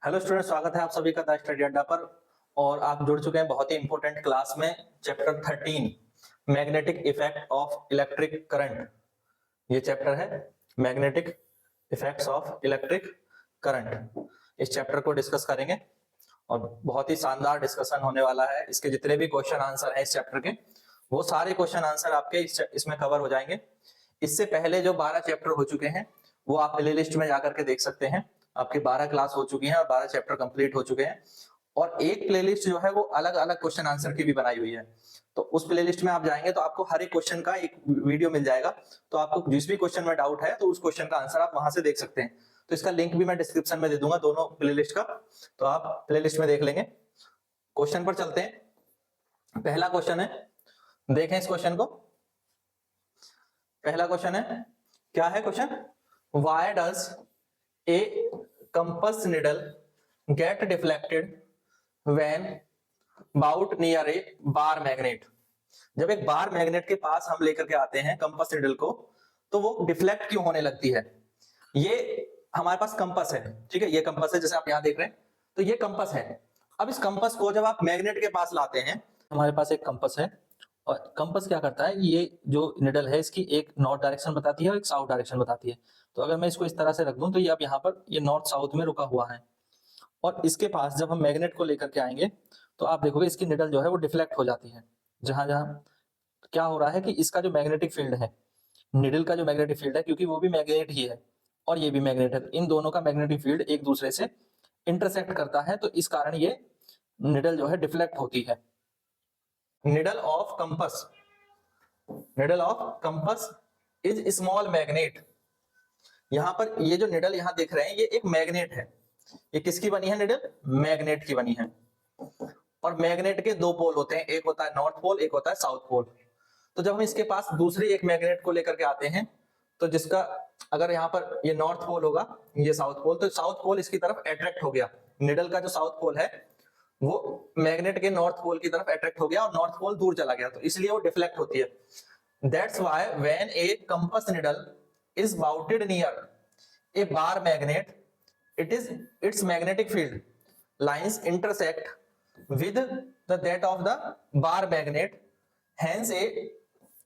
Hello student, स्वागत है आप सभी का द स्टडी अड्डा पर। और आप जुड़ चुके हैं बहुत ही इंपॉर्टेंट क्लास में। Chapter 13 magnetic effect of electric current. ये चैप्टर है magnetic effects of electric current. इस चैप्टर को डिस्कस करेंगे और बहुत ही शानदार डिस्कशन होने वाला है। इसके जितने भी क्वेश्चन आंसर हैं इस चैप्टर के, वो सारे क्वेश्चन आंसर आपके इसमें कवर हो जाएंगे। इससे पहले जो 12 चैप्टर हो चुके हैं वो आप प्ले लिस्ट में जाकर के देख सकते हैं। आपकी 12 क्लास हो चुकी हैं और 12 चैप्टर कंप्लीट हो चुके हैं। और एक प्लेलिस्ट जो है वो अलग अलग क्वेश्चन आंसर की भी बनाई हुई है। तो उस प्लेलिस्ट में आप जाएंगे तो आपको हर एक क्वेश्चन का एक वीडियो मिल जाएगा। तो आपको जिस भी क्वेश्चन में डाउट है तो उस क्वेश्चन का आंसर आप वहां से देख सकते हैं। तो इसका लिंक भी मैं डिस्क्रिप्शन में दे दूंगा दोनों प्लेलिस्ट का, तो आप प्लेलिस्ट में देख लेंगे। क्वेश्चन पर चलते हैं। पहला क्वेश्चन है, देखें इस क्वेश्चन को। पहला क्वेश्चन है, क्या है question? Why does a compass needle get deflected when brought near a bar magnet? जब एक बार मैग्नेट के पास हम लेकर के आते हैं कंपास निडल को, तो वो डिफ्लेक्ट क्यों होने लगती है? ये हमारे पास कंपास है, ठीक है, ये कंपास है जैसे आप यहां देख रहे हैं। तो ये कंपास है। अब इस कंपास को जब आप मैग्नेट के पास लाते हैं, हमारे पास एक कंपास है और कंपास क्या करता है, ये जो निडल है इसकी एक नॉर्थ डायरेक्शन बताती है और एक साउथ डायरेक्शन बताती है। तो अगर मैं इसको इस तरह से रख दूं तो ये अब यहाँ पर ये नॉर्थ साउथ में रुका हुआ है। और इसके पास जब हम मैग्नेट को लेकर के आएंगे तो आप देखोगे इसकी निडल जो है वो डिफ्लेक्ट हो जाती है। जहां जहां क्या हो रहा है कि इसका जो मैग्नेटिक फील्ड है, निडल का जो मैग्नेटिक फील्ड है, क्योंकि वो भी मैग्नेट ही है और ये भी मैग्नेट है, इन दोनों का मैग्नेटिक फील्ड एक दूसरे से इंटरसेक्ट करता है। तो इस कारण ये निडल जो है डिफ्लेक्ट होती है। Needle of compass, needle of compass is small magnet. यहां पर ये जो निडल यहां देख रहे हैं ये एक मैग्नेट है। ये किसकी बनी है निडल? मैग्नेट की बनी है। और मैग्नेट के दो पोल होते हैं, एक होता है नॉर्थ पोल, एक होता है साउथ पोल। तो जब हम इसके पास दूसरे एक मैग्नेट को लेकर के आते हैं, तो जिसका अगर यहाँ पर ये नॉर्थ पोल होगा, ये साउथ पोल, तो साउथ पोल इसकी तरफ अट्रैक्ट हो गया। निडल का जो साउथ पोल है वो मैग्नेट के नॉर्थ पोल की तरफ अट्रैक्ट हो गया और नॉर्थ पोल दूर चला गया, तो इसलिए वो डिफ्लेक्ट होती है। That's why when a compass needle is brought near a bar magnet, its magnetic field lines intersect with that of the bar magnet, hence a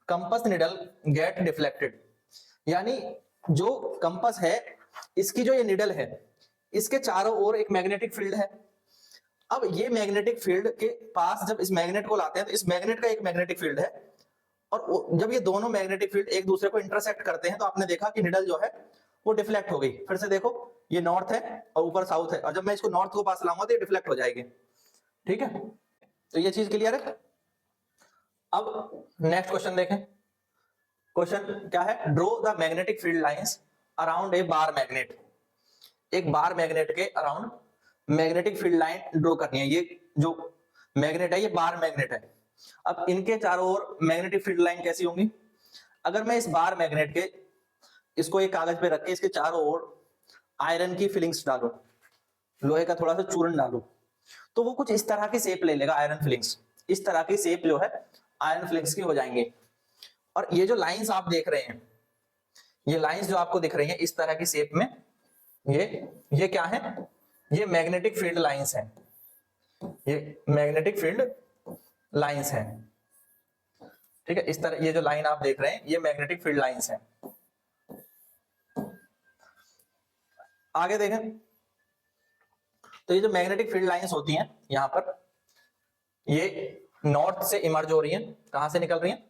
compass needle get deflected। यानी जो कंपास है इसकी जो ये needle है इसके चारों ओर एक मैग्नेटिक फील्ड है। अब ये मैग्नेटिक फील्ड के पास जब इस मैग्नेट को लाते हैं तो इस मैग्नेट का एक मैग्नेटिक फील्ड है और जब ये दोनों मैग्नेटिक फील्ड एक दूसरे को इंटरसेक्ट करते हैं तो आपने देखा कि निडल जो है वो डिफ्लेक्ट हो गई। फिर से देखो, ये नॉर्थ है और ऊपर साउथ है, और जब मैं इसको नॉर्थ को पास लाऊंगा तो ये डिफ्लेक्ट हो जाएगी। ठीक है, तो ये चीज क्लियर है। अब नेक्स्ट क्वेश्चन देखें। क्वेश्चन क्या है? Draw the magnetic field lines around a bar magnet. एक बार मैग्नेट के around magnetic field line draw करनी है। ये जो मैग्नेट है ये बार मैग्नेट है। अब इनके चारों ओर मैग्नेटिक फील्ड लाइन कैसी होंगी? अगर मैं इस बार मैग्नेट के इसको एक कागज पे रख के इसके चारों ओर आयरन की फिलिंग्स डालूं, लोहे का थोड़ा सा चूर्ण डालूं, तो वो कुछ इस तरह की शेप ले लेगा। आयरन फिलिंग्स इस तरह की शेप जो है आयरन फिलिंग्स की हो जाएंगे। और ये जो लाइंस आप देख रहे हैं, ये लाइंस जो आपको दिख रही हैं इस तरह की शेप में, ये क्या है? ये मैग्नेटिक फील्ड लाइंस हैं। ये मैग्नेटिक फील्ड लाइंस हैं। ठीक है, इस तरह ये जो लाइन आप देख रहे हैं ये मैग्नेटिक फील्ड लाइंस हैं। आगे देखें तो ये जो मैग्नेटिक फील्ड लाइंस होती हैं यहां पर, ये नॉर्थ से इमर्ज हो रही हैं। कहां से निकल रही हैं?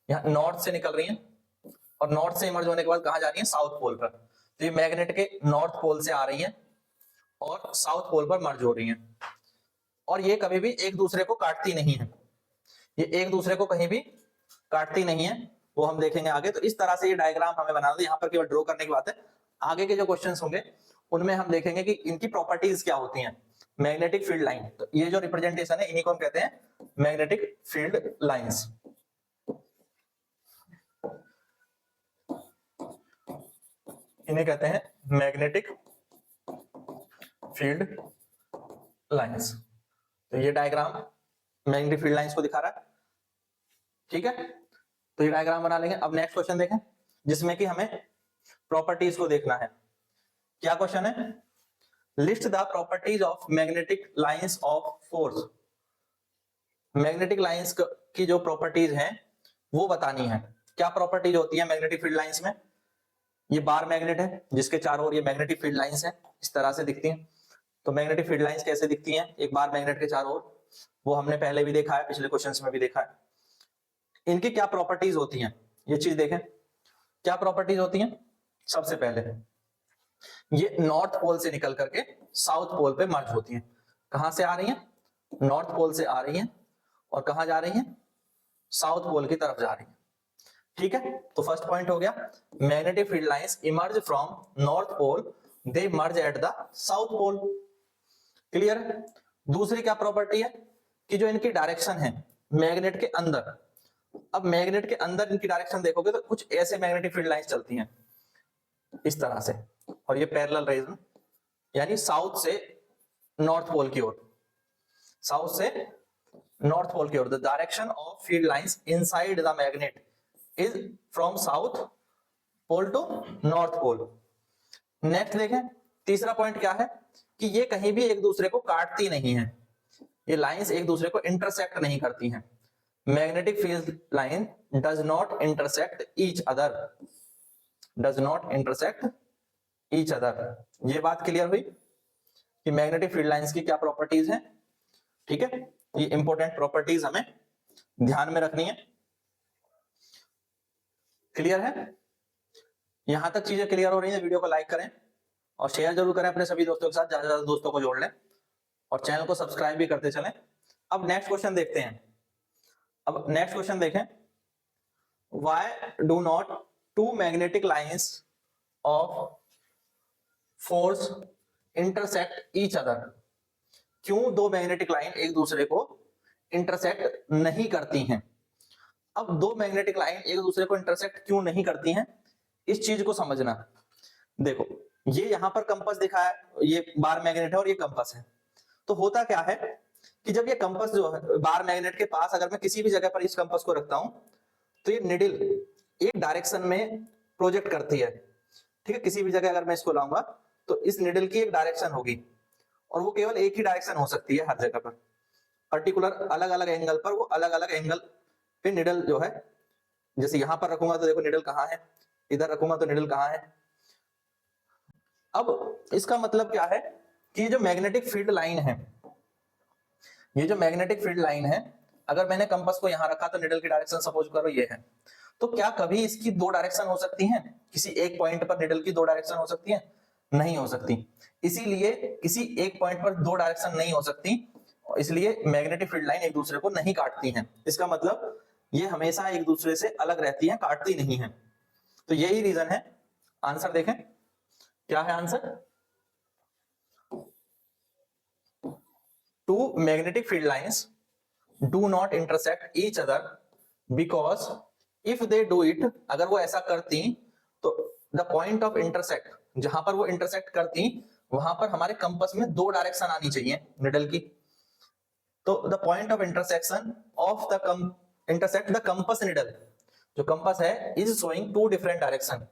यहाँ नॉर्थ से निकल रही हैं और नॉर्थ से इमर्ज होने के बाद कहां जा रही हैं? साउथ पोल पर। तो ये मैग्नेट के नॉर्थ पोल से आ रही हैं और साउथ पोल पर मर्ज हो रही हैं। और ये कभी भी एक दूसरे को काटती नहीं है, ये एक दूसरे को कहीं भी काटती नहीं है, वो हम देखेंगे आगे। तो इस तरह से ये डायग्राम हमें बनाना है, यहाँ पर केवल ड्रॉ करने की बात है। आगे के जो क्वेश्चंस होंगे उनमें हम देखेंगे कि इनकी प्रॉपर्टीज क्या होती हैं। मैग्नेटिक फील्ड लाइन, तो ये जो रिप्रेजेंटेशन है इन्हीं को हम कहते हैं मैग्नेटिक फील्ड लाइंस। इन्हें कहते हैं मैग्नेटिक फील्ड लाइंस। तो ये डायग्राम मैग्नेटिक फील्ड लाइंस को दिखा रहा है। ठीक है, तो ये डायग्राम बना लेंगे। अब नेक्स्ट क्वेश्चन देखें जिसमें कि हमें प्रॉपर्टीज को देखना है। क्या क्वेश्चन है? List the properties of magnetic lines of force. Magnetic lines की जो प्रॉपर्टीज हैं वो बतानी है। क्या प्रॉपर्टीज होती है मैग्नेटिक फील्ड लाइंस में? ये बार मैग्नेट है जिसके चारों ओर ये मैग्नेटिक फील्ड लाइंस है, इस तरह से दिखती हैं। तो मैग्नेटिक फील्ड लाइंस कैसे दिखती हैं एक बार मैग्नेट के चारों ओर? वो हमने पहले भी देखा है, पिछले क्वेश्चंस में भी देखा है। इनकी क्या प्रॉपर्टीज होती हैं ये चीज देखें। क्या प्रॉपर्टीज होती हैं? सबसे पहले ये नॉर्थ पोल से निकल करके साउथ पोल पे मर्ज होती हैं। कहां से आ रही हैं? नॉर्थ पोल से आ रही हैं और कहां जा रही हैं? साउथ पोल की तरफ जा रही हैं। ठीक है, तो फर्स्ट पॉइंट हो गया, magnetic field lines emerge from north pole, they merge at the south pole. Clear है? दूसरी क्या प्रॉपर्टी है कि जो इनकी डायरेक्शन है मैग्नेट के अंदर, अब मैग्नेट के अंदर इनकी डायरेक्शन देखोगे तो कुछ ऐसे मैग्नेटिक फील्ड लाइंस चलती हैं इस तरह से, और ये पैरेलल रेज में, यानी साउथ से नॉर्थ पोल की ओर, साउथ से नॉर्थ पोल की ओर। The direction of field lines inside the magnet is from south pole to north pole. Next देखें, तीसरा पॉइंट क्या है कि ये कहीं भी एक दूसरे को काटती नहीं है, ये लाइंस एक दूसरे को इंटरसेक्ट नहीं करती हैं। Magnetic field line does not intersect each other, does not intersect each other. ये बात क्लियर हुई कि मैग्नेटिक फील्ड लाइंस की क्या प्रॉपर्टीज हैं। ठीक है, ये इंपॉर्टेंट प्रॉपर्टीज हमें ध्यान में रखनी है। क्लियर है? यहां तक चीजें क्लियर हो रही हैं, वीडियो को लाइक करें और शेयर जरूर करें अपने सभी दोस्तों के साथ, ज्यादा से ज्यादा दोस्तों को जोड़ लें और चैनल को सब्सक्राइब भी करते चलें। अब नेक्स्ट क्वेश्चन देखते हैं। अब नेक्स्ट क्वेश्चन देखें, why do not two magnetic lines of force intersect each other. क्यों दो मैग्नेटिक लाइन एक दूसरे को इंटरसेक्ट नहीं करती हैं? अब दो मैग्नेटिक लाइन एक दूसरे को इंटरसेक्ट क्यों नहीं करती हैं, इस चीज को समझना। देखो, ये यहां पर कंपास दिखा है, ये बार मैग्नेट है और ये कंपास है। तो होता क्या है कि जब ये कंपास जो है बार मैग्नेट के पास, अगर मैं किसी भी जगह पर इस कंपास को रखता हूं तो ये निडल एक डायरेक्शन में प्रोजेक्ट करती है। ठीक है, किसी भी जगह अगर मैं इसको लाऊंगा तो इस निडल की एक डायरेक्शन होगी और वो केवल एक ही डायरेक्शन हो सकती है हर जगह पर। पर्टिकुलर अलग अलग एंगल पर वो अलग अलग एंगल पे निडल जो है, जैसे यहां पर रखूंगा तो देखो निडल कहां है, इधर रखूंगा तो निडल कहां है। अब इसका मतलब क्या है कि जो मैग्नेटिक फील्ड लाइन है, ये जो मैग्नेटिक फील्ड लाइन है, अगर मैंने कंपास को यहां रखा तो निडल की डायरेक्शन सपोज करो ये है, तो क्या कभी इसकी दो डायरेक्शन हो सकती हैं? किसी एक पॉइंट पर निडल की दो डायरेक्शन हो सकती है? नहीं हो सकती। इसीलिए किसी एक पॉइंट पर दो डायरेक्शन नहीं हो सकती, इसलिए मैग्नेटिक फील्ड लाइन एक दूसरे को नहीं काटती हैं। इसका मतलब ये हमेशा एक दूसरे से अलग रहती हैं, काटती नहीं है। तो यही रीजन है। आंसर देखें, क्या है answer? Two magnetic field lines do not intersect each other because if they do it, अगर वो ऐसा करती तो द पॉइंट ऑफ इंटरसेक्ट, जहां पर वो इंटरसेक्ट करती वहां पर हमारे कंपास में दो डायरेक्शन आनी चाहिए निडल की। तो the point of intersection of the intersect the compass needle, जो कंपास है is showing two different direction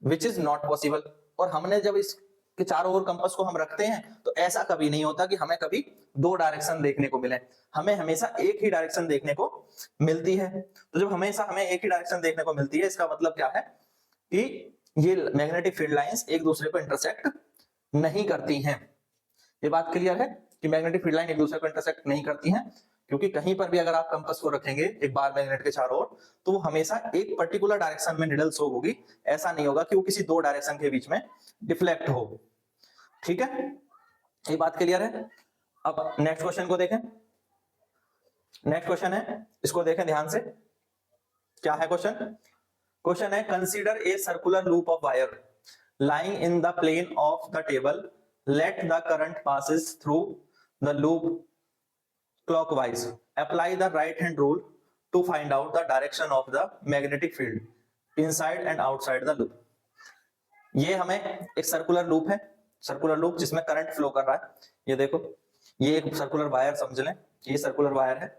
which is not possible. और हमने जब इसके चारों ओर कंपास को हम रखते हैं तो ऐसा कभी नहीं होता कि हमें कभी दो डायरेक्शन देखने को मिले, हमें हमेशा एक ही डायरेक्शन देखने को मिलती है। तो जब हमेशा हमें एक ही डायरेक्शन देखने को मिलती है, इसका मतलब क्या है कि ये मैग्नेटिक फील्ड लाइंस एक दूसरे को इंटरसेक्ट नहीं करती हैं। ये बात क्लियर है कि मैग्नेटिक फील्ड लाइन एक दूसरे को इंटरसेक्ट नहीं करती हैं, क्योंकि कहीं पर भी अगर आप कंपास को रखेंगे एक बार मैग्नेट के चारों ओर, तो वो हमेशा एक पर्टिकुलर डायरेक्शन में निडल शो होगी। ऐसा नहीं होगा कि वो किसी दो डायरेक्शन के बीच में डिफ्लेक्ट हो। ठीक है, ये बात क्लियर है। अब नेक्स्ट क्वेश्चन को देखें। नेक्स्ट क्वेश्चन है, इसको देखें ध्यान से। क्या है क्वेश्चन? क्वेश्चन है, consider a circular loop of wire lying in the plane of the table, let the current passes through the loop clockwise, apply the right hand rule to find out the direction of the magnetic field inside and outside the loop। ये हमें एक circular loop है, circular loop जिसमें current flow कर रहा है। ये देखो, ये एक सर्कुलर वायर समझ लें, ये सर्कुलर वायर है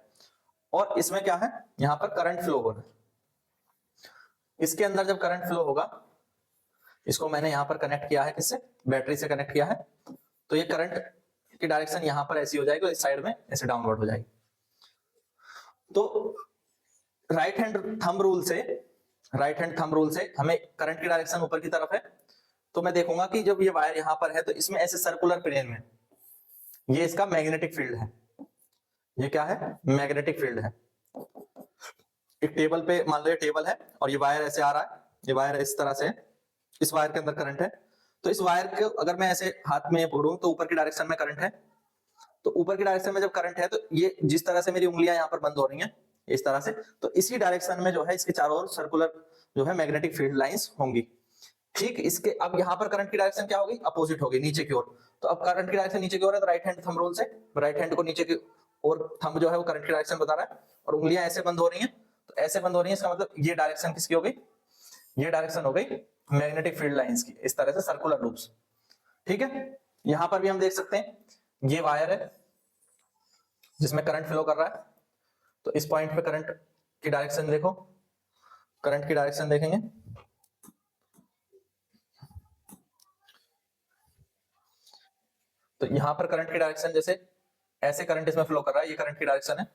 और इसमें क्या है, यहां पर करंट फ्लो हो रहा है। इसके अंदर जब करंट फ्लो होगा, इसको मैंने यहाँ पर कनेक्ट किया है, किससे, बैटरी से कनेक्ट किया है। तो ये करंट की डायरेक्शन यहाँ पर ऐसी हो जाएगी और इस साइड में ऐसे डाउनवर्ड हो जाएगी। तो राइट हैंड थंब रूल से हमें करंट की डायरेक्शन ऊपर की तरफ है, तो मैं देखूंगा कि जब ये वायर यहाँ पर है तो इसमें ऐसे सर्कुलर प्लेन में ये इसका मैग्नेटिक फील्ड है। ये क्या है, मैग्नेटिक फील्ड है। एक टेबल पे मान लो ये टेबल है और ये वायर ऐसे आ रहा है, ये वायर इस तरह से है, इस वायर के अंदर करंट है। तो इस वायर को अगर मैं ऐसे हाथ में पकड़ूं तो ऊपर की डायरेक्शन में करंट है। तो ऊपर की डायरेक्शन में जब करंट है तो ये जिस तरह से मेरी उंगलियां यहाँ पर बंद हो रही हैं इस तरह से, तो इसी डायरेक्शन में जो है इसके चारों ओर सर्कुलर जो है मैग्नेटिक फील्ड लाइंस होंगी। ठीक, इसके अब यहाँ पर करंट की डायरेक्शन क्या होगी, अपोजिट होगी, नीचे की ओर। तो अब करंट की डायरेक्शन नीचे की ओर है तो राइट हैंड थंब रूल से राइट हैंड को नीचे की ओर, थंब जो है वो करंट की डायरेक्शन बता रहा है और उंगलियां ऐसे बंद हो रही हैं, तो ऐसे बंद हो रही है, इसका मतलब ये डायरेक्शन किसकी हो गई, ये डायरेक्शन हो गई मैग्नेटिक फील्ड लाइंस की, इस तरह से सर्कुलर लूप्स। ठीक है, यहां पर भी हम देख सकते हैं ये वायर है जिसमें करंट फ्लो कर रहा है। तो इस पॉइंट पे करंट की डायरेक्शन देखो, करंट की डायरेक्शन देखेंगे तो यहां पर करंट की डायरेक्शन जैसे ऐसे करंट इसमें फ्लो कर रहा है, ये करंट की डायरेक्शन है।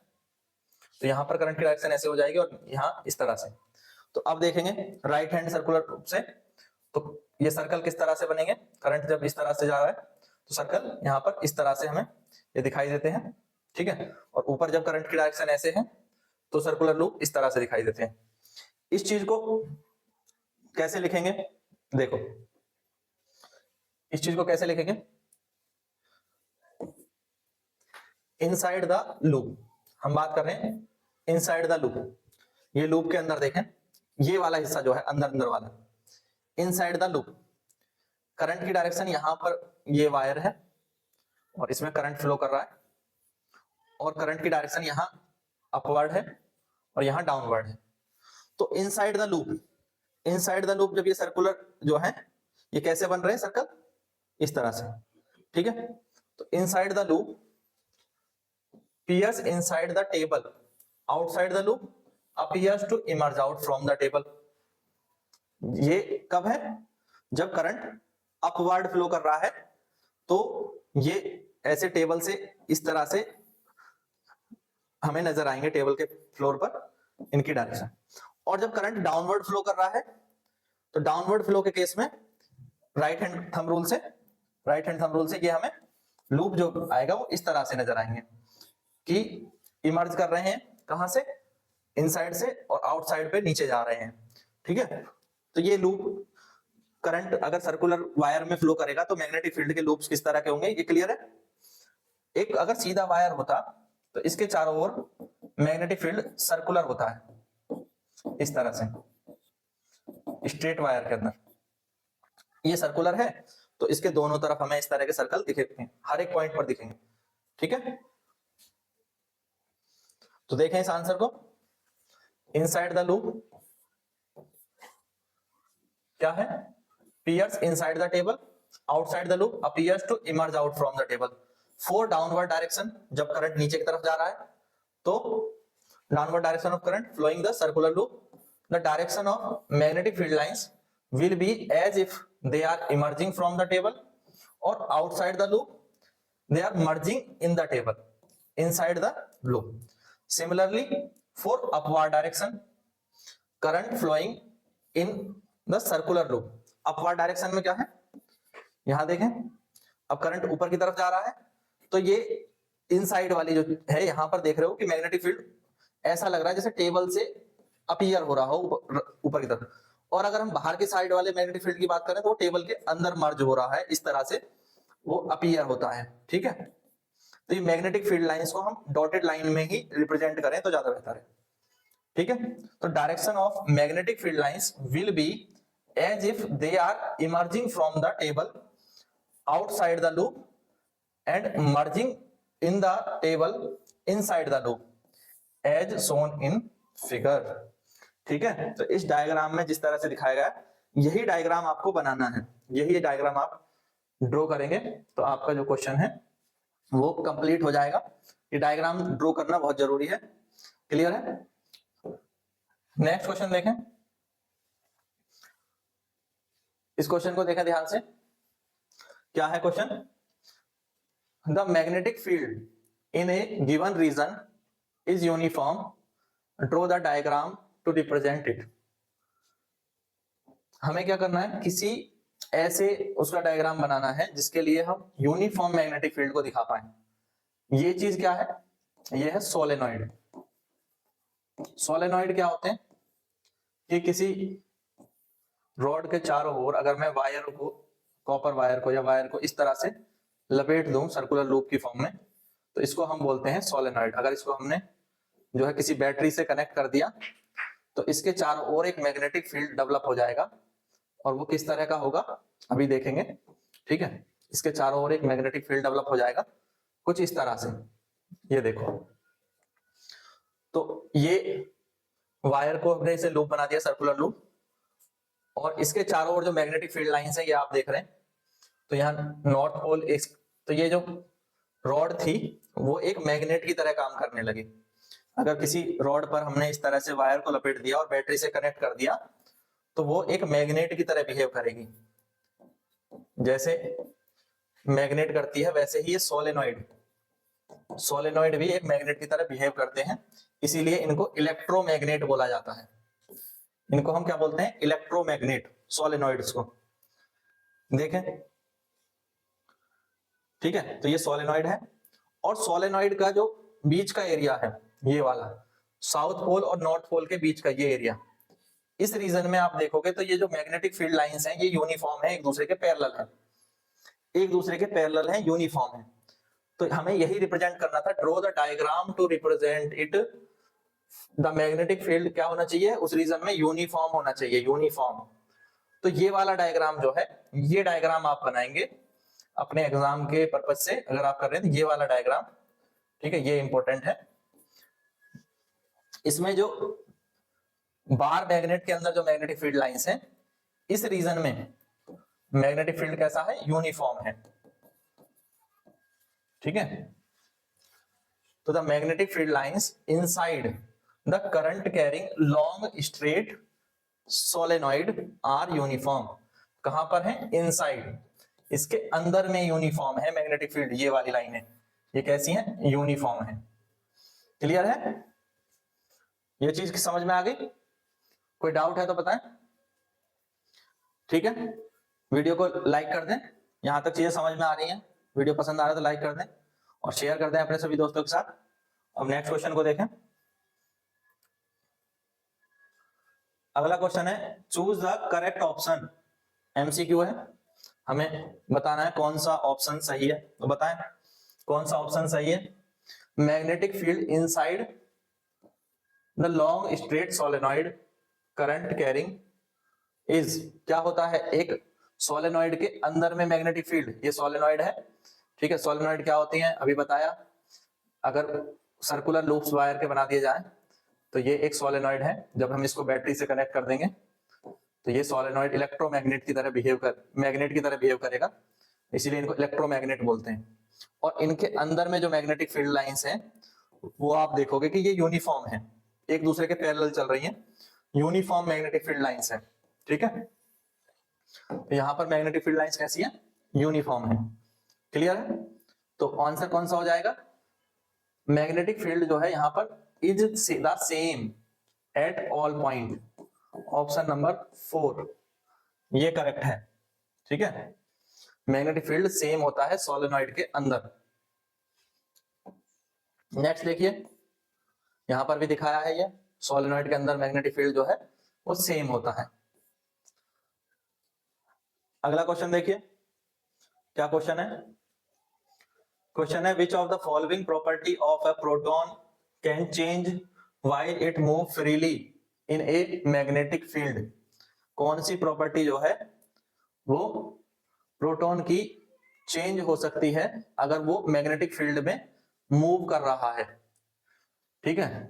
तो यहां पर करंट की डायरेक्शन ऐसे हो जाएगी और यहां इस तरह से। तो अब देखेंगे राइट हैंड सर्कुलर रूप से, तो ये सर्कल किस तरह से बनेंगे, करंट जब इस तरह से जा रहा है तो सर्कल यहाँ पर इस तरह से हमें ये दिखाई देते हैं। ठीक है, और ऊपर जब करंट की डायरेक्शन ऐसे है तो सर्कुलर लूप इस तरह से दिखाई देते हैं। इस चीज को कैसे लिखेंगे, देखो इस चीज को कैसे लिखेंगे, इनसाइड द लूप, हम बात कर रहे हैं इनसाइड द लूप। ये लूप के अंदर देखें, ये वाला हिस्सा जो है अंदर अंदर वाला, इनसाइड द लूप करंट की डायरेक्शन यहां पर ये वायर है और इसमें करंट फ्लो कर रहा है और करंट की डायरेक्शन यहां अपवर्ड है और यहां डाउनवर्ड है। तो inside the loop, inside the loop जब ये सर्कुलर जो है ये कैसे बन रहे हैं सर्कल, इस तरह से। ठीक है, तो inside the loop appears inside the table, outside the loop appears to emerge out from the table। ये कब है, जब करंट अपवर्ड फ्लो कर रहा है तो ये ऐसे टेबल से इस तरह से हमें नजर आएंगे टेबल के फ्लोर पर इनकी डायरेक्शन। और जब करंट डाउनवर्ड फ्लो कर रहा है तो डाउनवर्ड फ्लो के केस में राइट हैंड थंब रूल से ये हमें लूप जो आएगा वो इस तरह से नजर आएंगे कि इमर्ज कर रहे हैं कहां से, इनसाइड से, और आउटसाइड पे नीचे जा रहे हैं। ठीक है, तो ये लूप करंट अगर सर्कुलर वायर में फ्लो करेगा तो मैग्नेटिक फील्ड के लूप्स किस तरह के होंगे, ये क्लियर है। एक अगर सीधा वायर होता तो इसके चारों ओर मैग्नेटिक फील्ड सर्कुलर होता है इस तरह से, स्ट्रेट वायर के अंदर ये सर्कुलर है तो इसके दोनों तरफ हमें इस तरह के सर्कल दिखेंगे, हर एक पॉइंट पर दिखेंगे। ठीक है, तो देखें इस आंसर को, इनसाइड द लूप क्या है, appears inside the table, outside the loop appears to emerge out from the table। for downward direction, जब करंट नीचे की तरफ जा रहा है तो downward direction of current flowing the circular loop, the direction of magnetic field lines will be as if they are emerging from the table, or outside the loop they are merging in the table inside the loop। similarly for upward direction current flowing in the circular loop, upward direction में क्या है, यहां देखें अब current ऊपर की तरफ जा रहा है तो ये इनसाइड वाली जो है यहां पर देख रहे हो कि मैग्नेटिक फील्ड ऐसा लग रहा है जैसे टेबल से अपीयर हो रहा हो ऊपर की तरफ। और अगर हम बाहर के साइड वाले मैग्नेटिक फील्ड की बात करें तो वो टेबल के अंदर मर्ज हो रहा है, इस तरह से वो अपीयर होता है। ठीक है, तो ये मैग्नेटिक फील्ड लाइंस को हम डॉटेड लाइन में ही रिप्रेजेंट करें तो ज्यादा बेहतर है। ठीक है, तो direction of magnetic field lines will be as if they are emerging from the table outside the loop and merging in the table inside the loop as shown in figure। ठीक है, तो इस डायग्राम में जिस तरह से दिखाया गया है यही डायग्राम आपको बनाना है, यही डायग्राम आप ड्रॉ करेंगे तो आपका जो क्वेश्चन है वो कंप्लीट हो जाएगा। ये डायग्राम ड्रॉ करना बहुत जरूरी है, क्लियर है। नेक्स्ट क्वेश्चन देखें, इस क्वेश्चन को देखें ध्यान से, क्या है question? The magnetic field in a given region is uniform, draw the diagram to represent it. हमें क्या करना है, किसी ऐसे उसका डायग्राम बनाना है जिसके लिए हम यूनिफॉर्म मैग्नेटिक फील्ड को दिखा पाए। ये चीज क्या है? ये है सोलेनॉइड। सोलेनॉइड क्या होते हैं कि किसी रॉड के चारों ओर अगर मैं वायर को, कॉपर वायर को या वायर को इस तरह से लपेट दूं सर्कुलर लूप की फॉर्म में, तो इसको हम बोलते हैं सोलेनॉइड। अगर इसको हमने जो है किसी बैटरी से कनेक्ट कर दिया तो इसके चारों ओर एक मैग्नेटिक फील्ड डेवलप हो जाएगा, और वो किस तरह का होगा अभी देखेंगे, ठीक है। इसके चारों ओर एक मैग्नेटिक फील्ड डेवलप हो जाएगा कुछ इस तरह से, ये देखो। तो ये वायर को हमने इसे लूप बना दिया, सर्कुलर लूप, और इसके चारों ओर जो मैग्नेटिक फील्ड लाइंस है ये आप देख रहे हैं। तो यहाँ नॉर्थ पोल, तो ये जो रॉड थी वो एक मैग्नेट की तरह काम करने लगी। अगर किसी रॉड पर हमने इस तरह से वायर को लपेट दिया और बैटरी से कनेक्ट कर दिया तो वो एक मैग्नेट की तरह बिहेव करेगी। जैसे मैग्नेट करती है वैसे ही ये सोलेनॉइड भी एक मैग्नेट की तरह बिहेव करते हैं, इसीलिए इनको इलेक्ट्रोमैग्नेट बोला जाता है। इनको हम क्या बोलते हैं? इलेक्ट्रोमैग्नेट, सोलेनॉइड्स को। देखें, ठीक है। तो ये सोलेनॉइड है, और सोलेनॉइड का जो बीच का एरिया है ये वाला, साउथ पोल और नॉर्थ पोल के बीच का ये एरिया, इस रीजन में आप देखोगे तो ये जो मैग्नेटिक फील्ड लाइंस हैं ये यूनिफॉर्म है, एक दूसरे के पैरेलल है, एक दूसरे के पैरेलल है, यूनिफॉर्म है। तो हमें यही रिप्रेजेंट करना था, draw the diagram to represent it. The magnetic field क्या होना चाहिए उस रीजन में? यूनिफॉर्म होना चाहिए, यूनिफॉर्म। तो ये वाला डायग्राम जो है, ये डायग्राम आप बनाएंगे अपने एग्जाम के पर्पज से, अगर आप कर रहे हैं तो ये वाला डायग्राम, ठीक है, ये इंपॉर्टेंट है। इसमें जो बार मैग्नेट के अंदर जो मैग्नेटिक फील्ड लाइंस हैं, इस रीजन में मैग्नेटिक फील्ड कैसा है? यूनिफॉर्म है, ठीक है। तो the magnetic field lines inside the current carrying long straight solenoid are uniform. कहां पर है? इनसाइड, इसके अंदर में यूनिफॉर्म है मैग्नेटिक फील्ड। ये वाली लाइन है, ये कैसी है? यूनिफॉर्म है। क्लियर है? ये चीज समझ में आ गई? कोई डाउट है तो बताएं, ठीक है। वीडियो को लाइक कर दें, यहां तक चीजें समझ में आ रही हैं, वीडियो पसंद आ रहा है तो लाइक कर दें और शेयर कर दें अपने सभी दोस्तों के साथ। अब नेक्स्ट क्वेश्चन को देखें। अगला क्वेश्चन है, choose the correct option. MCQ है, हमें बताना है कौन सा ऑप्शन सही है, तो बताएं कौन सा ऑप्शन सही है। Magnetic field inside the long straight solenoid current carrying is, क्या होता है? एक सोलेनॉइड के अंदर में मैग्नेटिक फील्ड, ये सोलेनॉइड है, ठीक है। सोलेनॉइड क्या होती है अभी बताया। अगर सर्कुलर लूप्स वायर के बना दिए जाए तो ये एक सोलेनॉइड है। जब हम इसको बैटरी से कनेक्ट कर देंगे तो ये सोलेनॉइड इलेक्ट्रोमैग्नेट की तरह मैग्नेट की तरह बिहेव करेगा, इसीलिए इनको इलेक्ट्रोमैग्नेट बोलते हैं। और इनके अंदर में जो मैग्नेटिक फील्ड लाइंस हैं वो आप देखोगे कि ये यूनिफॉर्म है, एक दूसरे के पैरेलल चल रही हैं, यूनिफॉर्म मैग्नेटिक फील्ड लाइंस है, ठीक है। तो यहां पर मैग्नेटिक फील्ड लाइंस कैसी है? यूनिफॉर्म है। क्लियर है? तो आंसर कौन सा हो जाएगा? मैग्नेटिक फील्ड जो है यहां पर is the same at all point, option number 4 ये करेक्ट है, ठीक है। मैग्नेटिक फील्ड सेम होता है सोलेनॉइड के अंदर। नेक्स्ट देखिए, यहां पर भी दिखाया है, ये सोलेनॉइड के अंदर मैग्नेटिक फील्ड जो है वो सेम होता है। अगला क्वेश्चन देखिए, क्या क्वेश्चन है? क्वेश्चन है, which of the following property of a proton can change while it move freely in a magnetic field. कौन सी प्रॉपर्टी जो है वो प्रोटॉन की चेंज हो सकती है अगर वो मैग्नेटिक फील्ड में मूव कर रहा है, ठीक है।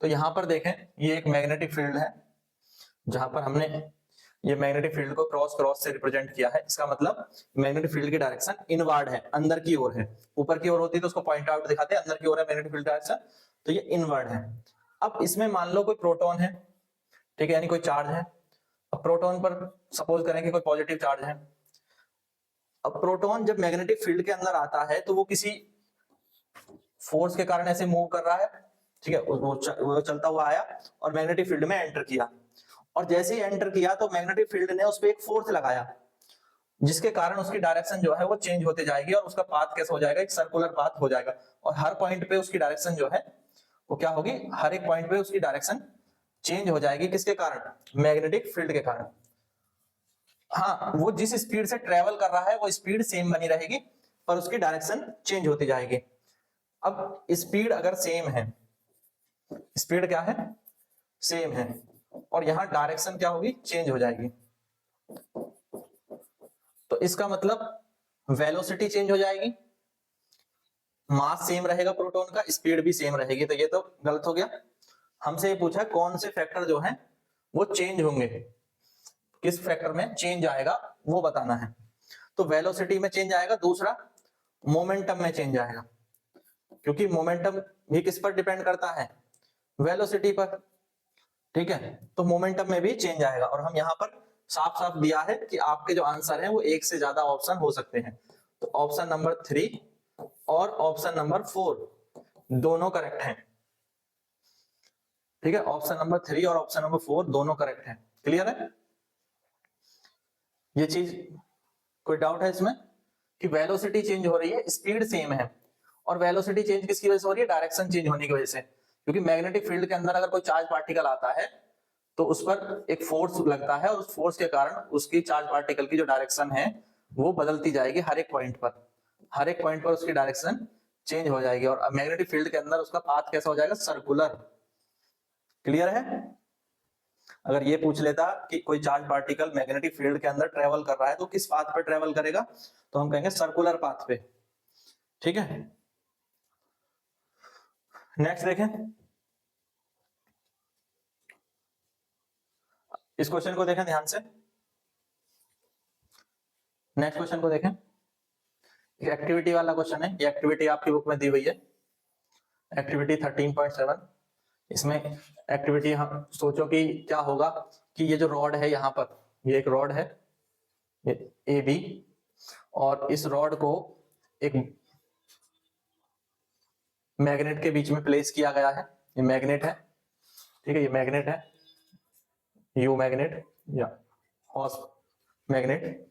तो यहां पर देखें, ये एक मैग्नेटिक फील्ड है जहां पर हमने ये मैग्नेटिक फील्ड को क्रॉस से रिप्रेजेंट किया है। इसका मतलब मैग्नेटिक फील्ड की डायरेक्शन इनवर्ड है, अंदर की ओर है। ऊपर की ओर होती तो उसको पॉइंट आउट दिखाते, अंदर की ओर है मैग्नेटिक फील्ड डायरेक्शन, तो ये इनवर्ड है। अब इसमें मान लो कोई प्रोटॉन है, ठीक है, यानी कोई चार्ज है, अब प्रोटॉन पर सपोज करें कि कोई पॉजिटिव चार्ज है। अब प्रोटॉन जब मैग्नेटिक फील्ड के अंदर आता है तो वो किसी फोर्स के कारण ऐसे मूव कर रहा है, ठीक है, वो चलता हुआ आया और मैग्नेटिक फील्ड में एंटर किया, और जैसे ही एंटर किया तो मैग्नेटिक फील्ड ने उस पर एक फोर्स लगाया, जिसके कारण उसकी डायरेक्शन जो है वो चेंज होते जाएगी और उसका पाथ कैसा हो जाएगा, एक सर्कुलर पाथ हो जाएगा, और हर पॉइंट पे उसकी डायरेक्शन जो है वो क्या होगी, हर एक पॉइंट पे उसकी डायरेक्शन चेंज हो जाएगी। किसके कारण? मैग्नेटिक फील्ड के कारण। हाँ, वो जिस स्पीड से ट्रेवल कर रहा है वो स्पीड सेम बनी रहेगी, पर उसकी डायरेक्शन चेंज होती जाएगी। अब स्पीड अगर सेम है, स्पीड क्या है, सेम है, और यहां डायरेक्शन क्या होगी, चेंज हो जाएगी, तो इसका मतलब वेलोसिटी चेंज हो जाएगी, मास सेम रहेगा प्रोटॉन का, स्पीड भी सेम रहेगी, तो ये तो गलत हो गया। हमसे ये पूछा कौन से फैक्टर जो है वो चेंज होंगे, किस फैक्टर में चेंज आएगा वो बताना है। तो वेलोसिटी में चेंज आएगा, दूसरा मोमेंटम में चेंज आएगा, क्योंकि मोमेंटम भी किस पर डिपेंड करता है, वेलोसिटी पर, ठीक है, तो मोमेंटम में भी चेंज आएगा। और हम यहाँ पर साफ साफ दिया है कि आपके जो आंसर है वो एक से ज्यादा ऑप्शन हो सकते हैं, तो ऑप्शन नंबर 3 और ऑप्शन नंबर 4 दोनों करेक्ट हैं, ठीक है, ऑप्शन नंबर 3 और ऑप्शन नंबर 4 दोनों करेक्ट हैं। क्लियर है ये चीज? कोई डाउट है इसमें कि वेलोसिटी चेंज हो रही है, स्पीड सेम है, और वेलोसिटी चेंज किसकी वजह से हो रही है, डायरेक्शन चेंज होने की वजह से, क्योंकि मैग्नेटिक फील्ड के अंदर अगर कोई चार्ज पार्टिकल आता है तो उस पर एक फोर्स लगता है, और उस फोर्स के कारण उसकी चार्ज पार्टिकल की जो डायरेक्शन है वो बदलती जाएगी, हर एक पॉइंट पर, हर एक पॉइंट पर उसकी डायरेक्शन चेंज हो जाएगी, और मैग्नेटिक फील्ड के अंदर उसका पाथ कैसा हो जाएगा, सर्कुलर। क्लियर है? अगर ये पूछ लेता कि कोई चार्ज पार्टिकल मैग्नेटिक फील्ड के अंदर ट्रेवल कर रहा है तो किस पाथ पे ट्रेवल करेगा, तो हम कहेंगे सर्कुलर पाथ पे, ठीक है। नेक्स्ट देखें, इस क्वेश्चन को देखें ध्यान से, नेक्स्ट क्वेश्चन को देखें, एक्टिविटी वाला क्वेश्चन है, ये एक्टिविटी आपकी बुक में दी हुई है, एक्टिविटी 13.7। इसमें एक्टिविटी हम सोचो कि क्या होगा कि ये जो रॉड है यहाँ पर, ये एक रॉड है, ये ए बी, और इस रॉड को एक मैग्नेट के बीच में प्लेस किया गया है, ये मैग्नेट है, ठीक है, ये मैग्नेट है, यू मैग्नेट या हॉर्स मैग्नेट,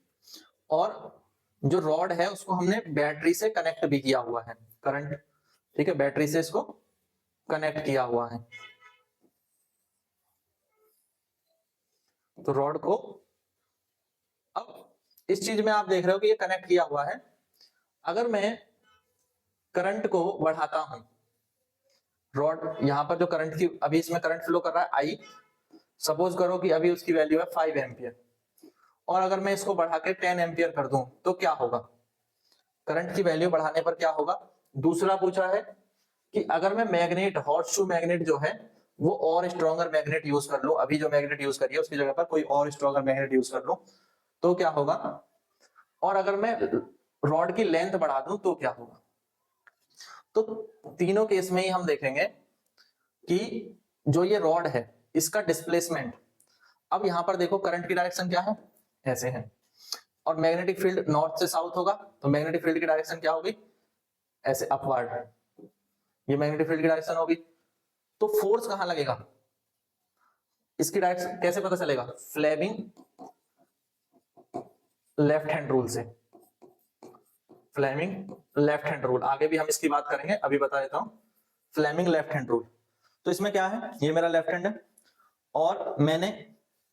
और जो रॉड है उसको हमने बैटरी से कनेक्ट भी किया हुआ है, करंट, ठीक है, बैटरी से इसको कनेक्ट किया हुआ है। तो रॉड को, अब इस चीज में आप देख रहे हो कि ये कनेक्ट किया हुआ है, अगर मैं करंट को बढ़ाता हूं, रॉड यहां पर जो करंट की, अभी इसमें करंट फ्लो कर रहा है आई, सपोज करो कि अभी उसकी वैल्यू है 5 एम्पियर, और अगर मैं इसको बढ़ा के 10 एम्पियर कर दूं तो क्या होगा, करंट की वैल्यू बढ़ाने पर क्या होगा। दूसरा पूछा है कि अगर मैं मैग्नेट, हॉर्सशू मैग्नेट जो है वो और स्ट्रॉन्गर मैग्नेट यूज कर लूं, अभी जो मैग्नेट यूज करिए उसकी जगह पर कोई और स्ट्रॉन्गर मैग्नेट यूज कर लूं तो क्या होगा, और अगर मैं रॉड की लेंथ बढ़ा दूं तो क्या होगा। तो तीनों केस में ही हम देखेंगे कि जो ये रॉड है इसका डिस्प्लेसमेंट, अब यहां पर देखो करंट की डायरेक्शन क्या है, ऐसे है, और मैग्नेटिक फील्ड नॉर्थ से साउथ होगा, तो मैग्नेटिक फील्ड की डायरेक्शन क्या होगी, ऐसे अपवर्ड, ये मैग्नेटिक फील्ड की डायरेक्शन होगी। तो फोर्स कहां लगेगा, इसकी डायरेक्शन कैसे पता चलेगा, फ्लेमिंग लेफ्ट हैंड रूल से, फ्लेमिंग लेफ्ट हैंड रूल, आगे भी हम इसकी बात करेंगे, अभी बता देता हूं, फ्लेमिंग लेफ्ट हैंड रूल। तो इसमें क्या है, ये मेरा लेफ्ट हैंड है, और मैंने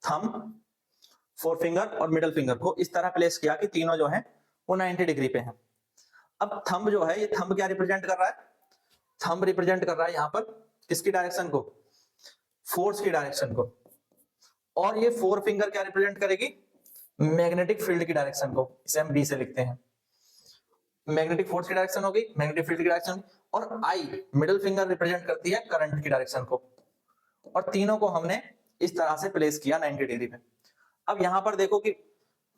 थंब, फोर फिंगर और मिडिल फिंगर को इस तरह प्लेस किया कि तीनों जो है वो 90 डिग्री पे हैं। अब थंब जो है, ये थंब क्या रिप्रेजेंट कर रहा है, थंब रिप्रेजेंट कर रहा है यहाँ पर किसकी डायरेक्शन को, फोर्स की डायरेक्शन को, और ये फोर फिंगर क्या रिप्रेजेंट करेगी, मैग्नेटिक फील्ड की डायरेक्शन को, इसे हम बी से लिखते हैं, मैग्नेटिक फोर्स की डायरेक्शन होगी, मैग्नेटिक फील्ड की डायरेक्शन, और आई मिडिल फिंगर रिप्रेजेंट करती है करंट की डायरेक्शन को, और तीनों को हमने इस तरह से प्लेस किया 90 डिग्री पे। अब यहां पर देखो कि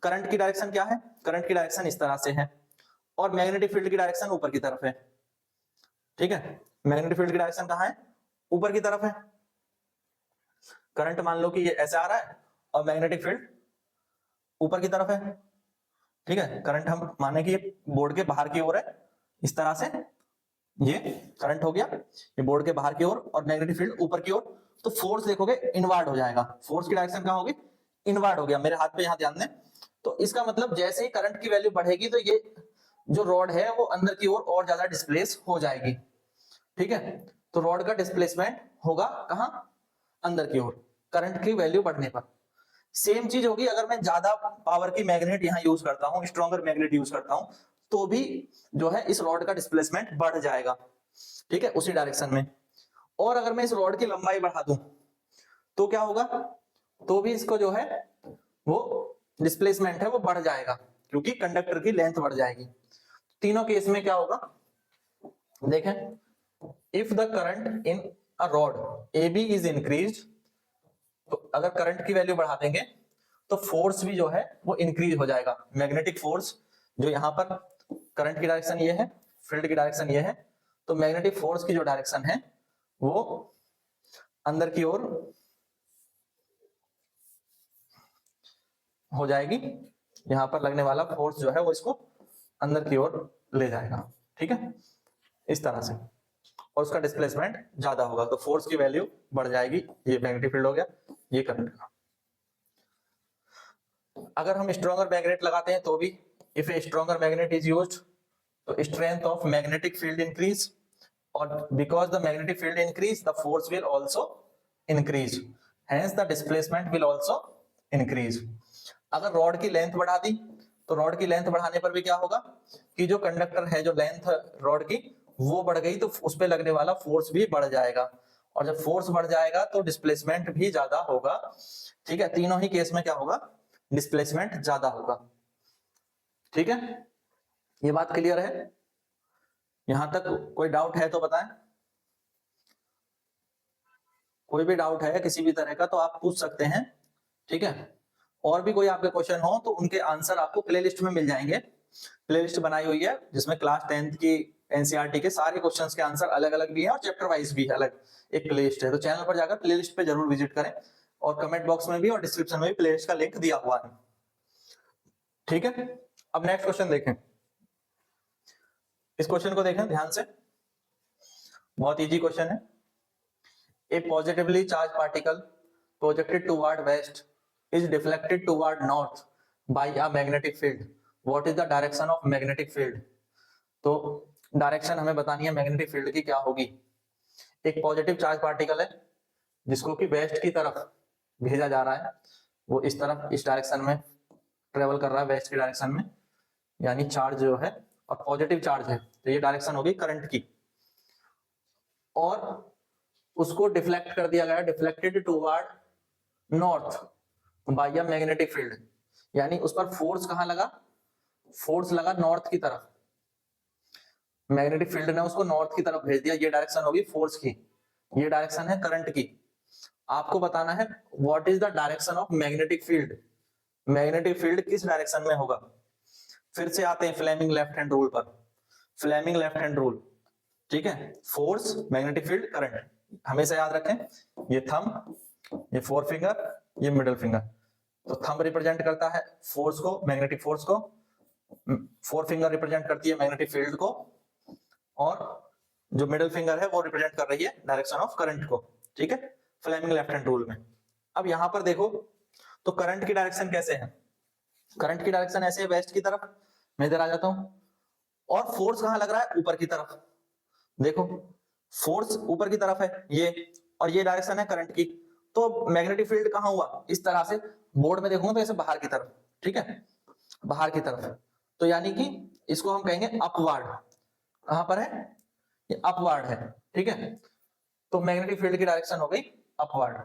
करंट की डायरेक्शन क्या है, करंट की डायरेक्शन इस तरह से है, और मैग्नेटिक फील्ड की डायरेक्शन ऊपर की तरफ है, ठीक है, मैग्नेटिक फील्ड की डायरेक्शन कहां है, ऊपर की तरफ है। करंट मान लो कि ये ऐसे आ रहा है और मैग्नेटिक फील्ड ऊपर की तरफ है, ठीक है। करंट हम माने कि ये बोर्ड के बाहर की ओर है, इस तरह से ये करंट हो गया, ये बोर्ड के बाहर की ओर और मैग्नेटिक फील्ड ऊपर की ओर। तो फोर्स देखोगे इनवर्ड हो जाएगा, फोर्स की डायरेक्शन कहाँ होगी, इनवर्ड हो गया। मेरे हाथ पे यहाँ ध्यान दें। तो इसका मतलब जैसे ही करंट की वैल्यू बढ़ेगी तो ये जो रॉड है वो अंदर की ओर और ज्यादा डिस्प्लेस हो जाएगी, ठीक है। तो रॉड का डिस्प्लेसमेंट होगा कहाँ, अंदर की ओर, करंट की वैल्यू बढ़ने पर। सेम चीज होगी अगर मैं ज्यादा पावर की मैग्नेट यहाँ यूज करता हूँ, स्ट्रॉन्गर मैग्नेट यूज करता हूँ, तो भी जो है इस रॉड का डिस्प्लेसमेंट बढ़ जाएगा, ठीक है, उसी डायरेक्शन में। और अगर मैं इस रॉड की लंबाई बढ़ा दूं तो क्या होगा, तो भी इसको जो है वो डिस्प्लेसमेंट है वो बढ़ जाएगा, क्योंकि कंडक्टर की लेंथ बढ़ जाएगी। तीनों केस में क्या होगा, देखें, if the current in a rod AB is increase, तो अगर करंट की वैल्यू बढ़ा देंगे तो फोर्स भी जो है वो इंक्रीज हो जाएगा। मैग्नेटिक फोर्स जो यहाँ पर करंट की डायरेक्शन ये है, फील्ड की डायरेक्शन ये है, तो मैग्नेटिक फोर्स की जो डायरेक्शन है वो अंदर की ओर हो जाएगी। यहाँ पर लगने वाला फोर्स जो है वो इसको अंदर की ओर ले जाएगा, ठीक है, इस तरह से, और उसका डिस्प्लेसमेंट ज्यादा होगा, तो फोर्स की वैल्यू बढ़ जाएगी। ये मैग्नेटिक फील्ड हो गया, ये करंट का। अगर हम स्ट्रॉन्गर मैग्नेट लगाते हैं तो भी, if a stronger magnet is used, तो strength of magnetic field increase, और because the magnetic field increase the force will also increase, hence the displacement will also increase. अगर रॉड की लेंथ बढ़ा दी तो रॉड की लेंथ बढ़ाने पर भी क्या होगा कि जो कंडक्टर है, जो लेंथ रॉड की वो बढ़ गई तो उस पर लगने वाला फोर्स भी बढ़ जाएगा, और जब फोर्स बढ़ जाएगा तो डिस्प्लेसमेंट भी ज्यादा होगा, ठीक है। तीनों ही केस में क्या होगा, डिस्प्लेसमेंट ज्यादा होगा, ठीक है। ये बात क्लियर है, यहां तक कोई डाउट है तो बताएं। कोई भी डाउट है किसी भी तरह का तो आप पूछ सकते हैं, ठीक है। और भी कोई आपके क्वेश्चन हो तो उनके आंसर आपको प्लेलिस्ट में मिल जाएंगे। प्लेलिस्ट बनाई हुई है जिसमें क्लास 10th की एनसीईआरटी के सारे क्वेश्चंस के आंसर अलग अलग भी है और चैप्टर वाइज भी अलग एक प्लेलिस्ट है। तो चैनल पर जाकर प्लेलिस्ट पे जरूर विजिट करें, और कमेंट बॉक्स में भी और डिस्क्रिप्शन में भी प्लेलिस्ट का लिंक दिया हुआ है, ठीक है। अब नेक्स्ट क्वेश्चन देखें, इस क्वेश्चन को देखें ध्यान से, बहुत इजी क्वेश्चन है। A positively charged particle projected toward west is deflected toward north by a magnetic field. What is the direction of magnetic field? तो डायरेक्शन हमें बतानी है मैग्नेटिक फील्ड की क्या होगी। एक पॉजिटिव चार्ज पार्टिकल है जिसको कि वेस्ट की तरफ भेजा जा रहा है, वो इस तरफ इस डायरेक्शन में ट्रेवल कर रहा है, वेस्ट की डायरेक्शन में, यानी चार्ज जो है, और पॉजिटिव चार्ज है तो ये डायरेक्शन होगी करंट की, और उसको डिफ्लेक्ट कर दिया गया, deflected toward north bye a magnetic field, यानी उस पर फोर्स कहां लगा, फोर्स लगा नॉर्थ की तरफ, मैग्नेटिक फील्ड ने उसको नॉर्थ की तरफ भेज दिया। ये डायरेक्शन होगी फोर्स की, ये डायरेक्शन है करंट की। आपको बताना है what is the direction of magnetic field, magnetic field किस डायरेक्शन में होगा। फिर से आते हैं फ्लेमिंग लेफ्ट हैंड रूल पर, फ्लेमिंग लेफ्ट हैंड रूल, ठीक है। फोर्स, मैग्नेटिक फील्ड, करंट, हमेशा याद रखें, ये थंब, ये फोर फिंगर, ये मिडिल फिंगर। तो थंब रिप्रेजेंट करता है फोर्स को, मैग्नेटिक फोर्स को, फोर फिंगर रिप्रेजेंट करती है मैग्नेटिक फील्ड को, और जो मिडिल फिंगर है वो रिप्रेजेंट कर रही है डायरेक्शन ऑफ करंट को, ठीक है, फ्लेमिंग लेफ्ट हैंड रूल में। अब यहां पर देखो तो करंट की डायरेक्शन कैसे है, करंट की डायरेक्शन ऐसे है वेस्ट की तरफ, मैं इधर आ जाता हूं, और फोर्स कहां लग रहा है, ऊपर की तरफ। देखो फोर्स ऊपर की तरफ है ये, और ये डायरेक्शन है करंट की, तो मैग्नेटिक फील्ड कहां हुआ, इस तरह से बोर्ड में देखूंगा तो ऐसे बाहर की तरफ, ठीक है, बाहर की तरफ। तो यानी कि इसको हम कहेंगे अपवार्ड, कहां पर है, ये अपवार्ड है, ठीक है। तो मैग्नेटिक फील्ड की डायरेक्शन हो गई अपवार्ड,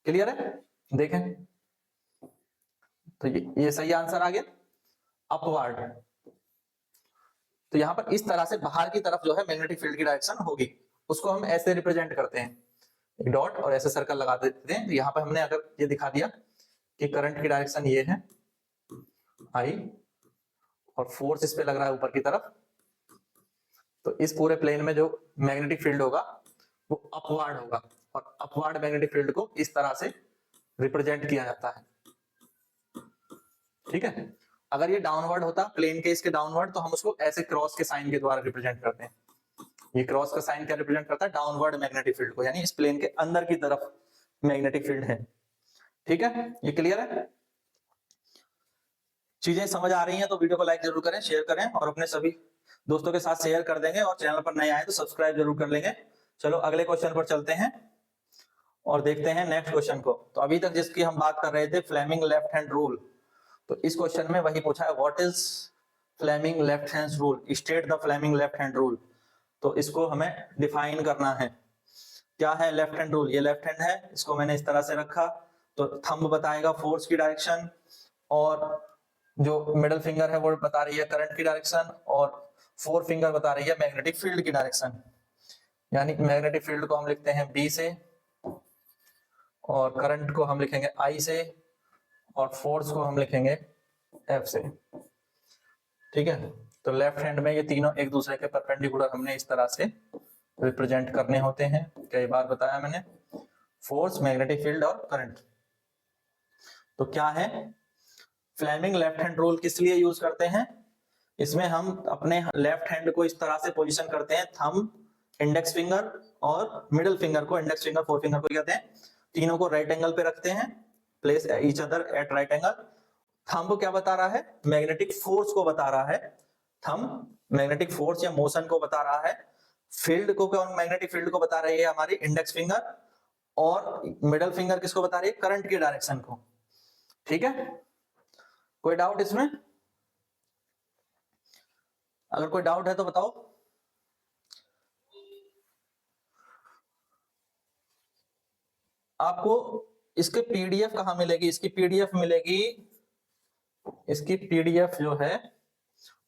क्लियर है, देखें तो ये सही आंसर आ गया, अपवार्ड। तो यहां पर इस तरह से बाहर की तरफ जो है मैग्नेटिक फील्ड की डायरेक्शन होगी, उसको हम ऐसे रिप्रेजेंट करते हैं, एक डॉट और ऐसे सर्कल लगा देते हैं। तो यहाँ पर हमने अगर ये दिखा दिया कि करंट की डायरेक्शन ये है आई, और फोर्स इस पे लग रहा है ऊपर की तरफ, तो इस पूरे प्लेन में जो मैग्नेटिक फील्ड होगा वो अपवार्ड होगा, और अपवार्ड मैग्नेटिक फील्ड को इस तरह से रिप्रेजेंट किया जाता है। ठीक है, अगर ये डाउनवर्ड होता प्लेन के इसके डाउनवर्ड, तो हम उसको ऐसे क्रॉस के साइन के द्वारा रिप्रेजेंट करते हैं। ये क्रॉस का साइन क्या रिप्रेजेंट करता है? डाउनवर्ड मैग्नेटिक फील्ड को, यानी इस प्लेन के अंदर की तरफ मैग्नेटिक फील्ड है। ठीक है, ये क्लियर है? चीजें समझ आ रही हैं तो वीडियो को लाइक जरूर करें, शेयर करें और अपने सभी दोस्तों के साथ शेयर कर देंगे, और चैनल पर नए आए तो सब्सक्राइब जरूर कर लेंगे। चलो अगले क्वेश्चन पर चलते हैं और देखते हैं नेक्स्ट क्वेश्चन को। तो अभी तक जिसकी हम बात कर रहे थे फ्लेमिंग लेफ्ट हैंड रूल, तो इस क्वेश्चन में वही पूछा है, what is Fleming left hand rule, state the Fleming left hand rule. तो इसको हमें डिफाइन करना है। क्या है लेफ्ट हैंड रूल? ये लेफ्ट हैंड है, इसको मैंने इस तरह से रखा, तो थंब बताएगा फोर्स की डायरेक्शन, और जो मिडिल फिंगर है वो बता रही है करंट की डायरेक्शन, और फोर फिंगर बता रही है मैग्नेटिक फील्ड की डायरेक्शन। यानी मैग्नेटिक फील्ड को हम लिखते हैं बी से, और करंट को हम लिखेंगे आई से, और फोर्स को हम लिखेंगे एफ से। ठीक है, तो लेफ्ट हैंड में ये तीनों एक दूसरे के परपेंडिकुलर हमने इस तरह से रिप्रेजेंट करने होते हैं। कई बार बताया मैंने, फोर्स, मैग्नेटिक फील्ड और करंट। तो क्या है फ्लेमिंग लेफ्ट हैंड रूल, किस लिए यूज करते हैं? इसमें हम अपने लेफ्ट हैंड को इस तरह से पोजीशन करते हैं, थंब, इंडेक्स फिंगर और मिडिल फिंगर को, इंडेक्स फिंगर, फोर फिंगर को कहते हैं, तीनों को राइट एंगल पे रखते हैं, place each other at right angle. Thumb क्या बता रहा है? मैग्नेटिक फोर्स को बता रहा है। थंब मैग्नेटिक फोर्स या मोशन को बता रहा है। फील्ड को, कौन मैग्नेटिक फील्ड को बता रही है? हमारी इंडेक्स फिंगर। और मिडिल फिंगर किसको बता रही है? करंट की डायरेक्शन को। ठीक है, कोई डाउट इसमें? अगर कोई डाउट है तो बताओ। आपको इसके पीडीएफ कहां मिलेगी? इसकी पीडीएफ मिलेगी, इसकी पीडीएफ जो है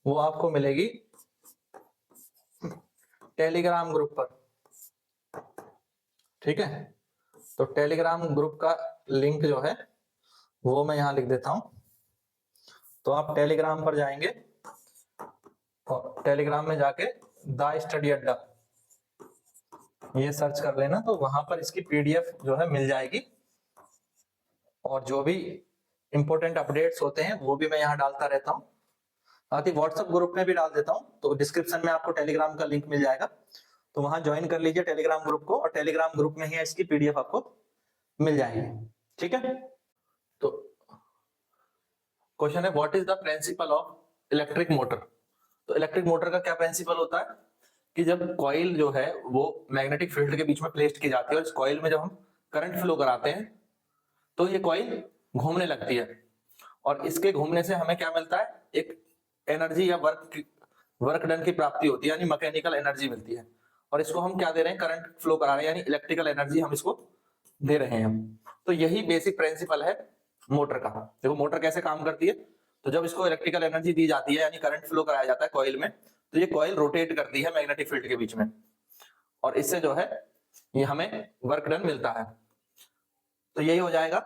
वो आपको मिलेगी टेलीग्राम ग्रुप पर। ठीक है, तो टेलीग्राम ग्रुप का लिंक जो है वो मैं यहां लिख देता हूं। तो आप टेलीग्राम पर जाएंगे और टेलीग्राम में जाके द स्टडी अड्डा ये सर्च कर लेना, तो वहां पर इसकी पीडीएफ जो है मिल जाएगी। और जो भी इंपॉर्टेंट अपडेट्स होते हैं वो भी मैं यहाँ डालता रहता हूँ, साथ ही व्हाट्सएप ग्रुप में भी डाल देता हूँ। तो डिस्क्रिप्शन में आपको टेलीग्राम का लिंक मिल जाएगा, तो वहां ज्वाइन कर लीजिए टेलीग्राम ग्रुप को, और टेलीग्राम ग्रुप में ही इसकी पीडीएफ आपको मिल जाएगी। ठीक है, तो क्वेश्चन है what is the principle of electric motor. तो इलेक्ट्रिक मोटर का क्या प्रिंसिपल होता है कि जब कॉइल जो है वो मैग्नेटिक फील्ड के बीच में प्लेस्ड की जाती है, और इस कॉइल में जब हम करंट फ्लो कराते हैं तो ये कॉइल घूमने लगती है, और इसके घूमने से हमें क्या मिलता है? एक एनर्जी या वर्क डन की प्राप्ति होती है, यानी मैकेनिकल एनर्जी मिलती है। और इसको हम क्या दे रहे हैं? करंट फ्लो करा रहे हैं, यानी इलेक्ट्रिकल एनर्जी हम इसको दे रहे हैं। तो यही बेसिक प्रिंसिपल है मोटर का। देखो मोटर कैसे काम करती है, तो जब इसको इलेक्ट्रिकल एनर्जी दी जाती है यानी करंट फ्लो कराया जाता है कॉइल में, तो ये कॉइल रोटेट करती है मैग्नेटिक फील्ड के बीच में, और इससे जो है ये हमें वर्क डन मिलता है। तो यही हो जाएगा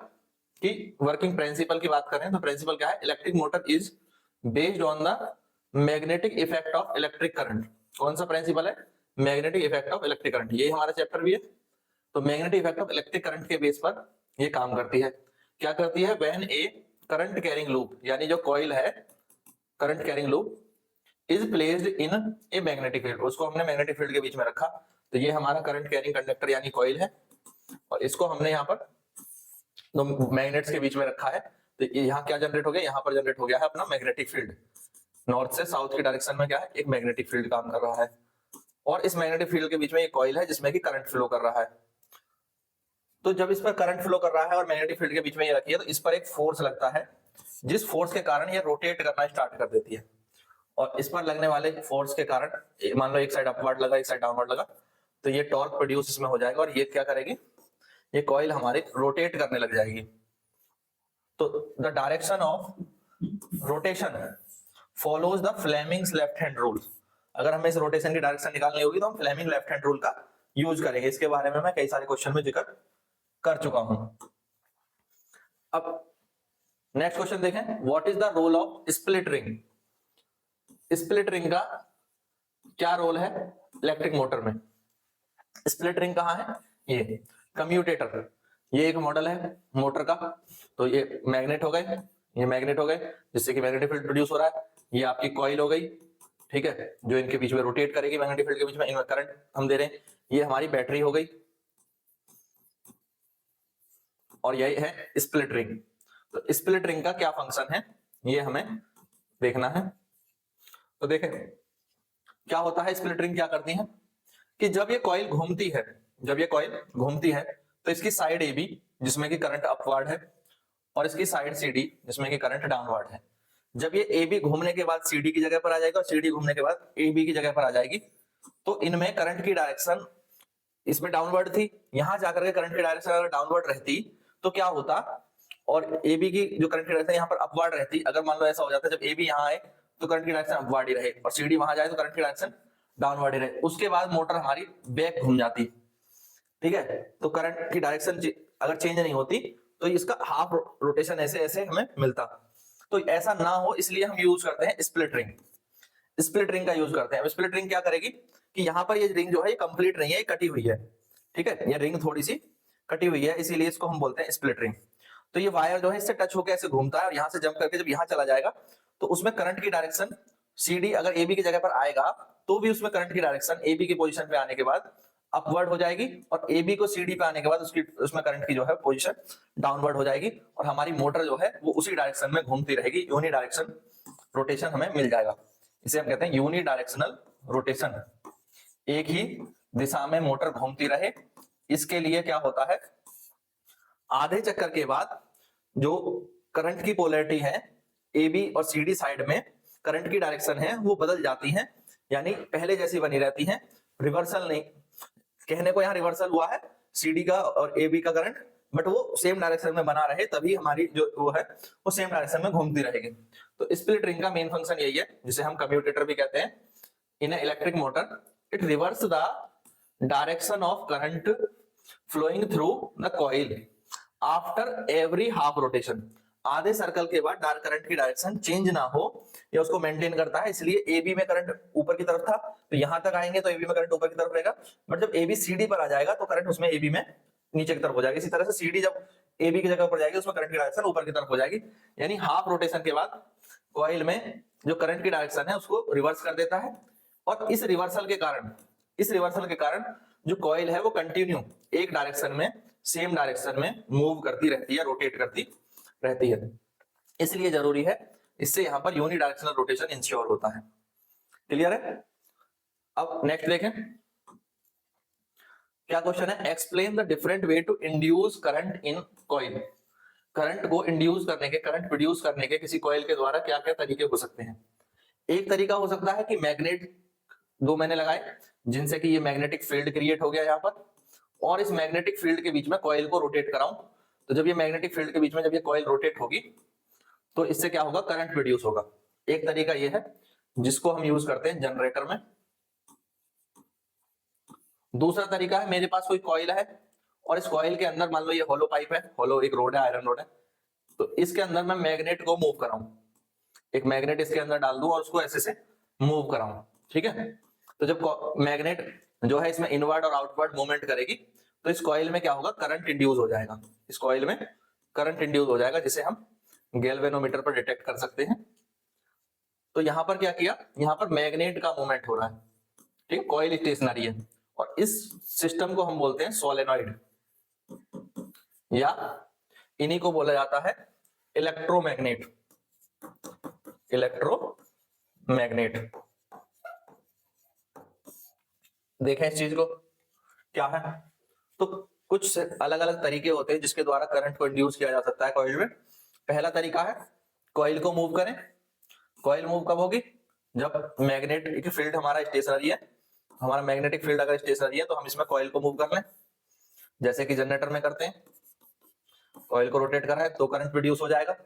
कि वर्किंग प्रिंसिपल की बात करें तो प्रिंसिपल क्या है? Electric motor is based on the magnetic effect of electric current. कौन सा प्रिंसिपल है? Magnetic effect of electric current. ये हमारा चैप्टर भी है। तो magnetic effect of electric current के बेस पर ये काम करती है। क्या करती है? When A current carrying loop, यानी जो कॉइल है current carrying loop is placed in a magnetic field, उसको हमने मैग्नेटिक फील्ड के बीच में रखा, तो ये हमारा करंट कैरिंग कंडक्टर यानी कॉइल है, और इसको हमने यहाँ पर दो मैग्नेट्स के बीच में रखा है। तो यहाँ क्या जनरेट हो गया? यहाँ पर जनरेट हो गया है अपना मैग्नेटिक फील्ड। नॉर्थ से साउथ की डायरेक्शन में क्या है? एक मैग्नेटिक फील्ड काम कर रहा है, और इस मैग्नेटिक फील्ड के बीच में एक कॉइल है जिसमें कि करंट फ्लो कर रहा है। तो जब इस पर करंट फ्लो कर रहा है और मैग्नेटिक फील्ड के बीच में ये रखी है, तो इस पर एक फोर्स लगता है, जिस फोर्स के कारण ये रोटेट करना स्टार्ट कर देती है। और इस पर लगने वाले फोर्स के कारण मान लो एक साइड अपवर्ड लगा, एक साइड डाउनवर्ड लगा, तो ये टॉर्क प्रोड्यूस इसमें हो जाएगा, और ये क्या करेगी? ये कॉइल हमारी रोटेट करने लग जाएगी। तो the direction of rotation follows the Fleming's left hand rule. अगर हमें इस रोटेशन की डायरेक्शन निकालनी होगी तो हम फ्लेमिंग लेफ्ट हैंड रूल का यूज करेंगे। इसके बारे में मैं कई सारे क्वेश्चन में जिक्र कर चुका हूं। अब नेक्स्ट क्वेश्चन देखें, what is the role of split ring. Split ring का क्या रोल है इलेक्ट्रिक मोटर में? स्प्लिट रिंग कहां है? ये कम्यूटेटर, ये एक मॉडल है मोटर का, तो ये मैग्नेट हो गए, ये मैग्नेट हो गए जिससे कि मैग्नेटिक फील्ड प्रोड्यूस हो रहा है। ये आपकी कॉइल हो गई, ठीक है, जो इनके बीच में रोटेट करेगी मैग्नेटिक फील्ड के बीच में, इनमें करंट हम दे रहे हैं। ये हमारी बैटरी हो गई, और यही है स्प्लिट रिंग। तो स्प्लिट रिंग का क्या फंक्शन है ये हमें देखना है। तो देखें क्या होता है, स्प्लिट रिंग क्या करती है कि जब ये कॉइल घूमती है, जब ये कॉइल घूमती है तो इसकी साइड ए बी जिसमें कि करंट अपवर्ड है, और इसकी साइड सी डी जिसमें कि करंट डाउनवर्ड है। जब ये ए बी घूमने के बाद सी डी की जगह पर आ जाएगा और सी डी घूमने के बाद ए बी की जगह पर आ जाएगी, तो इनमें करंट की डायरेक्शन इसमें डाउनवर्ड थी, यहां जाकर के करंट की डायरेक्शन अगर डाउनवर्ड रहती तो क्या होता, और ए बी की जो करंट की डायरेक्शन यहाँ पर अपवर्ड रहती, अगर मान लो ऐसा हो जाता जब ए बी यहाँ आए तो करंट की डायरेक्शन अपवर्ड ही रहे, और सी डी वहां जाए तो करंट की डायरेक्शन डाउनवर्ड ही रहे, उसके बाद मोटर हमारी बैक घूम जाती, ठीक है। तो करंट की डायरेक्शन अगर चेंज नहीं होती तो इसका हाफ रोटेशन ऐसे ऐसे हमें मिलता। तो ऐसा ना हो इसलिए हम यूज करते हैं स्प्लिट रिंग, स्प्लिट रिंग का यूज करते हैं। स्प्लिट रिंग क्या करेगी कि यहाँ पर ये रिंग जो है ये कंप्लीट नहीं है, ये कटी हुई है, ठीक है, ये रिंग थोड़ी सी कटी हुई है, इसीलिए इसको हम बोलते हैं स्प्लिट रिंग। तो ये वायर जो है इससे टच होकर ऐसे घूमता है और यहाँ से जंप करके जब यहाँ चला जाएगा तो उसमें करंट की डायरेक्शन सीडी अगर ए बी की जगह पर आएगा तो भी उसमें करंट की डायरेक्शन ए बी की पोजीशन पे आने के बाद अपवर्ड हो जाएगी, और ए बी को सी डी पे आने के बाद उसकी उसमें करंट की जो है पोजीशन डाउनवर्ड हो जाएगी, और हमारी मोटर जो है वो उसी डायरेक्शन में घूमती रहेगी, यूनि डायरेक्शन रोटेशन हमें मिल जाएगा। इसे हम कहते हैं यूनि डायरेक्शनल रोटेशन, एक ही दिशा में मोटर घूमती रहे। इसके लिए क्या होता है, आधे चक्कर के बाद जो करंट की पोलैरिटी है ए बी और सी डी साइड में करंट की डायरेक्शन है वो बदल जाती है, यानी पहले जैसी बनी रहती है, रिवर्सल नहीं, कहने को यहाँ रिवर्सल हुआ है सीडी का और ए बी का करंट, बट वो सेम डायरेक्शन में बना रहे तभी हमारी जो वो है वो सेम डायरेक्शन में घूमती रहेगी। तो स्प्लिट रिंग का मेन फंक्शन यही है, जिसे हम कम्यूटेटर भी कहते हैं। In electric motor it reverse the direction of current flowing through the coil after every half rotation. आधे सर्कल के बाद डार्क करंट की डायरेक्शन चेंज ना हो या उसको मेंटेन करता है, इसलिए ए बी में करंट ऊपर की तरफ था तो यहां तक आएंगे तो ए बी में करंट ऊपर की तरफ रहेगा, बट जब ए बी सी डी पर आ जाएगा तो करंट उसमें ए बी में नीचे की तरफ हो जाएगी। इसी तरह से सी डी जब ए बी की जगह पर जाएगी उसमें करंट की डायरेक्शन ऊपर की तरफ हो जाएगी, यानी हाफ रोटेशन के बाद कॉइल में जो करंट की डायरेक्शन है उसको रिवर्स कर देता है, और इस रिवर्सल के कारण जो कॉइल है वो कंटिन्यू एक डायरेक्शन में सेम डायरेक्शन में मूव करती रहती है, रोटेट करती रहती है। इसलिए जरूरी है, इससे यहां पर यूनि डायरेक्शनल रोटेशन इंश्योर होता है। क्लियर है? अब नेक्स्ट देखें क्या क्वेश्चन है, explain the different way to induce current in coil. Current को इंड्यूस करने के, करंट प्रोड्यूस करने के किसी कॉइल के द्वारा क्या क्या तरीके हो सकते हैं। एक तरीका हो सकता है कि मैग्नेट दो मैंने लगाए जिनसे कि ये मैग्नेटिक फील्ड क्रिएट हो गया यहाँ पर, और इस मैग्नेटिक फील्ड के बीच में कॉइल को रोटेट कराऊं, तो जब ये मैग्नेटिक फील्ड के बीच में जब ये कॉइल रोटेट होगी तो इससे क्या होगा, करंट प्रोड्यूस होगा। एक तरीका ये है जिसको हम यूज करते हैं जनरेटर में। दूसरा तरीका है, मेरे पास कोई कॉइल है और इस कॉइल के अंदर मान लो ये होलो पाइप है, होलो एक रोड है, आयरन रोड है, तो इसके अंदर मैं मैग्नेट को मूव कराऊं, एक मैग्नेट इसके अंदर डाल दूं और उसको ऐसे से मूव कराऊं, ठीक है। तो जब मैग्नेट जो है इसमें इनवर्ड और आउटवर्ड मूवमेंट करेगी तो इस कॉइल में क्या होगा, करंट इंड्यूस हो जाएगा, इस कॉइल में करंट इंड्यूस हो जाएगा, जिसे हम गैल्वेनोमीटर पर डिटेक्ट कर सकते हैं। तो यहां पर क्या किया, यहां पर मैग्नेट का मूवमेंट हो रहा है, ठीक, कॉइल स्टेशनरी है, और इस सिस्टम को हम बोलते हैं सोलेनॉइड, या इन्हीं को बोला जाता है इलेक्ट्रोमैग्नेट, इलेक्ट्रोमैग्नेट। देखें इस चीज को क्या है, तो कुछ अलग अलग तरीके होते हैं जिसके द्वारा करंट को इंड्यूस किया जा सकता है कॉइल में। पहला तरीका है कॉइल को मूव करें। कॉइल मूव कब होगी, जब मैग्नेटिक फील्ड हमारा स्टेशनरी है, हमारा मैग्नेटिक फील्ड अगर स्टेशनरी है तो हम इसमें कॉइल को मूव कर लें, जैसे कि जनरेटर में करते हैं, कॉइल को रोटेट कर रहा है तो करंट प्रोड्यूस हो जाएगा,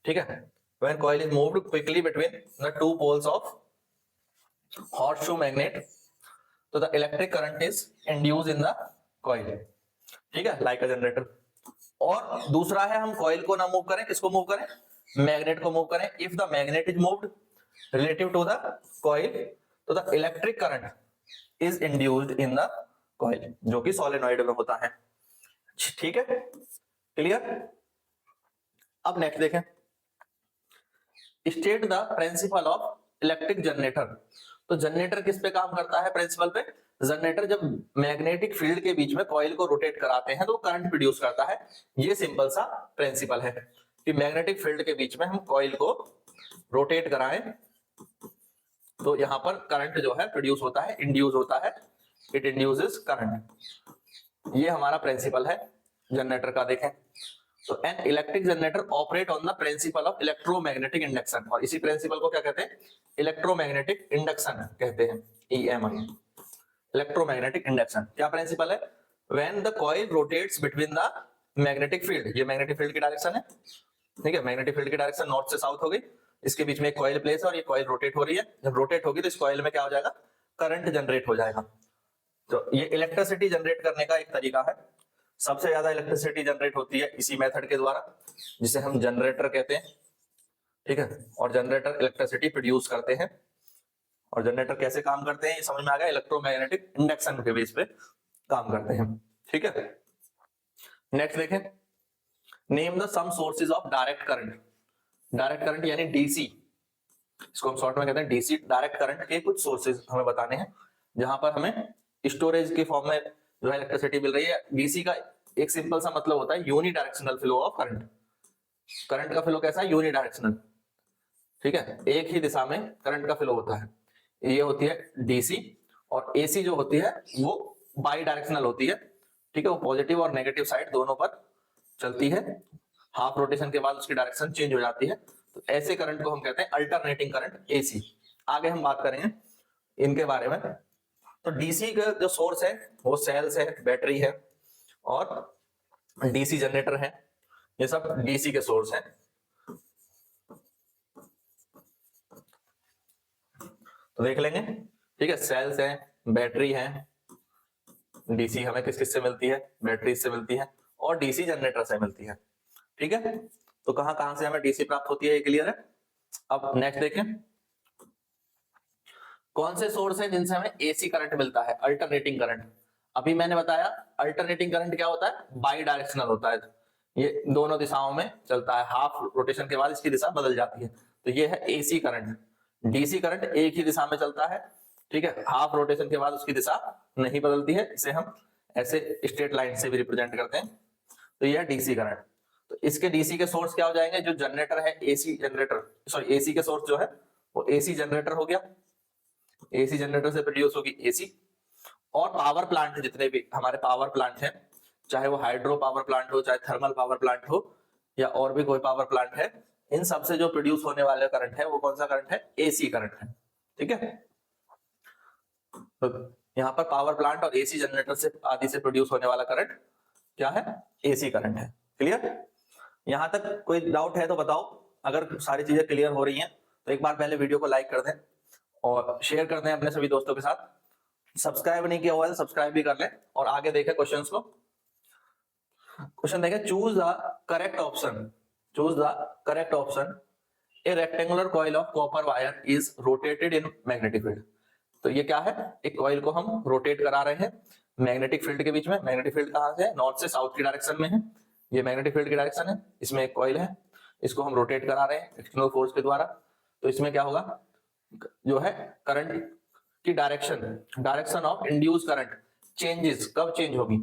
ठीक है। When coil is moved quickly between the two poles of horseshoe magnet तो the electric current is induced in the coil, ठीक है, लाइक अ जनरेटर। और दूसरा है हम कॉइल को ना मूव करें, किसको मूव करें, मैग्नेट को मूव करें। If the magnet is moved relative to the coil तो the electric current is induced in the coil, जो कि सोलेनॉइड में होता है। ठीक है, क्लियर। अब नेक्स्ट देखें, state the principle of electric generator. तो जनरेटर किस पे काम करता है, प्रिंसिपल पे। जनरेटर जब मैग्नेटिक फील्ड के बीच में कॉइल को रोटेट कराते हैं तो करंट प्रोड्यूस करता है। ये सिंपल सा प्रिंसिपल है कि मैग्नेटिक फील्ड के बीच में हम कॉइल को रोटेट कराएं तो यहां पर करंट जो है प्रोड्यूस होता है, इंड्यूस होता है, इट इंड्यूसेस करंट। ये हमारा प्रिंसिपल है जनरेटर का। देखें तो an electric generator operate on the principle of electromagnetic induction, और इसी प्रिंसिपल को क्या कहते हैं, इलेक्ट्रोमैग्नेटिक इंडक्शन कहते हैं, ईएमआई, इलेक्ट्रोमैग्नेटिक इंडक्शन। क्या प्रिंसिपल है, when the coil rotates between the magnetic field, ये मैग्नेटिक फील्ड की डायरेक्शन है, ठीक है, मैग्नेटिक फील्ड की डायरेक्शन नॉर्थ से साउथ हो गई, इसके बीच में एक कॉइल प्लेस है और ये कॉइल रोटेट हो रही है। जब रोटेट होगी तो इस कॉइल में क्या हो जाएगा, करंट जनरेट हो जाएगा। तो ये इलेक्ट्रिसिटी जनरेट करने का एक तरीका है। सबसे ज्यादा इलेक्ट्रिसिटी जनरेट होती है इसी मेथड के द्वारा, जिसे हम जनरेटर कहते हैं, ठीक है। और जनरेटर इलेक्ट्रिसिटी प्रोड्यूस करते हैं। और जनरेटर कैसे काम करते हैं ये समझ में आ गया, इलेक्ट्रोमैग्नेटिक इंडक्शन के बेस पे काम करते हैं, ठीक है। नेक्स्ट देखें, name the some sources of direct current. Direct current यानी डीसी, इसको हम शॉर्ट में कहते हैं डीसी। डायरेक्ट करंट के कुछ सोर्सेज हमें बताने हैं जहां पर हमें स्टोरेज के फॉर्म में जो है इलेक्ट्रिसिटी मिल रही है। डीसी का एक सिंपल सा मतलब होता है unidirectional flow of current. Current का फ्लो कैसा है, यूनी डायरेक्शनल, ठीक है, एक ही दिशा में करंट का फ्लो होता है, ये होती है डीसी। और एसी जो होती है वो बाई डायरेक्शनल होती है, ठीक है, वो पॉजिटिव और नेगेटिव साइड दोनों पर चलती है, हाफ रोटेशन के बाद उसकी डायरेक्शन चेंज हो जाती है। तो ऐसे करंट को हम कहते हैं अल्टरनेटिंग करंट, एसी। आगे हम बात करेंगे इनके बारे में। तो डीसी का जो सोर्स है वो सेल्स है, बैटरी है और डीसी जनरेटर है, ये सब डीसी के सोर्स हैं। तो देख लेंगे, ठीक है, सेल्स है, बैटरी है, डीसी हमें किस किस से मिलती है, बैटरी से मिलती है और डीसी जनरेटर से मिलती है, ठीक है। तो कहां कहां से हमें डीसी प्राप्त होती है ये क्लियर है। अब नेक्स्ट देखें, कौन से सोर्स है जिनसे हमें एसी करंट मिलता है, अल्टरनेटिंग करंट। अभी मैंने बताया अल्टरनेटिंग करंट क्या होता है, बाई डायरेक्शनल होता है, ये दोनों दिशाओं में चलता है, हाफ रोटेशन के बाद इसकी दिशा बदल जाती है। तो ये है एसी करंट। डीसी करंट एक ही दिशा में चलता है, ठीक है, हाफ रोटेशन के बाद उसकी दिशा नहीं बदलती है, इसे हम ऐसे स्ट्रेट लाइन से भी रिप्रेजेंट करते हैं। तो यह डीसी करंट। तो इसके डीसी के सोर्स क्या हो जाएंगे, जो जनरेटर है एसी जनरेटर, सॉरी एसी के सोर्स जो है वो एसी जनरेटर हो गया, एसी जनरेटर से प्रोड्यूस होगी एसी। और पावर प्लांट जितने भी हमारे पावर प्लांट हैं, चाहे वो हाइड्रो पावर प्लांट हो, चाहे थर्मल पावर प्लांट हो, या और भी कोई पावर प्लांट है, इन सब से जो प्रोड्यूस होने वाला करंट है वो कौन सा करंट है, एसी करंट है, ठीक है। तो यहाँ पर पावर प्लांट और एसी जनरेटर से आदि से प्रोड्यूस होने वाला करंट क्या है, एसी करंट है, क्लियर। यहां तक कोई डाउट है तो बताओ। अगर सारी चीजें क्लियर हो रही हैं तो एक बार पहले वीडियो को लाइक कर दें और शेयर कर दें अपने सभी दोस्तों के साथ। सब्सक्राइब नहीं किया हुआ है तो सब्सक्राइब भी कर लें और आगे देखें क्वेश्चंस को। क्वेश्चन देखें, choose the correct option, choose the correct option, A rectangular coil of copper wire is rotated in magnetic field. तो ये क्या है, एक कॉइल को हम रोटेट करा रहे हैं मैग्नेटिक फील्ड के बीच में। मैग्नेटिक फील्ड कहां से है, नॉर्थ से साउथ की डायरेक्शन में है, ये मैग्नेटिक फील्ड की डायरेक्शन है, इसमें एक कॉइल है, इसको हम रोटेट करा रहे हैं एक्सटर्नल फोर्स के द्वारा। तो इसमें क्या होगा, जो है करंट की direction, direction of induce current changes, कब चेंज होगी।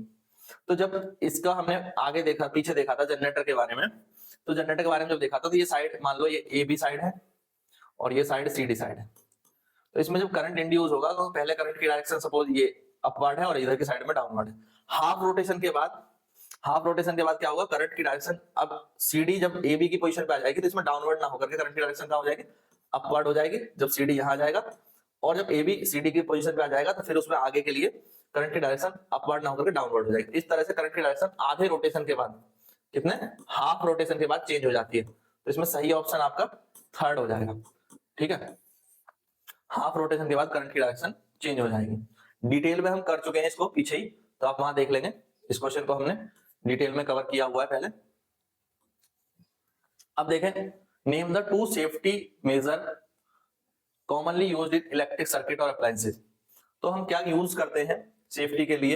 तो जब इसका हमने आगे देखा, पीछे देखा था जनरेटर के बारे में, तो जनरेटर के बारे में जब देखा था तो ये साइड मान लो ये ए बी साइड है और ये साइड सी डी साइड है। तो इसमें जब करंट इंड्यूस होगा तो पहले करंट की डायरेक्शन सपोज ये अपवर्ड है और इधर की साइड में डाउनवर्ड है। हाफ रोटेशन के बाद, हाफ रोटेशन के बाद क्या होगा, करंट की डायरेक्शन, अब सीडी जब ए बी की पोजीशन पे आ जाएगी तो इसमें डाउनवर्ड ना होकर के करंट की डायरेक्शन क्या हो जाएगी, अपवर्ड हो जाएगी जब सीडी यहां जाएगा। और जब ए बी सीडी की पोजीशन पे आ जाएगा तो फिर उसमें आगे के लिए करंट की डायरेक्शन अपवर्ड ना होकर के डाउनवर्ड हो जाएगी। इस तरह से करंट की डायरेक्शन आधे रोटेशन के बाद, कितने, हाफ रोटेशन के बाद चेंज हो जाती है। तो इसमें सही ऑप्शन आपका थर्ड हो जाएगा, ठीक है, हाफ रोटेशन के बाद करंट की डायरेक्शन चेंज हो जाएगी। डिटेल में हम कर चुके हैं इसको पीछे ही, तो आप वहां देख लेंगे, इस क्वेश्चन को हमने डिटेल में कवर किया हुआ है पहले। अब देखें, name the two safety major commonly used in electric circuit और अप्लायंसेस। तो हम क्या यूज करते हैं सेफ्टी के लिए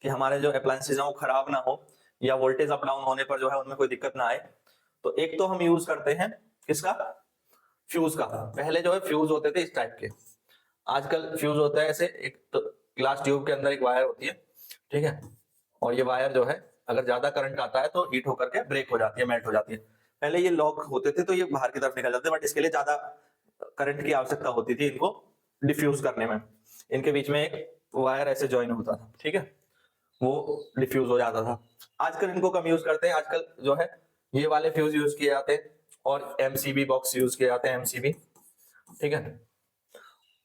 कि हमारे जो अप्लायंसेस हैं वो खराब ना हो या वोल्टेज अप डाउन होने पर जो है उनमें कोई दिक्कत ना आए, तो एक तो हम यूज करते हैं किसका, फ्यूज का। पहले जो है फ्यूज होते थे इस टाइप के, आजकल फ्यूज होता है ऐसे, एक तो ग्लास ट्यूब के अंदर एक वायर होती है, ठीक है, और ये वायर जो है अगर ज्यादा करंट आता है तो हीट होकर के ब्रेक हो जाती है, मेल्ट हो जाती है। पहले ये लॉक होते थे तो ये बाहर की तरफ निकल जाते, बट इसके लिए ज्यादा करंट की आवश्यकता होती थी इनको डिफ्यूज करने में। इनके बीच में एक वायर ऐसे ज्वाइन होता था, ठीक है, वो डिफ्यूज हो जाता था। आजकल इनको कम यूज करते हैं, आजकल जो है ये वाले फ्यूज यूज किए जाते हैं और एमसीबी बॉक्स यूज किए जाते हैं, एमसीबी, ठीक है।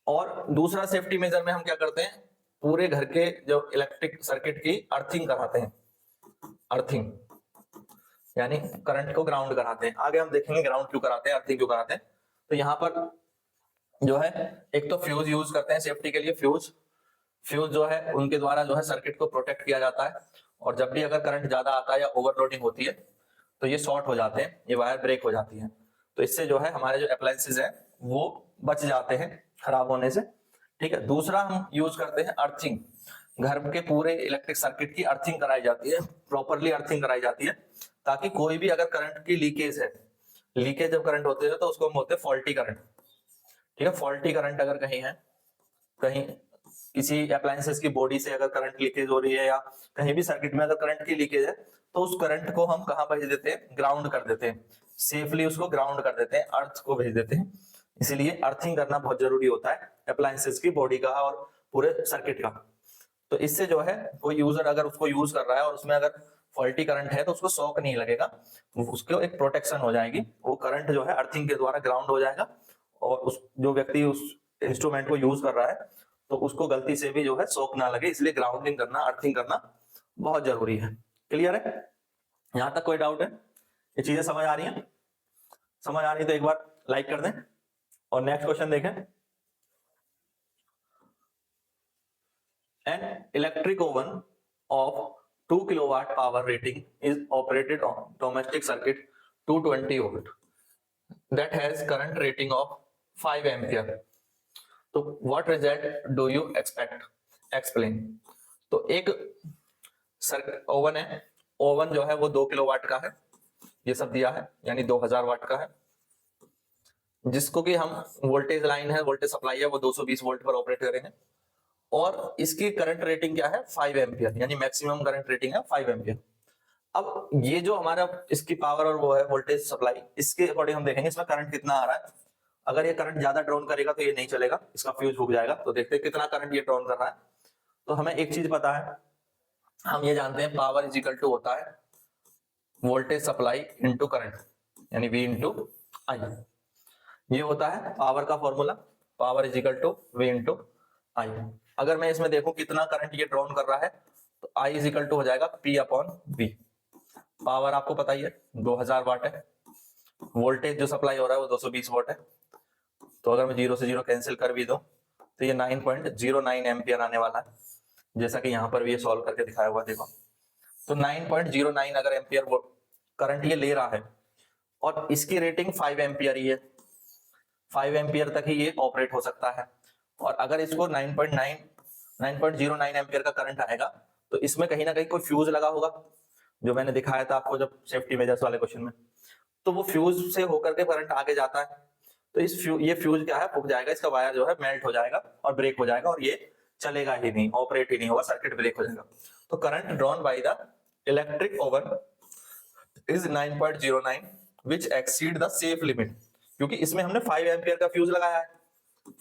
और दूसरा सेफ्टी मेजर में हम क्या करते हैं, पूरे घर के जो इलेक्ट्रिक सर्किट की अर्थिंग कराते हैं, अर्थिंग यानी करंट को ग्राउंड कराते हैं। आगे हम देखेंगे ग्राउंड क्यों कराते हैं, अर्थिंग क्यों कराते हैं। तो यहाँ पर जो है एक तो फ्यूज यूज करते हैं सेफ्टी के लिए, फ्यूज जो है उनके द्वारा जो है सर्किट को प्रोटेक्ट किया जाता है, और जब भी अगर करंट ज्यादा आता है या ओवरलोडिंग होती है तो ये शॉर्ट हो जाते हैं, ये वायर ब्रेक हो जाती है, तो इससे जो है हमारे जो अप्लायंसेस है वो बच जाते हैं खराब होने से, ठीक है। दूसरा हम यूज करते हैं अर्थिंग, घर के पूरे इलेक्ट्रिक सर्किट की अर्थिंग कराई जाती है, प्रॉपरली अर्थिंग कराई जाती है, ताकि कोई भी अगर करंट की लीकेज है, लीकेज जब करंट होते हैं तो उसको हम बोलते हैं फॉल्टी करंट, ठीक है। फॉल्टी करंट अगर कहीं है, कहीं किसी अप्लायंसेस की बॉडी से अगर करंट लीकेज हो रही है या कहीं भी सर्किट में अगर करंट की लीकेज है, तो उस करंट को हम कहां भेज देते हैं, ग्राउंड कर देते हैं, सेफली उसको ग्राउंड कर देते हैं, अर्थ को भेज देते हैं। इसीलिए अर्थिंग करना बहुत जरूरी होता है अप्लायंसेस की बॉडी का और पूरे सर्किट का। तो इससे जो है कोई यूजर अगर उसको यूज कर रहा है और उसमें अगर फॉल्टी करंट है तो उसको शॉक नहीं लगेगा, उसको एक प्रोटेक्शन हो जाएगी, वो करंट जो है अर्थिंग के द्वारा ग्राउंड हो जाएगा, और उस जो व्यक्ति उस इंस्ट्रूमेंट को यूज कर रहा है तो उसको गलती से भी जो है शॉक ना लगे, इसलिए ग्राउंडिंग करना, अर्थिंग करना बहुत जरूरी है। क्लियर है, यहां तक कोई डाउट है, ये चीजें समझ आ रही हैं? समझ आ रही है तो एक बार लाइक कर दें और नेक्स्ट क्वेश्चन देखें। An electric oven of 2 kilowatt power rating is operated on domestic circuit 220 volt that has current rating of 5 ampere. तो what result do you expect? Explain. तो एक ओवन है, ओवन जो है वो 2 किलोवाट का है, ये सब दिया है, यानी 2000 वाट का है, जिसको कि हम वोल्टेज लाइन है, वोल्टेज सप्लाई है वो 220 वोल्ट पर ऑपरेट करेंगे, और इसकी करंट रेटिंग क्या है, 5 एम्पियर, यानी मैक्सिमम करंट रेटिंग है 5 एम्पियर। अब ये जो हमारा इसकी पावर और वो है वोल्टेज सप्लाई, इसके अकॉर्डिंग हम देखेंगे इसमें करंट कितना आ रहा है। अगर ये करंट ज्यादा ड्रॉन करेगा तो ये नहीं चलेगा, इसका फ्यूज फूक जाएगा। तो देखते हैं कितना करंट ये ड्रॉन कर रहा है। तो हमें एक चीज पता है, हम ये जानते हैं पावर इज इक्वल टू होता है वोल्टेज सप्लाई इंटू करंट, यानी V इंटू आई, ये होता है पावर का formula, power is equal to V into I. अगर मैं इसमें देखूं कितना करंट ये ड्रॉन कर रहा है तो I इज इक्वल टू हो जाएगा P अपॉन V। पावर आपको पता ही है 2000 वाट है, वोल्टेज जो सप्लाई हो रहा है वो 220 वोल्ट है, तो अगर मैं 0 से 0 कैंसिल कर भी दूं तो ये 9.09 एम्पियर आने वाला है, जैसा कि यहाँ पर भी ये सॉल्व करके दिखाया हुआ देखो। तो 9.09 अगर एम्पियर करंट ये ले रहा है और इसकी रेटिंग 5 एम्पियर ही है, 5 एम्पियर तक ही ये ऑपरेट हो सकता है, और अगर इसको 9.09 एम्पियर का करंट आएगा तो इसमें कहीं ना कहीं कोई फ्यूज लगा होगा, जो मैंने दिखाया था आपको जब सेफ्टी मेजर्स वाले क्वेश्चन में। तो वो फ्यूज से होकर के करंट आगे जाता है, तो ये फ्यूज क्या है, फूक जाएगा, इसका वायर जो है मेल्ट हो जाएगा और ब्रेक हो जाएगा, और ये चलेगा ही नहीं, ऑपरेट ही नहीं होगा, सर्किट ब्रेक हो जाएगा। तो current drawn by the electric oven is 9.09 which exceed the safe limit, क्योंकि इसमें हमने 5 एम्पियर का फ्यूज लगाया है,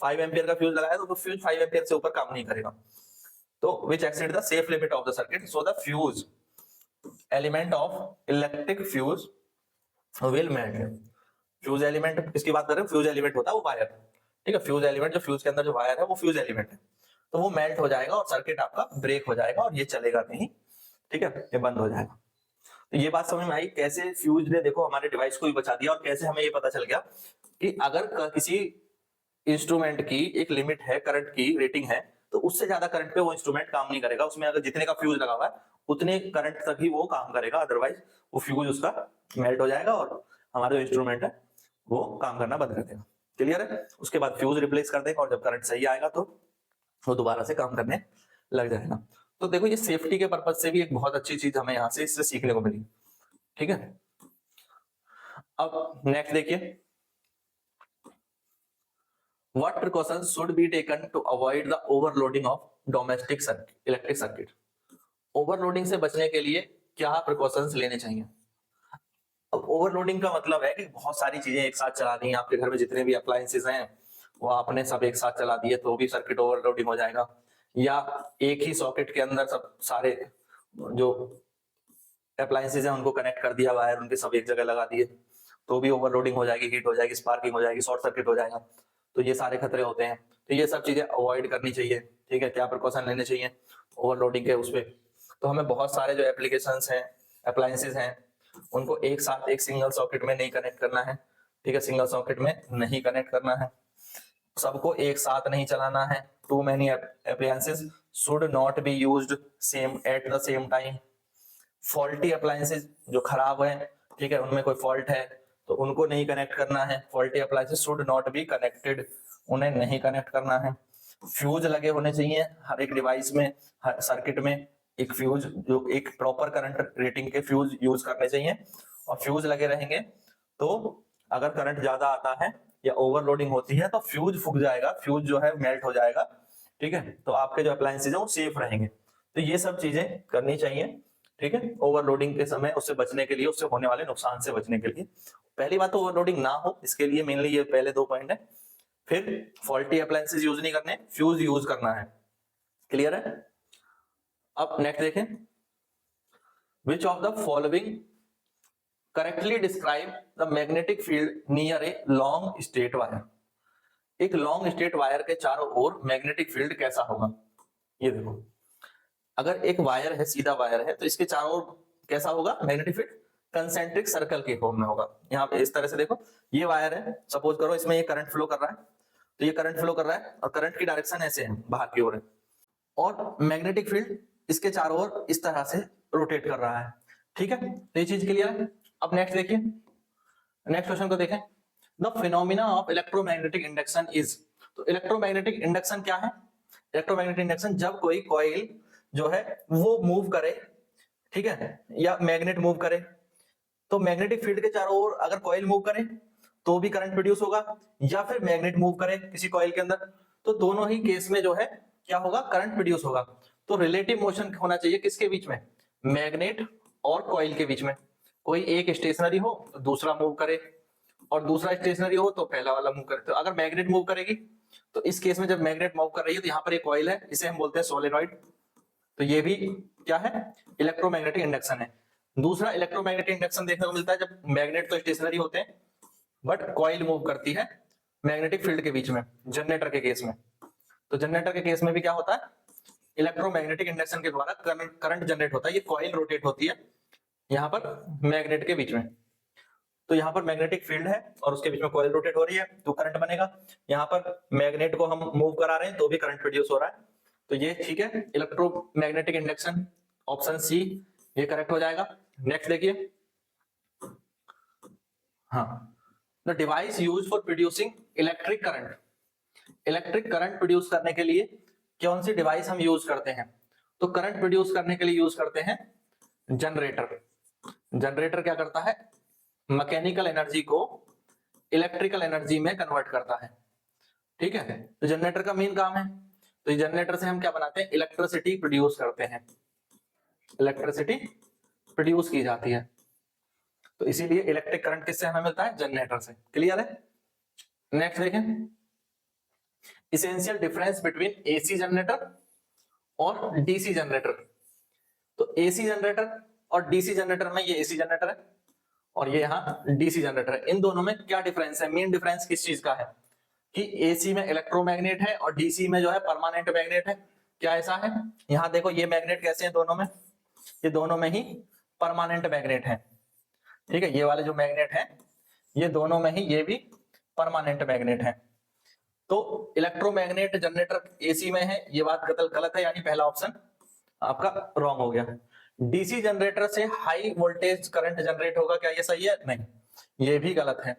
5 एम्पियर का फ्यूज लगाया तो फ्यूज 5 एम्पियर से ऊपर काम नहीं करेगा। तो which exceed the safe limit of the circuit, so the fuse element of electric fuse will melt. Fuse element किसकी बात कर रहे हैं, फ्यूज एलिमेंट होता है वो वायर, ठीक है, फ्यूज एलिमेंट जो फ्यूज के अंदर जो वायर है वो फ्यूज एलिमेंट है, तो वो मेल्ट हो जाएगा और सर्किट आपका ब्रेक हो जाएगा और ये चलेगा नहीं, ठीक है, ये बंद हो जाएगा। तो ये बात समझ में आई कैसे फ्यूज ने देखो हमारे डिवाइस को भी बचा दिया, और कैसे हमें ये पता चल गया कि अगर किसी इंस्ट्रूमेंट की एक लिमिट है, करंट की रेटिंग है, तो उससे ज्यादा करंट पे वो इंस्ट्रूमेंट काम नहीं करेगा, उसमें अगर जितने का फ्यूज लगा हुआ है उतने करंट तक ही वो काम करेगा, अदरवाइज वो फ्यूज उसका मेल्ट हो जाएगा और हमारा जो इंस्ट्रूमेंट है वो काम करना बंद कर देगा। क्लियर है, उसके बाद फ्यूज रिप्लेस कर देगा और जब करंट सही आएगा तो वो दोबारा से काम करने लग जाएगा। तो देखो ये सेफ्टी के पर्पज से भी एक बहुत अच्छी चीज हमें यहाँ से इससे सीखने को मिली। ठीक है, अब नेक्स्ट देखिए, What precautions should be taken to avoid the overloading of domestic electric circuit? Overloading से बचने के लिए क्या प्रिकॉशंस लेने चाहिए? अब ओवरलोडिंग का मतलब है कि बहुत सारी चीजें एक साथ चला दी, आपके घर में जितने भी अप्लायंसेस हैं वो आपने सब एक साथ चला दिए तो भी सर्किट ओवरलोडिंग हो जाएगा, या एक ही सॉकेट के अंदर सब सारे जो अप्लायंसेस हैं उनको कनेक्ट कर दिया, वायर उनके सब एक जगह लगा दिए तो भी ओवरलोडिंग हो जाएगी, हीट हो जाएगी, स्पार्किंग हो जाएगी, शॉर्ट सर्किट हो जाएगा। तो ये सारे खतरे होते हैं, तो ये सब चीजें अवॉइड करनी चाहिए। ठीक है, क्या प्रिकॉशन लेने चाहिए ओवरलोडिंग के उस पे? तो हमें बहुत सारे जो एप्लीकेशंस हैं, अप्लायंसेस हैं, उनको एक साथ एक सिंगल सॉकेट में नहीं कनेक्ट करना है। ठीक है, सिंगल सॉकेट में नहीं कनेक्ट करना है, सबको एक साथ नहीं चलाना है। Too many appliances should not be used same at the same time। Faulty appliances जो खराब है, ठीक है, उनमें कोई फॉल्ट है तो उनको नहीं कनेक्ट करना है। Faulty appliances should not be connected, उन्हें नहीं कनेक्ट करना है। फ्यूज लगे होने चाहिए हर एक डिवाइस में, हर सर्किट में एक फ्यूज, जो एक प्रॉपर करंट रेटिंग के फ्यूज यूज करने चाहिए, और फ्यूज लगे रहेंगे तो अगर करंट ज्यादा आता है या ओवरलोडिंग होती है तो फ्यूज फूक जाएगा, फ्यूज जो है मेल्ट हो जाएगा। ठीक है, तो आपके जो अप्लायंसेस है वो सेफ रहेंगे। तो ये सब चीजें करनी चाहिए। ठीक है, ओवरलोडिंग के समय उससे बचने के लिए, उससे होने वाले नुकसान से बचने के लिए पहली बात तो ओवरलोडिंग ना हो, इसके लिए मेनली ये पहले 2 पॉइंट है। फिर फॉल्टी अप्लायंसेस यूज नहीं करने, फ्यूज यूज करना है। क्लियर है? अब नेक्स्ट देखें, which of the following correctly describe the magnetic field near a long straight wire. एक लॉन्ग स्ट्रेट वायर के चारों ओर मैग्नेटिक फील्ड कैसा होगा? ये देखो, अगर एक वायर है, सीधा वायर है, तो इसके चारों ओर कैसा होगा मैग्नेटिक फील्ड? कंसेंट्रिक सर्कल के फॉर्म में होगा। यहाँ पे इस तरह से देखो, ये वायर है, सपोज करो इसमें ये करंट फ्लो कर रहा है, तो ये करंट फ्लो कर रहा है और करंट की डायरेक्शन ऐसे है, बाहर की ओर है, और मैग्नेटिक फील्ड इसके चारों ओर इस तरह से रोटेट कर रहा है। ठीक है, तो ये चीज क्लियर है। अब नेक्स्ट देखिए, नेक्स्ट क्वेश्चन को देखें, the phenomena of electromagnetic induction is. तो इलेक्ट्रोमैग्नेटिक इंडक्शन क्या है? इलेक्ट्रोमैग्नेटिक इंडक्शन जब कोई कॉइल जो है वो मूव करे, ठीक है, या मैग्नेट मूव करे, तो मैग्नेटिक फील्ड के चारों ओर अगर कॉइल मूव करे तो भी करंट प्रोड्यूस होगा, या फिर मैग्नेट मूव करे किसी कॉइल के अंदर, तो दोनों ही केस में जो है क्या होगा? करंट प्रोड्यूस होगा। तो रिलेटिव मोशन होना चाहिए किसके बीच में? मैग्नेट और कॉइल के बीच में। कोई एक स्टेशनरी हो तो दूसरा मूव करे, और दूसरा स्टेशनरी हो तो पहला वाला मूव करे। तो अगर मैग्नेट मूव करेगी तो इस केस में जब मैग्नेट मूव कर रही है तो यहाँ पर एक कॉइल है, इसे हम बोलते हैं सोलेनॉइड, तो ये भी क्या है? इलेक्ट्रोमैग्नेटिक इंडक्शन है। दूसरा इलेक्ट्रोमैग्नेटिक इंडक्शन देखने को मिलता है जब मैग्नेट तो स्टेशनरी होते हैं बट कॉइल मूव करती है मैग्नेटिक फील्ड के बीच में, जनरेटर के केस में। तो जनरेटर के केस में भी क्या होता है? इलेक्ट्रोमैग्नेटिक इंडक्शन के द्वारा करंट जनरेट होता है, ये कॉइल रोटेट होती है यहाँ पर मैग्नेट के बीच में। तो यहाँ पर मैग्नेटिक फील्ड है और उसके बीच में कॉइल रोटेट हो रही है तो करंट बनेगा। यहाँ पर मैग्नेट को हम मूव करा रहे हैं तो भी करंट प्रोड्यूस हो रहा है। तो ये ठीक है, इलेक्ट्रोमैग्नेटिक इंडक्शन, ऑप्शन सी ये करेक्ट हो जाएगा। नेक्स्ट देखिए, हाँ, the device use for producing electric current. Electric current produce करने के लिए कौन सी डिवाइस हम यूज करते हैं? तो करंट प्रोड्यूस करने के लिए यूज करते हैं जनरेटर। जनरेटर क्या करता है? मैकेनिकल एनर्जी को इलेक्ट्रिकल एनर्जी में कन्वर्ट करता है। ठीक है, तो जनरेटर का मेन काम है, तो जनरेटर से हम क्या बनाते हैं? इलेक्ट्रिसिटी प्रोड्यूस करते हैं, इलेक्ट्रिसिटी प्रोड्यूस की जाती है। तो इसीलिए इलेक्ट्रिक करंट किससे हमें मिलता है? जनरेटर से। क्लियर है? नेक्स्ट देखें, essential difference between AC generator और डीसी जनरेटर। तो एसी जनरेटर और डीसी जनरेटर में, ये एसी जनरेटर है और ये यहाँ डीसी जनरेटर है, इन दोनों में क्या डिफरेंस है? मेन डिफरेंस किस चीज का है कि एसी में इलेक्ट्रोमैग्नेट है और डीसी में जो है परमानेंट मैग्नेट है। क्या ऐसा है? यहाँ देखो, ये मैग्नेट कैसे हैं दोनों में? ये दोनों में ही परमानेंट मैग्नेट है। ठीक है, ये वाले जो मैग्नेट है ये दोनों में ही ये भी परमानेंट मैग्नेट है। तो इलेक्ट्रोमैग्नेट जनरेटर एसी में है, ये बात गलत है, यानी पहला ऑप्शन आपका रॉन्ग हो गया। डीसी जनरेटर से हाई वोल्टेज करंट जनरेट होगा, क्या ये सही है? नहीं, ये भी गलत है।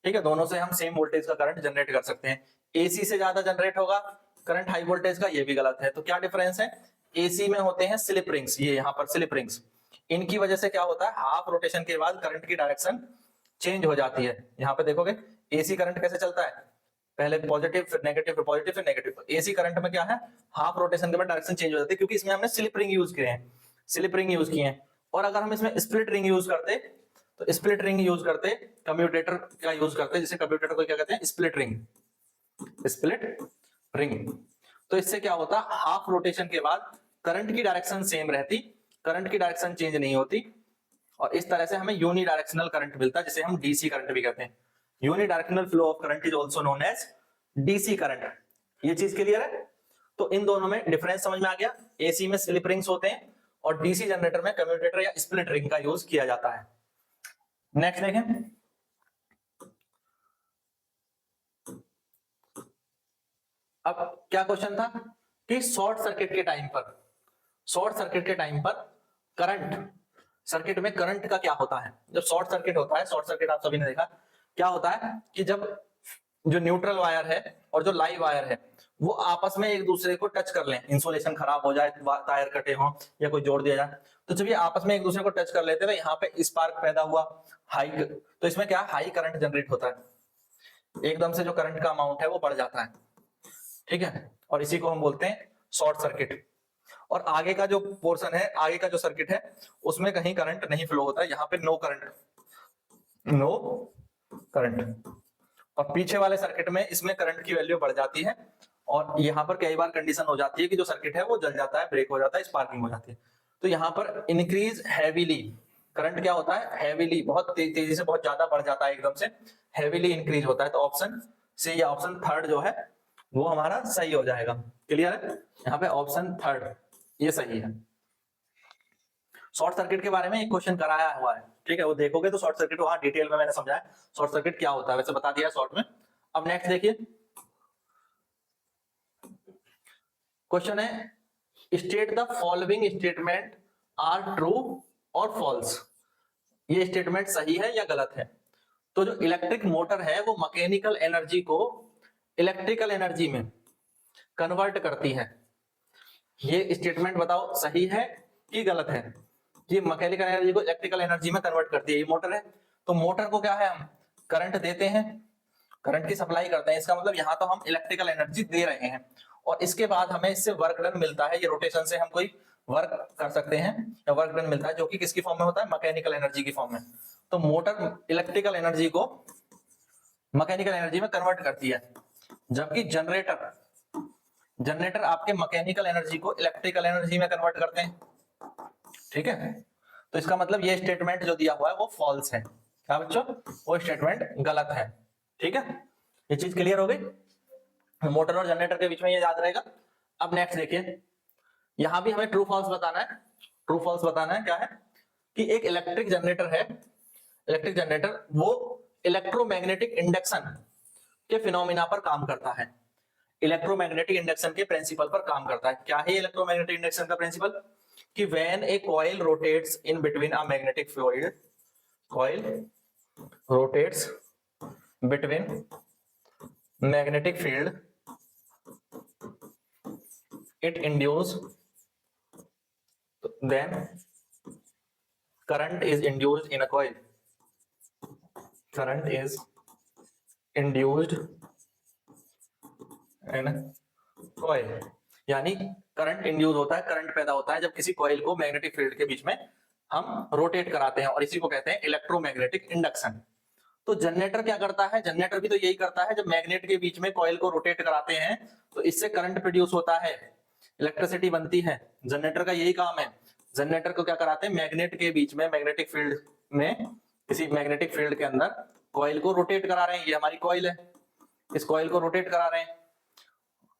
ठीक है, दोनों से हम सेम वोल्टेज का करंट जनरेट कर सकते हैं। एसी से ज्यादा जनरेट होगा करंट हाई वोल्टेज का, ये भी गलत है। तो क्या डिफरेंस है? एसी में होते हैं स्लिप रिंग्स, ये यहाँ पर स्लिप रिंग्स, इनकी वजह से क्या होता है, हाफ रोटेशन के बाद करंट की डायरेक्शन चेंज हो जाती है। यहाँ पे देखोगे एसी करंट कैसे चलता है, पहले पॉजिटिव फिर नेगेटिव फिर पॉजिटिव फिर नेगेटिव। एसी करंट में क्या है, हाफ रोटेशन के बाद डायरेक्शन चेंज हो जाती है, क्योंकि इसमें हमने स्लिप रिंग यूज किए हैं, स्लिप रिंग यूज किए हैं। और अगर हम इसमें स्प्लिट रिंग यूज करते, तो स्प्लिट रिंग यूज करते, कम्यूटेटर का यूज करते, जिसे कम्यूटेटर को क्या कहते हैं, स्प्लिट रिंग, स्प्लिट रिंग। तो इससे क्या होता, हाफ रोटेशन के बाद करंट की डायरेक्शन सेम रहती, करंट की डायरेक्शन चेंज नहीं होती, और इस तरह से हमें यूनी डायरेक्शनल करंट मिलता है, जिसे हम डीसी करंट भी कहते हैं। Unidirectional flow of current is also known as DC current. ये चीज क्लियर है? तो इन दोनों में डिफरेंस समझ में आ गया, एसी में स्लिप रिंग्स होते हैं और डीसी जनरेटर में कम्यूटेटर या स्प्लिट रिंग का यूज किया जाता है। नेक्स्ट देखें, अब क्या क्वेश्चन था कि शॉर्ट सर्किट के टाइम पर, शॉर्ट सर्किट के टाइम पर करंट, सर्किट में करंट का क्या होता है जब शॉर्ट सर्किट होता है। शॉर्ट सर्किट आप सभी ने देखा, क्या होता है कि जब जो न्यूट्रल वायर है और जो लाइव वायर है वो आपस में एक दूसरे को टच कर लें, इंसुलेशन खराब हो जाए, तार कटे हों या कोई जोड़ दिया जाए, तो जब ये आपस में एक दूसरे को टच कर लेते हैं, यहाँ पे स्पार्क पैदा हुआ, हाई, तो इसमें क्या हाई करंट जनरेट होता है, एकदम से जो करंट का अमाउंट है वो बढ़ जाता है, ठीक है, और इसी को हम बोलते हैं शॉर्ट सर्किट। और आगे का जो पोर्शन है, आगे का जो सर्किट है, उसमें कहीं करंट नहीं फ्लो होता है, यहाँ पे नो करंट, नो करंट। और पीछे वाले सर्किट में इसमें करंट की वैल्यू बढ़ जाती है, और यहाँ पर कई बार कंडीशन हो जाती है कि जो सर्किट है वो जल जाता है, ब्रेक हो जाता है, स्पार्किंग हो जाती है। तो यहाँ पर इंक्रीज हैवीली, करंट क्या होता है, हैवीली, बहुत तेजी से, बहुत ज्यादा बढ़ जाता है, एकदम से हैवीली इंक्रीज होता है। तो ऑप्शन सी या ऑप्शन थर्ड जो है वो हमारा सही हो जाएगा। क्लियर है? यहाँ पे ऑप्शन थर्ड ये सही है। शॉर्ट सर्किट के बारे में एक क्वेश्चन कराया हुआ है, ठीक है, वो देखोगे तो शॉर्ट सर्किट वहां डिटेल में मैंने समझाया शॉर्ट सर्किट क्या होता है, वैसे बता दिया शॉर्ट में। अब नेक्स्ट देखिए, क्वेश्चन है state the following statement are true और फॉल्स। ये स्टेटमेंट सही है या गलत है। तो जो इलेक्ट्रिक मोटर है वो मैकेनिकल एनर्जी को इलेक्ट्रिकल एनर्जी में कन्वर्ट करती है, ये स्टेटमेंट बताओ सही है कि गलत है। ये मैकेनिकल एनर्जी को इलेक्ट्रिकल एनर्जी में कन्वर्ट करती है, ये मोटर है, तो मोटर को क्या है, हम करंट देते हैं, करंट की सप्लाई करते हैं, इसका मतलब यहाँ तो हम इलेक्ट्रिकल एनर्जी दे रहे हैं, और इसके बाद हमें इससे वर्क डन मिलता है, ये रोटेशन से हम कोई वर्क कर सकते हैं या वर्क डन मिलता है, जो कि किसकी फॉर्म में होता है, मैकेनिकल एनर्जी की फॉर्म में। तो मोटर इलेक्ट्रिकल एनर्जी को मैकेनिकल एनर्जी में कन्वर्ट करती है, जबकि जनरेटर, जनरेटर आपके मैकेनिकल एनर्जी को इलेक्ट्रिकल एनर्जी में कन्वर्ट करते हैं, ठीक है। तो इसका मतलब ये स्टेटमेंट जो दिया हुआ है वो फॉल्स है, क्या बच्चों, वो स्टेटमेंट गलत है, ठीक है। ये चीज क्लियर हो गई, मोटर और जनरेटर के बीच में ये याद रहेगा। अब नेक्स्ट देखिए, यहां भी हमें ट्रू फॉल्स बताना है, ट्रू फॉल्स बताना है, क्या है कि एक इलेक्ट्रिक जनरेटर है, इलेक्ट्रिक जनरेटर वो इलेक्ट्रोमैग्नेटिक इंडक्शन के फिनोमिना पर काम करता है, इलेक्ट्रोमैग्नेटिक इंडक्शन के प्रिंसिपल पर काम करता है। क्या है इलेक्ट्रोमैग्नेटिक इंडक्शन का प्रिंसिपल, कि when A coil rotates in between a magnetic fluid, coil rotates between magnetic field, it induce, then current is induced in a coil, current is induced in a coil, यानी current induce होता है, current पैदा होता है जब किसी coil को magnetic field के बीच में हम रोटेट कराते हैं, और इसी को कहते हैं इलेक्ट्रोमैग्नेटिक इंडक्शन। तो जनरेटर क्या करता है, जनरेटर भी तो यही करता है, जब मैग्नेट के बीच में कॉइल को रोटेट कराते हैं तो इससे करंट प्रोड्यूस होता है, इलेक्ट्रिसिटी बनती है, जनरेटर का यही काम है। जनरेटर को क्या कराते हैं, मैग्नेट के बीच में, मैग्नेटिक फील्ड में, किसी मैग्नेटिक फील्ड के अंदर कॉइल को रोटेट करा रहे हैं, ये हमारी कॉइल है, इस कॉइल को रोटेट करा रहे हैं,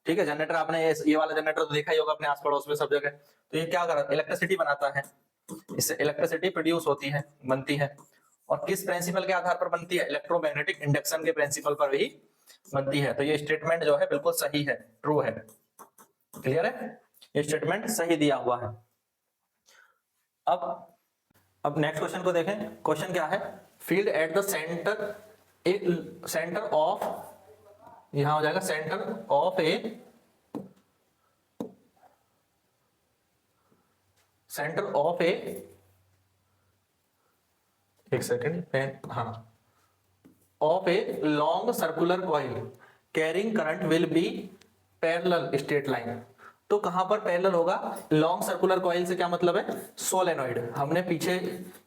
ठीक है। जनरेटर आपने ये वाला जनरेटर तो देखा ही होगा अपने आस पड़ोस में सब जगह। तो ये क्या करता है, इलेक्ट्रिसिटी बनाता है, इससे इलेक्ट्रिसिटी प्रोड्यूस होती है, बनती है, और किस प्रिंसिपल के आधार पर बनती है, इलेक्ट्रोमैग्नेटिक इंडक्शन के प्रिंसिपल पर ही बनती है। तो ये स्टेटमेंट जो है बिल्कुल सही है, ट्रू है, क्लियर है, ये स्टेटमेंट सही दिया हुआ है। अब नेक्स्ट क्वेश्चन को देखें, क्वेश्चन क्या है, field at the center, center of, यहां हो जाएगा center of a center of a, एक सेकेंड पेन, हाँ, of a long circular coil carrying current will be parallel straight line. तो कहां पर पैरेलल होगा? लॉन्ग सर्कुलर कॉइल से क्या मतलब है? सोलेनॉइड। हमने पीछे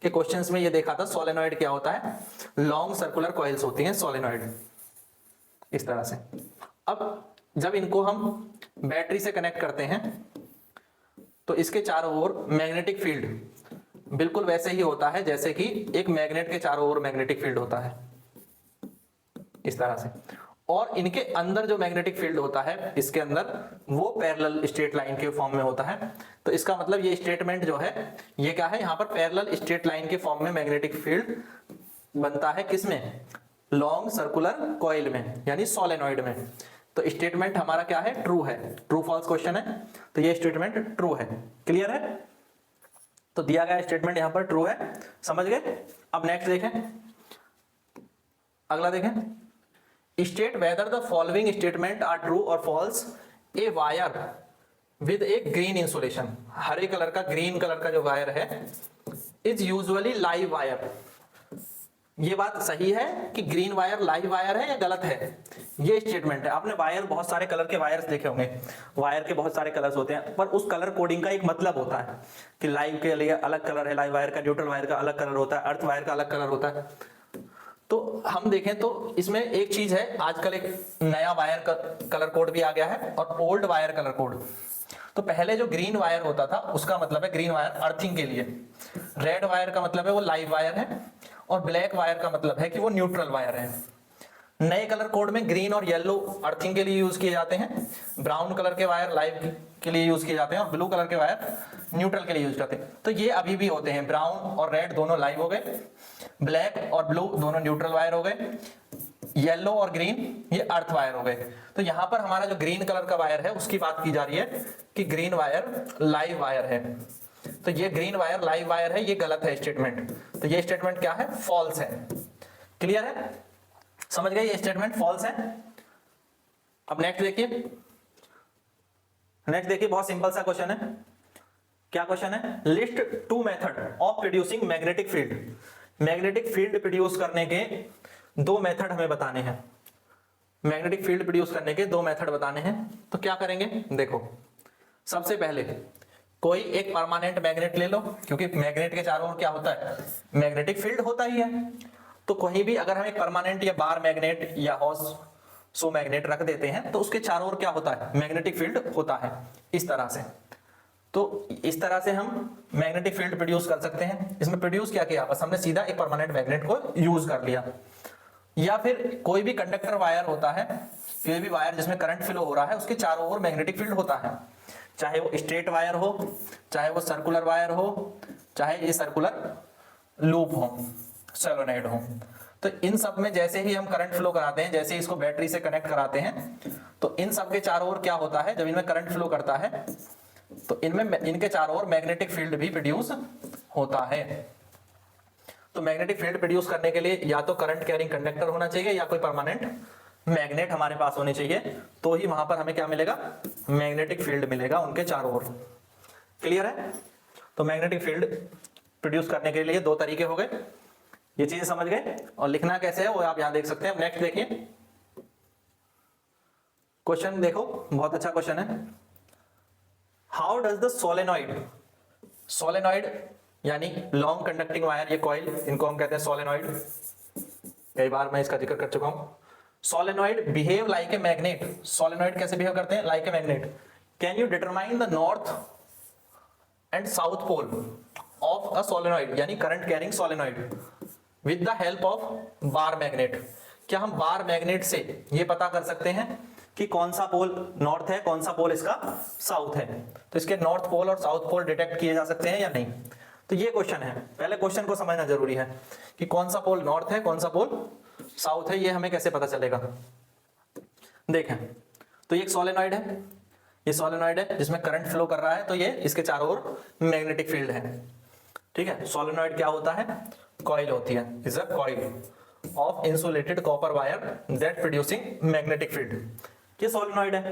के क्वेश्चंस में ये देखा था सोलेनॉइड क्या होता है, लॉन्ग सर्कुलर कॉइल्स होती हैं सोलेनॉइड, इस तरह से। अब जब इनको हम बैटरी से कनेक्ट करते हैं तो इसके चारों ओर मैग्नेटिक फील्ड बिल्कुल वैसे ही होता है जैसे कि एक मैग्नेट के चारों ओर मैग्नेटिक फील्ड होता है, इस तरह से। और इनके अंदर जो मैग्नेटिक फील्ड होता है इसके अंदर, वो पैरेलल स्ट्रेट लाइन के फॉर्म में होता है। तो इसका मतलब ये स्टेटमेंट जो है ये क्या है, यहाँ पर पैरेलल स्ट्रेट लाइन के फॉर्म में मैग्नेटिक फील्ड बनता है, किसमें? लॉन्ग सर्कुलर कॉइल में, यानी सोलेनॉइड में। तो स्टेटमेंट हमारा क्या है? ट्रू है। ट्रू फॉल्स क्वेश्चन है, तो ये स्टेटमेंट ट्रू है। क्लियर है? तो दिया गया स्टेटमेंट यहां पर ट्रू है, समझ गए? अब नेक्स्ट देखें, अगला देखें। State whether the following statement are true और false. A wire with a green insulation, हरे कलर का, ग्रीन कलर का जो वायर है, इज यूजुअली लाइव वायर। ये बात सही है कि ग्रीन वायर लाइव वायर है या गलत है? ये स्टेटमेंट है। आपने वायर, बहुत सारे कलर के वायर्स देखे होंगे, वायर के बहुत सारे कलर्स होते हैं, पर उस कलर कोडिंग का एक मतलब होता है कि लाइव के लिए अलग कलर है, लाइव वायर का, न्यूट्रल वायर का अलग कलर होता है, अर्थ वायर का अलग कलर होता है। तो हम देखें तो इसमें एक चीज है, आजकल एक नया वायर का कलर कोड भी आ गया है और ओल्ड वायर कलर कोड। तो पहले जो ग्रीन वायर होता था उसका मतलब है ग्रीन वायर अर्थिंग के लिए, रेड वायर का मतलब है वो लाइव वायर है, और ब्लैक वायर का मतलब है कि वो न्यूट्रल वायर है। नए कलर कोड में ग्रीन और येलो अर्थिंग के लिए यूज किए जाते हैं, ब्राउन कलर के वायर लाइव के लिए यूज किए जाते हैं, और ब्लू कलर के वायर न्यूट्रल के लिए यूज करते हैं। तो ये अभी भी होते हैं, ब्राउन और रेड दोनों लाइव हो गए, ब्लैक और ब्लू दोनों न्यूट्रल वायर हो गए, येलो और ग्रीन ये अर्थ वायर हो गए। तो यहां पर हमारा जो ग्रीन कलर का वायर है उसकी बात की जा रही है कि ग्रीन वायर लाइव वायर है। तो ये ग्रीन वायर लाइव वायर है, ये गलत है स्टेटमेंट। तो ये स्टेटमेंट क्या है? फॉल्स है। क्लियर है? समझ गए? ये स्टेटमेंट फॉल्स है। अब नेक्स्ट देखिए, नेक्स्ट देखिए, बहुत सिंपल सा क्वेश्चन है। क्या क्वेश्चन है? List two method of producing magnetic field. Magnetic field produce करने के दो मेथड हमें बताने हैं। मैग्नेटिक फील्ड प्रोड्यूस करने के दो मेथड बताने हैं। तो क्या करेंगे? देखो, सबसे पहले कोई एक परमानेंट मैग्नेट ले लो, क्योंकि मैग्नेट के चारों ओर क्या होता है? मैग्नेटिक फील्ड होता ही है। तो कहीं भी अगर हम एक परमानेंट या बार मैग्नेट या हॉर्सो मैग्नेट रख देते हैं तो उसके चारों ओर क्या होता है? मैग्नेटिक फील्ड होता है, इस तरह से। तो इस तरह से हम मैग्नेटिक फील्ड प्रोड्यूस कर सकते हैं। इसमें प्रोड्यूस क्या किया? बस हमने सीधा एक परमानेंट मैग्नेट को यूज कर लिया। या फिर कोई भी कंडक्टर वायर होता है, कोई भी वायर जिसमें करंट फ्लो हो रहा है, उसके चारों ओर मैग्नेटिक फील्ड होता है, चाहे वो स्ट्रेट वायर हो, चाहे वो सर्कुलर वायर हो, चाहे ये सर्कुलर लूप हो, सोलेनॉइड हो। तो इन सब में जैसे ही हम करंट फ्लो कराते हैं, जैसे ही इसको बैटरी से कनेक्ट कराते हैं, तो इन सब के चारों ओर क्या होता है? जब इनमें करंट फ्लो करता है तो इनमें, इनके चारों ओर मैग्नेटिक फील्ड भी प्रोड्यूस होता है। तो मैग्नेटिक फील्ड प्रोड्यूस करने के लिए या तो करंट कैरिंग कंडक्टर होना चाहिए या कोई परमानेंट मैग्नेट हमारे पास होनी चाहिए, तो ही वहां पर हमें क्या मिलेगा? मैग्नेटिक फील्ड मिलेगा उनके चारों ओर। क्लियर है? तो मैग्नेटिक फील्ड प्रोड्यूस करने के लिए दो तरीके हो गए, ये चीजें समझ गए। और लिखना कैसे है वो आप यहां देख सकते हैं। नेक्स्ट देखिए, क्वेश्चन देखो, बहुत अच्छा क्वेश्चन है। How does the solenoid, solenoid यानी लॉन्ग कंडक्टिंग वायर, ये कॉइल, इनको हम कहते हैं सोलेनॉइड। कई बार मैं इसका जिक्र कर चुका हूं। Solenoid behave like a magnet. Solenoid कैसे बिहेव करते हैं? Like a magnet. Can you determine the north and south pole of a solenoid, यानी current carrying solenoid, with the help of bar magnet. क्या हम बार मैग्नेट से ये पता कर सकते हैं कि कौन सा पोल नॉर्थ है, कौन सा पोल इसका साउथ है? तो इसके नॉर्थ पोल और साउथ पोल डिटेक्ट किए जा सकते हैं या नहीं? तो ये क्वेश्चन है। पहले क्वेश्चन को समझना जरूरी है कि कौन सा पोल नॉर्थ है, कौन सा पोल साउथ है, ये हमें कैसे पता चलेगा? देखें, तो ये एक सोलेनॉइड है, ये सोलेनॉइड है जिसमें करंट फ्लो कर रहा है, तो ये इसके चारों ओर मैग्नेटिक फील्ड है। ठीक है, सोलेनॉइड क्या होता है? कॉइल होती है, is a coil of insulated copper wire that producing magnetic field. ये सोलेनॉइड है।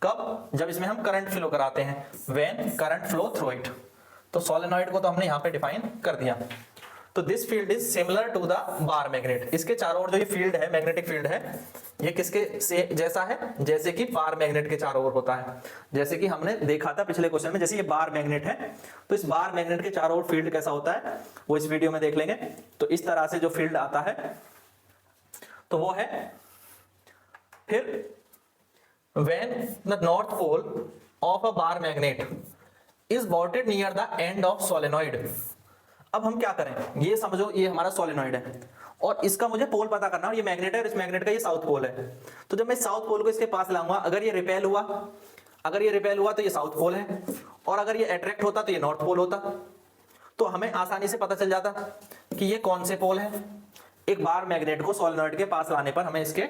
कब? जब इसमें हम करंट फ्लो कराते हैं, when current flow through it. तो सोलेनॉइड को तो हमने यहाँ पे डिफाइन कर दिया। तो this field is similar to the bar magnet. इसके चारों ओर जो ये फील्ड है, मैग्नेटिक फील्ड है, ये किसके से जैसा है, जैसे कि बार मैग्नेट के चारों ओर होता है। जैसे कि हमने देखा था पिछले क्वेश्चन में, जैसे ये बार मैग्नेट है तो इस बार मैग्नेट के चारों ओर फील्ड कैसा होता है वो इस वीडियो में देख लेंगे। तो इस तरह से जो फील्ड आता है तो वो है, फिर when the north pole of a bar magnet is bounded near the end of solenoid। अब हम क्या करें, ये समझो ये हमारा सोलेनॉइड है और इसका मुझे पोल पता करना, और ये मैग्नेट है और इस मैग्नेट का ये साउथ पोल है। तो जब मैं साउथ पोल को इसके पास लाऊंगा, अगर ये रिपेल हुआ, अगर ये रिपेल हुआ तो ये साउथ पोल है, और अगर ये अट्रैक्ट होता तो ये नॉर्थ पोल होता। तो हमें आसानी से पता चल जाता कि ये कौन से पोल है। एक बार मैग्नेट को सोलेनॉइड के पास लाने पर हमें इसके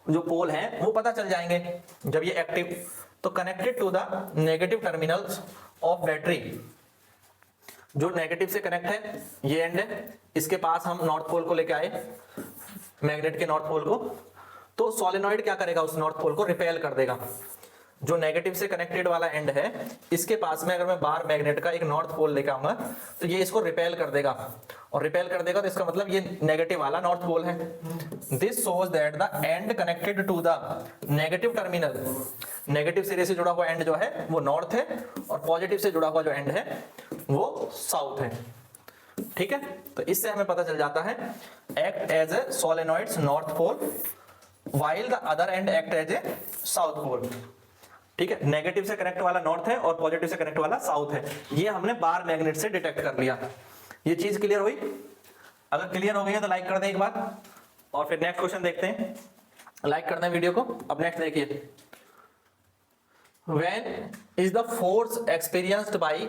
जो पोल हैं वो पता चल जाएंगे। जब ये एक्टिव, तो connected to the negative terminals of battery, जो नेगेटिव से कनेक्ट है ये एंड है, इसके पास हम नॉर्थ पोल को लेके आए, मैग्नेट के नॉर्थ पोल को। तो सोलेनॉइड क्या करेगा, उस नॉर्थ पोल को रिपेल कर देगा। जो नेगेटिव से कनेक्टेड वाला एंड है, इसके पास में अगर मैं बार मैग्नेट का एक नॉर्थ पोल लेके आऊंगा तो ये इसको रिपेल कर देगा, और रिपेल कर देगा तो इसका मतलब ये नेगेटिव वाला नॉर्थ पोल है। This shows that the end connected to the negative terminal, negative सिरे से जुड़ा हुआ एंड जो है वो नॉर्थ है, और पॉजिटिव से जुड़ा हुआ जो एंड है वो साउथ है। ठीक है, तो इससे हमें पता चल जाता है act as a solenoid's north pole while the other end act as a south pole. ठीक है, नेगेटिव से कनेक्ट वाला नॉर्थ है और पॉजिटिव से कनेक्ट वाला साउथ है। ये हमने बार मैग्नेट से डिटेक्ट कर लिया। ये चीज क्लियर हुई? अगर क्लियर हो गई है तो लाइक कर दें एक बार, और फिर नेक्स्ट क्वेश्चन देखते हैं। लाइक कर दें वीडियो को। अब नेक्स्ट देखिए, when is the force experienced bye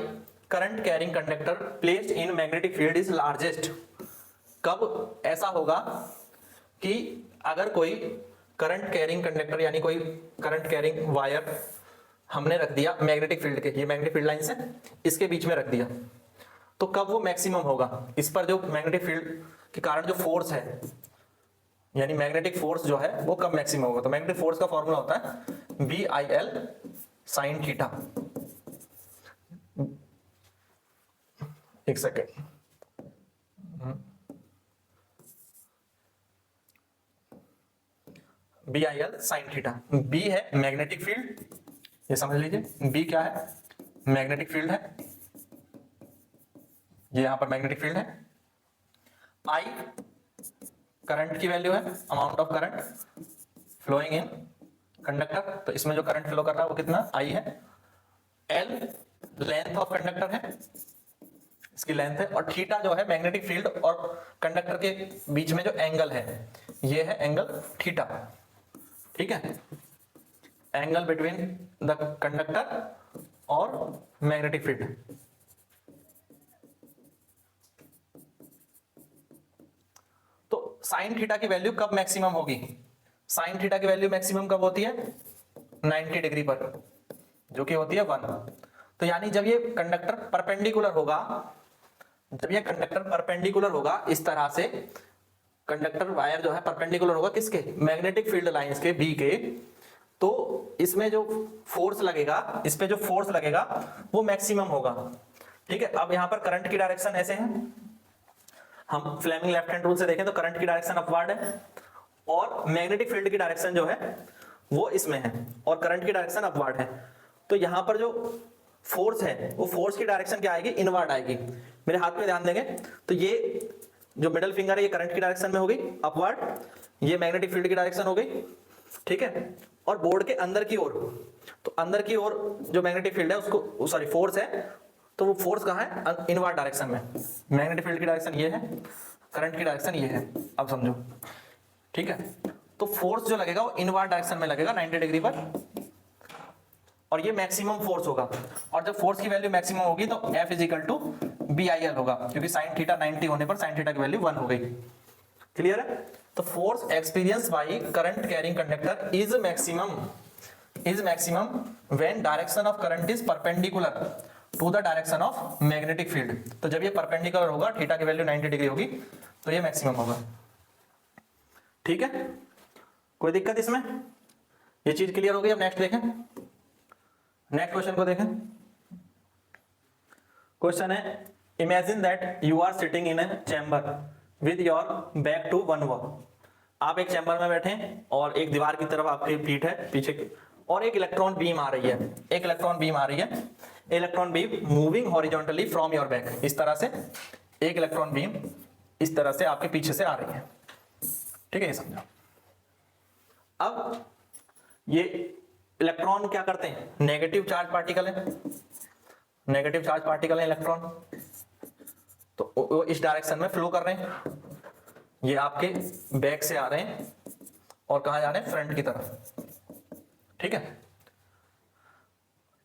current carrying conductor placed in magnetic field is largest. कब ऐसा होगा कि अगर कोई करंट कैरिंग कंडक्टर यानी कोई करंट कैरिंग वायर हमने रख दिया मैग्नेटिक फील्ड के, ये मैग्नेटिक फील्ड लाइन से इसके बीच में रख दिया, तो कब वो मैक्सिमम होगा, इस पर जो मैग्नेटिक फील्ड के कारण जो फोर्स है यानी मैग्नेटिक फोर्स जो है वो कब मैक्सिमम होगा। तो मैग्नेटिक फोर्स का फॉर्मूला होता है BIL साइन थीटा। एक second, BIL sine theta. B है मैग्नेटिक फील्ड, ये समझ लीजिए B क्या है, मैग्नेटिक फील्ड है, ये यहां पर मैग्नेटिक फील्ड है। I करंट की वैल्यू है, amount of current flowing in conductor, तो इसमें जो करंट फ्लो कर रहा है वो कितना I है। L लेंथ ऑफ कंडक्टर है, इसकी लेंथ है, और थीटा जो है मैग्नेटिक फील्ड और कंडक्टर के बीच में जो एंगल है ये है एंगल थीटा। ठीक है, एंगल बिटवीन द कंडक्टर और मैग्नेटिक फील्ड। तो साइन थीटा की वैल्यू कब मैक्सिमम होगी, साइन थीटा की वैल्यू मैक्सिमम कब होती है 90 डिग्री पर, जो कि होती है 1। तो यानी जब ये कंडक्टर परपेंडिकुलर होगा, जब ये कंडक्टर परपेंडिकुलर होगा इस तरह से, कंडक्टर वायर जो है परपेंडिकुलर होगा किसके, मैग्नेटिक फील्ड लाइंस के B के, तो इसमें जो फोर्स लगेगा, इस पे जो फोर्स लगेगा वो मैक्सिमम होगा। ठीक है, अब यहाँ पर करंट की डायरेक्शन ऐसे है, हम फ्लेमिंग लेफ्ट हैंड रूल से देखें तो करंट की डायरेक्शन अपवर्ड है, और मैग्नेटिक फील्ड की डायरेक्शन जो है वो इसमें है, और करंट की डायरेक्शन अपवर्ड है। तो यहाँ पर जो फोर्स है वो फोर्स की डायरेक्शन क्या आएगी, इनवर्ड आएगी। मेरे हाथ में ध्यान देंगे तो ये जो मिडल फिंगर है ये करंट की डायरेक्शन में होगी अपवर्ड, ये मैग्नेटिक फील्ड की डायरेक्शन हो गई। ठीक है, और बोर्ड के अंदर की ओर, तो अंदर की ओर जो मैग्नेटिक फील्ड है उसको सॉरी फोर्स है, तो वो फोर्स कहाँ है, इनवर्ड डायरेक्शन में। मैग्नेटिक फील्ड की डायरेक्शन ये है, करंट की डायरेक्शन ये है, अब समझो। ठीक है, तो फोर्स जो लगेगा वो इनवर्ड डायरेक्शन में लगेगा 90 डिग्री पर, और ये मैक्सिमम फोर्स होगा। और जब फोर्स की वैल्यू मैक्सिमम होगी तो F = BIL होगा, क्योंकि साइन थीटा 90 होने पर साइन थीटा की वैल्यू 1 हो गई। क्लियर है? तो force experience by current carrying conductor is maximum when direction of current is perpendicular to the direction of magnetic field. तो जब ये परपेंडिकुलर होगा, थीटा की वैल्यू 90 डिग्री होगी, तो ये मैक्सिमम होगा। ठीक है, कोई दिक्कत इसमें? ये चीज क्लियर हो गई। अब नेक्स्ट देखें, नेक्स्ट क्वेश्चन को देखें। क्वेश्चन है, imagine that you are sitting in a chamber with your back to one wall. आप एक चैम्बर में बैठे हैं और एक दीवार की तरफ आपकी पीठ है पीछे की, और एक इलेक्ट्रॉन बीम आ रही है, एक इलेक्ट्रॉन बीम आ रही है, electron beam moving horizontally from your back. इस तरह से एक इलेक्ट्रॉन बीम इस तरह से आपके पीछे से आ रही है, ठीक है, ये समझो। अब ये इलेक्ट्रॉन क्या करते हैं, नेगेटिव चार्ज पार्टिकल है, नेगेटिव चार्ज पार्टिकल है इलेक्ट्रॉन, तो वो इस डायरेक्शन में फ्लो कर रहे हैं। ये आपके बैक से आ रहे हैं और कहां जा रहे हैं, फ्रंट की तरफ, ठीक है।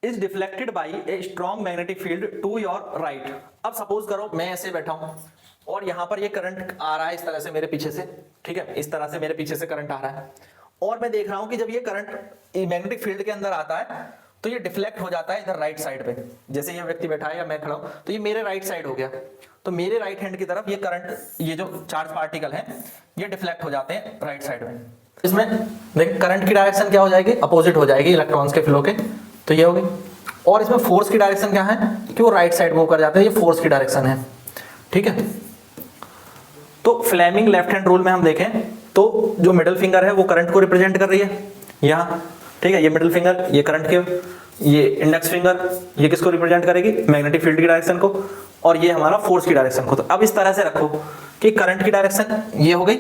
Is deflected by a strong magnetic field to your right. अब सपोज करो मैं ऐसे बैठा हूं और यहां पर ये करंट आ रहा है इस तरह से मेरे पीछे से, ठीक है, इस तरह से मेरे पीछे से करंट आ रहा है, और मैं देख रहा हूं कि जब ये करंट मैग्नेटिक फील्ड के अंदर आता है तो ये डिफ्लेक्ट हो जाता है इधर राइट साइड पे। जैसे ये व्यक्ति बैठा है या मैं खड़ा हूं तो ये मेरे राइट साइड हो गया, तो मेरे राइट हैंड की तरफ ये करंट, ये जो चार्ज पार्टिकल है ये डिफ्लेक्ट हो जाते हैं राइट साइड में। इसमें देखिए करंट की डायरेक्शन क्या हो जाएगी, अपोजिट हो जाएगी इलेक्ट्रॉन्स के फ्लो के, तो ये होगी। और इसमें फोर्स की डायरेक्शन क्या है कि वो राइट साइड मूव कर जाते हैं, ये फोर्स की डायरेक्शन है, ठीक है। तो फ्लेमिंग लेफ्ट हैंड रूल में हम देखें तो जो मिडिल फिंगर है वो करंट को रिप्रेजेंट कर रही है यहाँ, ठीक है, ये मिडिल फिंगर, ये करंट के, ये इंडेक्स फिंगर, ये किसको रिप्रेजेंट करेगी, मैग्नेटिक फील्ड की डायरेक्शन को, और ये हमारा फोर्स की डायरेक्शन को। तो अब इस तरह से रखो कि करंट की डायरेक्शन ये हो गई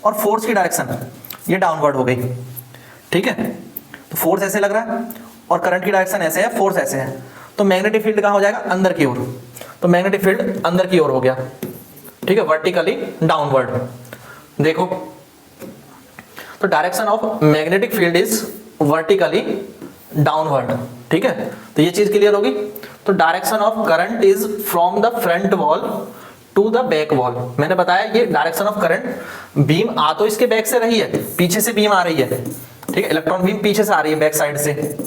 और फोर्स की डायरेक्शन ये डाउनवर्ड हो गई, ठीक है। तो फोर्स ऐसे लग रहा है और करंट की डायरेक्शन ऐसे है, फोर्स ऐसे है, तो मैग्नेटिक फील्ड कहाँ हो जाएगा, अंदर की ओर, तो मैग्नेटिक फील्ड अंदर की ओर हो गया, ठीक है, वर्टिकली डाउनवर्ड। देखो तो direction of magnetic field is vertically downward, ठीक है, तो ये चीज क्लियर होगी। तो direction of current is from the front wall to the back wall. मैंने बताया ये डायरेक्शन ऑफ करंट, बीम आ तो इसके बैक से रही है, पीछे से बीम आ रही है, ठीक है, इलेक्ट्रॉन बीम पीछे से आ रही है बैक साइड से,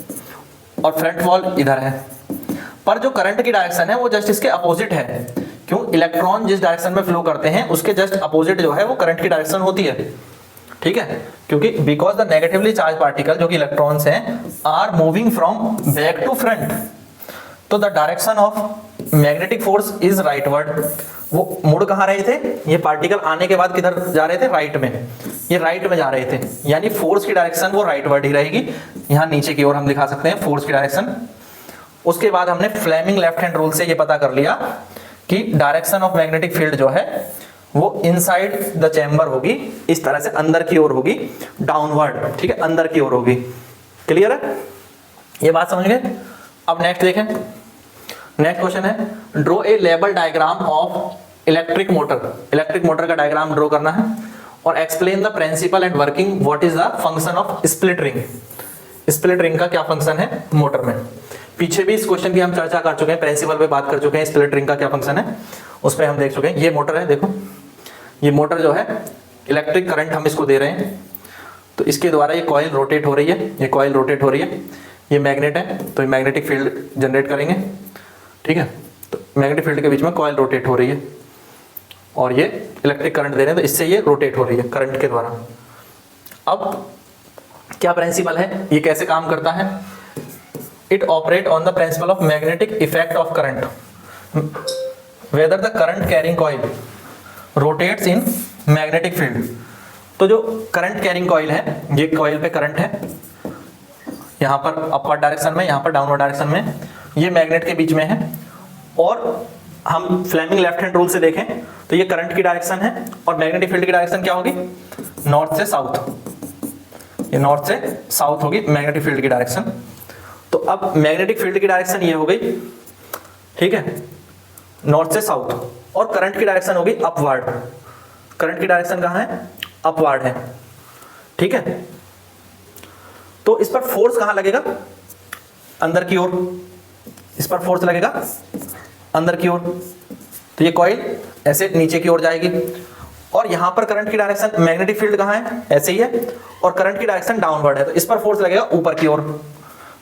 और फ्रंट वॉल इधर है, पर जो करंट की डायरेक्शन है वो जस्ट इसके अपोजिट है। क्यों, इलेक्ट्रॉन जिस डायरेक्शन में फ्लो करते हैं उसके जस्ट अपोजिट जो है वो करंट की डायरेक्शन होती है, ठीक है, क्योंकि because the negatively charge particle जो कि इलेक्ट्रॉन्स हैं are moving from back to front, तो the direction of magnetic force is rightward. वो मुड़ कहाँ रहे थे, ये पार्टिकल आने के बाद किधर जा रहे थे, राइट में, ये राइट में जा रहे थे, यानी फोर्स की डायरेक्शन वो राइटवर्ड ही रहेगी। यहाँ नीचे की ओर हम दिखा सकते हैं फोर्स की डायरेक्शन। उसके बाद हमने फ्लेमिंग लेफ्ट हैंड रूल से ये पता कर लिया कि डायरेक्शन ऑफ मैग्नेटिक फील्ड जो है वो इनसाइड द चैम्बर होगी, इस तरह से अंदर की ओर होगी, डाउनवर्ड, ठीक है, अंदर की ओर होगी। क्लियर है, ये बात समझ गए। अब नेक्स्ट देखें, नेक्स्ट क्वेश्चन है, draw a label diagram of electric motor. Electric motor का डायग्राम ड्रॉ करना है और explain the principle and working, what is the function of split ring. Split ring का क्या फंक्शन है मोटर में। पीछे भी इस क्वेश्चन की हम चर्चा कर चुके हैं, प्रिंसिपल पे बात कर चुके हैं, स्प्लिट रिंग का क्या फंक्शन है उस पर हम देख चुके हैं। ये मोटर है, देखो ये मोटर जो है इलेक्ट्रिक करंट हम इसको दे रहे हैं, तो इसके द्वारा ये कॉइल रोटेट हो रही है, ये कॉइल रोटेट हो रही है, ये मैग्नेट है तो ये मैग्नेटिक फील्ड जनरेट करेंगे, ठीक है, तो मैग्नेटिक फील्ड के बीच में कॉइल रोटेट हो रही है और ये इलेक्ट्रिक करंट दे रहे हैं, तो इससे ये रोटेट हो रही है करंट के द्वारा। अब क्या प्रिंसिपल है, ये कैसे काम करता है, it operate on the principle of magnetic effect of current whether the current carrying coil rotates in magnetic field. तो जो करंट कैरिंग कॉइल है, ये कॉइल पे करंट है, यहाँ पर अपवर्ड डायरेक्शन में, यहाँ पर डाउनवर्ड डायरेक्शन में, ये मैग्नेट के बीच में है, और हम फ्लेमिंग लेफ्ट हैंड रूल से देखें तो ये करंट की डायरेक्शन है और मैग्नेटिक फील्ड की डायरेक्शन क्या होगी, नॉर्थ से साउथ, ये नॉर्थ से साउथ होगी मैग्नेटिक फील्ड की डायरेक्शन। तो अब मैग्नेटिक फील्ड की डायरेक्शन ये हो गई, ठीक है, नॉर्थ से साउथ, और करंट की डायरेक्शन होगी अपवर्ड। करंट की डायरेक्शन कहाँ है, अपवर्ड है, ठीक है। तो इस पर फोर्स कहाँ लगेगा, अंदर की ओर, इस पर फोर्स लगेगा अंदर की ओर, तो ये कॉइल ऐसे नीचे की ओर जाएगी, और यहां पर करंट की डायरेक्शन, मैग्नेटिक फील्ड कहाँ है, ऐसे ही है, और करंट की डायरेक्शन डाउनवर्ड है, तो इस पर फोर्स लगेगा ऊपर की ओर।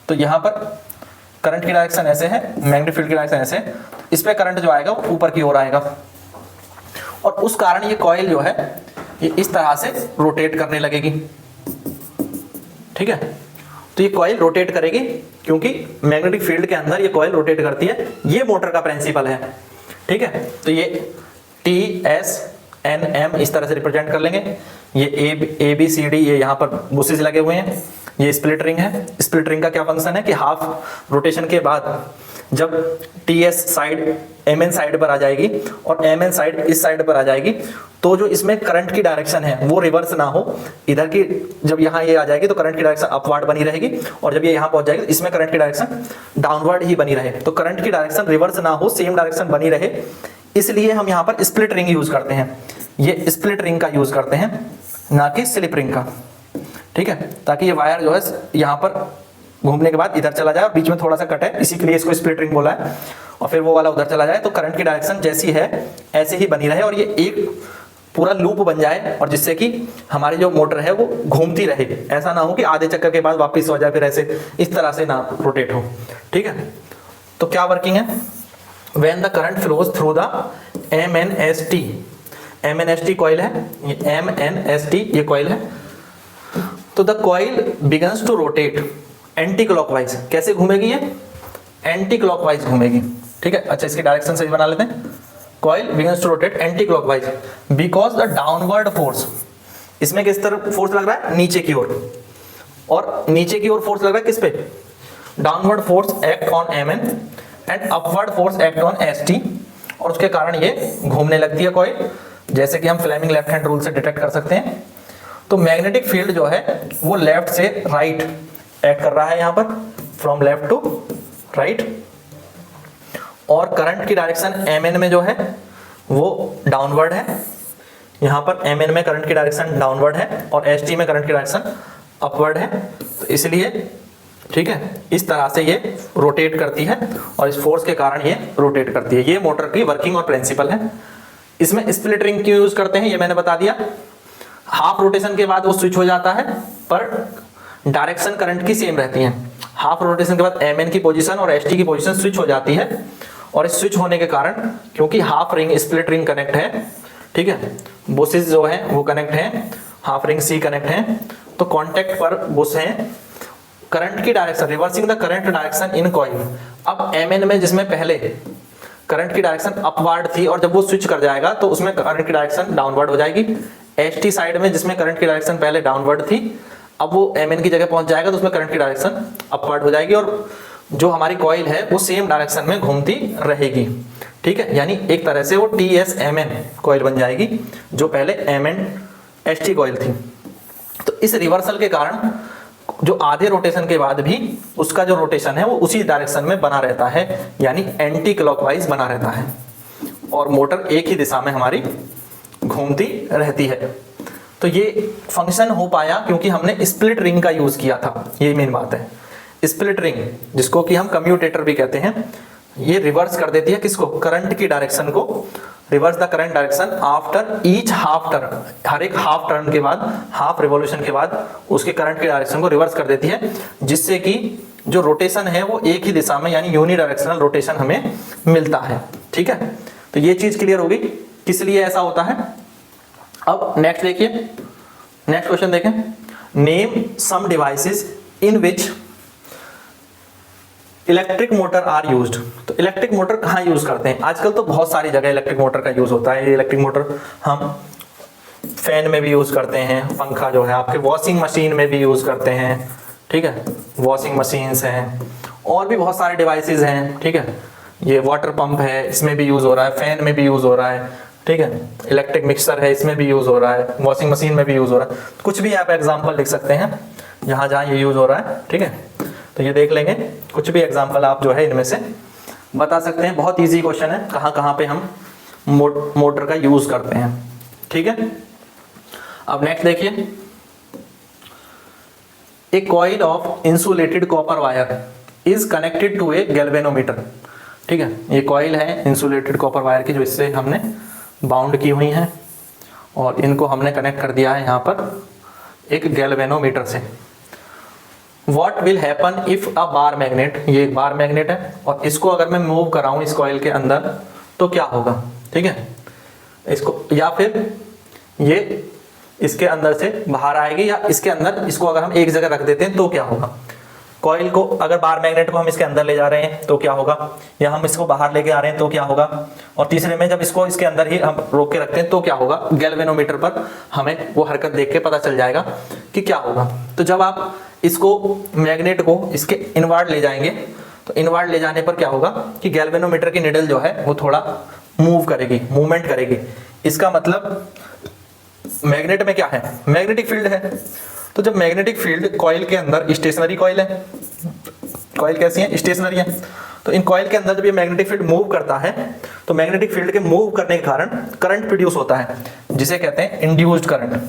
तो यहां पर करंट की डायरेक्शन ऐसे है, मैग्नेटिक फील्ड की डायरेक्शन ऐसे है, इस पे करंट जो आएगा वो ऊपर की ओर आएगा, और उस कारण ये कॉइल जो है ये इस तरह से रोटेट करने लगेगी, ठीक है। तो ये कॉइल रोटेट करेगी क्योंकि मैग्नेटिक फील्ड के अंदर ये कॉइल रोटेट करती है। ये मोटर का प्रिंसिपल है, ठीक है। तो ये TSNM इस तरह से रिप्रेजेंट कर लेंगे। ये ABCD ये यहाँ पर बुशेस लगे हुए हैं। ये स्प्लिट रिंग है। स्प्लिट रिंग का क्या फंक्शन है कि हाफ रोटेशन के बाद जब TS साइड MN साइड पर आ जाएगी और MN साइड इस साइड पर आ जाएगी, तो जो इसमें करंट की डायरेक्शन है वो रिवर्स ना हो, इधर की जब यहाँ ये आ जाएगी तो करंट की डायरेक्शन अपवर्ड बनी रहेगी, और जब ये यहाँ पहुंच जाएगी तो इसमें करंट की डायरेक्शन डाउनवर्ड ही बनी रहे। तो करंट की डायरेक्शन रिवर्स ना हो, सेम डायरेक्शन बनी रहे, इसलिए हम यहाँ पर स्प्लिट रिंग यूज करते हैं। ये स्प्लिट रिंग का यूज करते हैं, ना कि स्लिप रिंग का, ठीक है। ताकि ये वायर जो है यहाँ पर घूमने के बाद इधर चला जाए और बीच में थोड़ा सा कट है, इसी के लिए इसको स्प्लिट रिंग बोला है, और फिर वो वाला उधर चला जाए, तो करंट की डायरेक्शन जैसी है ऐसे ही बनी रहे और ये एक पूरा लूप बन जाए, और जिससे कि हमारी जो मोटर है वो घूमती रहे। ऐसा ना हो कि आधे चक्कर के बाद वापस हो जाए, फिर ऐसे इस तरह से ना रोटेट हो, ठीक है। तो क्या वर्किंग है, when the current flows through the MNST coil है, ये MNST ये कॉइल है, तो the coil begins to rotate anticlockwise. कैसे घूमेगी ये, एंटी क्लॉकवाइज घूमेगी, ठीक है। अच्छा, इसकी डायरेक्शन सही बना लेते हैं। Coil begins to rotate anticlockwise because the downward force, इसमें किस तरफ फोर्स लग रहा है, नीचे की ओर, और नीचे की ओर फोर्स लग रहा है किस पे, downward force act on MN and upward force act on ST, और उसके कारण ये घूमने लगती है कॉइल, जैसे कि हम फ्लेमिंग लेफ्ट हैंड रूल से डिटेक्ट कर सकते हैं। तो मैग्नेटिक फील्ड जो है वो लेफ्ट से राइट एक्ट कर रहा है यहाँ पर, फ्रॉम लेफ्ट टू राइट, और करंट की डायरेक्शन MN में जो है वो डाउनवर्ड है। यहाँ पर MN में करंट की डायरेक्शन डाउनवर्ड है और ST में करंट की डायरेक्शन अपवर्ड है, तो इसलिए, ठीक है, इस तरह से ये रोटेट करती है और इस फोर्स के कारण ये रोटेट करती है। ये मोटर की वर्किंग और प्रिंसिपल है। इसमें स्प्लिट रिंग क्यों यूज करते हैं ये मैंने बता दिया। हाफ रोटेशन के बाद वो स्विच हो जाता है, पर डायरेक्शन करंट की सेम रहती है। हाफ रोटेशन के बाद MN की पोजीशन और ST की पोजीशन स्विच हो जाती है, और इस स्विच होने के कारण, क्योंकि half ring split ring connect है, ठीक है, बुशेस जो है वो कनेक्ट है, हाफ रिंग C कनेक्ट है, तो कांटेक्ट पर बुश है, करंट की direction reversing the current direction in coil. अब MN में जिसमें पहले करंट की डायरेक्शन अपवर्ड थी, और जब वो स्विच कर जाएगा तो उसमें करंट की डायरेक्शन डाउनवर्ड हो जाएगी। ST साइड में जिसमें करंट की डायरेक्शन पहले डाउनवर्ड थी, अब वो MN की जगह पहुंच जाएगा तो उसमें करंट की डायरेक्शन अपवर्ड हो जाएगी, और जो हमारी कॉइल है वो सेम डायरेक्शन में घूमती रहेगी, ठीक है। यानी एक तरह से वो TSMN कॉइल बन जाएगी, जो पहले MNST कॉइल थी। तो इस रिवर्सल के कारण जो आधे रोटेशन के बाद भी उसका जो रोटेशन है वो उसी डायरेक्शन में बना रहता है, यानी एंटी क्लॉकवाइज बना रहता है, और मोटर एक ही दिशा में हमारी घूमती रहती है। तो ये फंक्शन हो पाया क्योंकि हमने स्प्लिट रिंग का यूज किया था, ये मेन बात है। स्प्लिट रिंग, जिसको कि हम कम्यूटेटर भी कहते हैं, ये रिवर्स कर देती है किसको, करंट की डायरेक्शन को, reverse the current direction after each half turn, हर एक हाफ टर्न के बाद, हाफ रिवॉल्यूशन के बाद उसके करंट की डायरेक्शन को रिवर्स कर देती है, जिससे कि जो रोटेशन है वो एक ही दिशा में, यानी यूनिडायरेक्शनल रोटेशन हमें मिलता है, ठीक है। तो ये चीज क्लियर होगी किस लिए ऐसा होता है। अब नेक्स्ट देखिए, नेक्स्ट क्वेश्चन देखें, name some devices in which electric motor are used. तो इलेक्ट्रिक मोटर कहाँ यूज करते हैं, आजकल तो बहुत सारी जगह इलेक्ट्रिक मोटर का यूज होता है। इलेक्ट्रिक मोटर हम फैन में भी यूज करते हैं, पंखा जो है आपके वॉशिंग मशीन में भी यूज करते हैं, ठीक है, वॉशिंग मशीन्स हैं, और भी बहुत सारे डिवाइसेस हैं, ठीक है। ये वाटर पंप है, इसमें भी यूज हो रहा है, फैन में भी यूज हो रहा है, ठीक है, इलेक्ट्रिक मिक्सर है, इसमें भी यूज हो रहा है, वॉशिंग मशीन में भी यूज हो रहा है। कुछ भी आप एग्जांपल लिख सकते हैं जहां जहां ये यूज हो रहा है, ठीक है। तो ये देख लेंगे, कुछ भी एग्जांपल आप जो है इनमें से बता सकते हैं। बहुत इजी क्वेश्चन है, कहां कहां पे हम मोटर का यूज करते हैं, ठीक है। अब नेक्स्ट देखिए, a coil of insulated copper wire is connected to a galvanometer, ठीक है। ये कॉइल है इंसुलेटेड कॉपर वायर की, जो इससे हमने बाउंड की हुई हैं, और इनको हमने कनेक्ट कर दिया है यहाँ पर एक गैल्वेनोमीटर से। What will happen if a bar magnet, ये एक बार मैग्नेट है, और इसको अगर मैं मूव कराऊं इस कॉइल के अंदर तो क्या होगा, ठीक है, इसको, या फिर ये इसके अंदर से बाहर आएगी, या इसके अंदर इसको अगर हम एक जगह रख देते हैं तो क्या होगा। कॉइल को अगर बार मैग्नेट को हम इसके अंदर ले जा रहे हैं तो क्या होगा, या हम इसको बाहर लेके आ रहे हैं तो क्या होगा, और तीसरे में जब इसको इसके अंदर ही हम रोक के रखते हैं तो क्या होगा। गैल्वेनोमीटर पर हमें वो हरकत देख के पता चल जाएगा कि क्या होगा। तो जब आप इसको मैग्नेट को इसके इनवर्ड ले जाएंगे तो इनवर्ड ले जाने पर क्या होगा कि गैल्वेनोमीटर की निडल जो है वो थोड़ा मूव करेगी, मूवमेंट करेगी। इसका मतलब मैग्नेट में क्या है, मैग्नेटिक फील्ड है। तो जब मैग्नेटिक फील्ड कॉइल के अंदर, स्टेशनरी कॉइल है, कॉइल कैसी है, स्टेशनरी है, तो इन कॉइल के अंदर जब ये मैग्नेटिक फील्ड मूव करता है तो मैग्नेटिक फील्ड के मूव करने के कारण करंट प्रोड्यूस होता है जिसे कहते हैं इंड्यूस्ड करंट।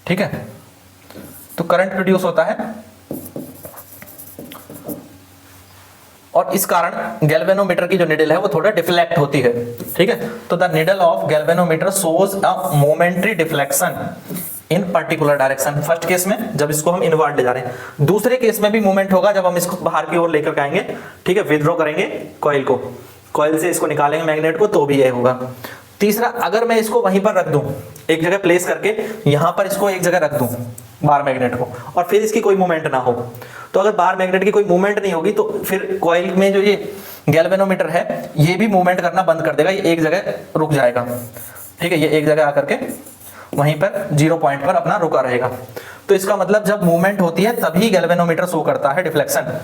ठीक है, तो करंट प्रोड्यूस होता है और इस कारण गैल्वेनोमीटर की जो निडल है वो थोड़ा डिफ्लेक्ट होती है। ठीक है, तो the needle of galvanometer shows a momentary deflection in particular direction. First case में जब इसको हम इनवर्ड ले जा रहे हैं, दूसरे केस में भी मूवमेंट होगा जब हम इसको बाहर की ओर लेकर आएंगे। ठीक है, विथड्रॉ करेंगे कॉइल को, कॉइल से इसको निकालेंगे मैग्नेट को, तो भी ये होगा। तीसरा, अगर मैं इसको वहीं पर रख दूं, एक जगह प्लेस करके यहां पर इसको एक जगह रख दूं बार मैग्नेट को, और फिर इसकी कोई मूवमेंट ना हो, तो अगर बार मैग्नेट की कोई मूवमेंट नहीं होगी तो फिर कॉइल में जो ये गैल्वेनोमीटर है ये भी मूवमेंट करना बंद कर देगा, ये एक जगह रुक जाएगा। ठीक है, ये एक जगह आकर के वहीं पर 0 पॉइंट पर अपना रुका रहेगा। तो इसका मतलब जब मूवमेंट होती है तभी गैल्वेनोमीटर शो करता है डिफ्लेक्शन,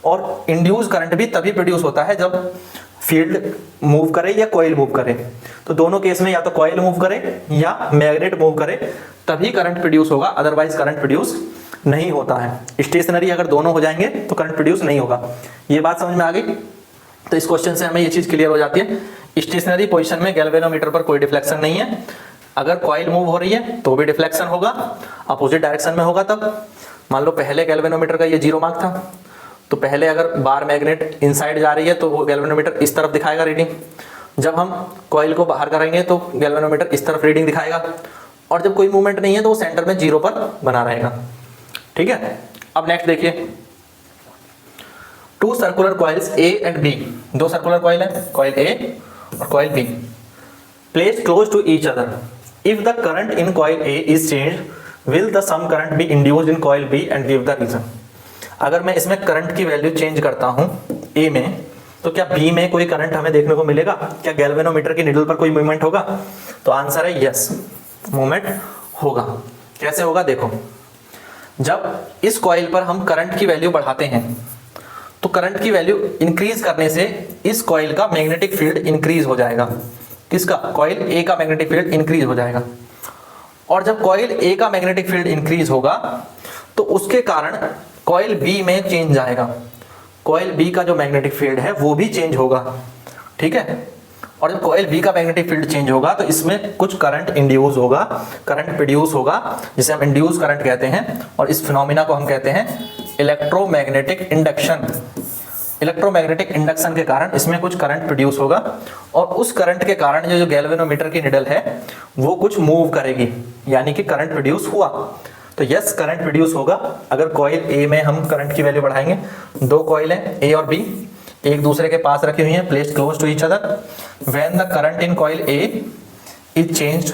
और इंड्यूस करंट भी तभी प्रोड्यूस होता है जब फील्ड मूव करे या कॉइल मूव करे। तो दोनों केस में या तो कॉइल मूव करे या मैग्नेट मूव करे तभी करंट प्रोड्यूस होगा, अदरवाइज करंट प्रोड्यूस नहीं होता है। स्टेशनरी अगर दोनों हो जाएंगे तो करंट प्रोड्यूस नहीं होगा। ये बात समझ में आ गई। तो इस क्वेश्चन से हमें ये चीज क्लियर हो जाती है, स्टेशनरी पोजीशन में गैल्वेनोमीटर पर कोई डिफ्लेक्शन नहीं है। अगर कॉइल मूव हो रही है तो भी डिफ्लेक्शन होगा, अपोजिट डायरेक्शन में होगा। तब मान लो पहले गैल्वेनोमीटर का ये 0 मार्क था, तो पहले अगर बार मैग्नेट इनसाइड जा रही है तो वो गैल्वेनोमीटर इस तरफ दिखाएगा रीडिंग, जब हम कॉइल को बाहर करेंगे तो गैल्वेनोमीटर इस तरफ रीडिंग दिखाएगा, और जब कोई मूवमेंट नहीं है तो वो सेंटर में 0 पर बना रहेगा। ठीक है, अब नेक्स्ट देखिए, 2 circular coils A and B, 2 circular coil है, कॉइल A और coil B, placed close to each other. If the current in coil A is changed, will the sum current be induced in coil B and give the reason? अगर मैं इसमें current की value change करता हूं A में, तो क्या B में कोई करंट हमें देखने को मिलेगा? क्या गैल्वेनोमीटर की निडल पर कोई मूवमेंट होगा? तो आंसर है यस, मूवमेंट होगा। कैसे होगा देखो, जब इस कॉइल पर हम करंट की वैल्यू बढ़ाते हैं तो करंट की वैल्यू इंक्रीज करने से इस कॉइल का मैग्नेटिक फील्ड इंक्रीज हो जाएगा। किसका? कॉइल A का मैग्नेटिक फील्ड इंक्रीज हो जाएगा। और जब कॉइल A का मैग्नेटिक फील्ड इंक्रीज होगा तो उसके कारण कॉइल B में चेंज आएगा, कॉइल B का जो मैग्नेटिक फील्ड है वो भी चेंज होगा। ठीक है, और जब कॉइल B का मैग्नेटिक फील्ड चेंज होगा तो इसमें कुछ करंट इंड्यूस होगा, करंट प्रोड्यूस होगा, जिसे हम इंड्यूस करंट कहते हैं, और इस फिनोमिना को हम कहते हैं इलेक्ट्रोमैग्नेटिक इंडक्शन। इलेक्ट्रोमैग्नेटिक इंडक्शन के कारण इसमें कुछ करंट प्रोड्यूस होगा, और उस करंट के कारण जो गैल्वेनोमीटर की निडल है वो कुछ मूव करेगी, यानी कि करंट प्रोड्यूस हुआ। तो यस, करंट प्रोड्यूस होगा। अगर कॉइल A में हम करंट की वैल्यू बढ़ाएंगे, 2 कॉइल है A और B, एक दूसरे के पास रखी हुई है, placed close to each other, when the current in coil A is changed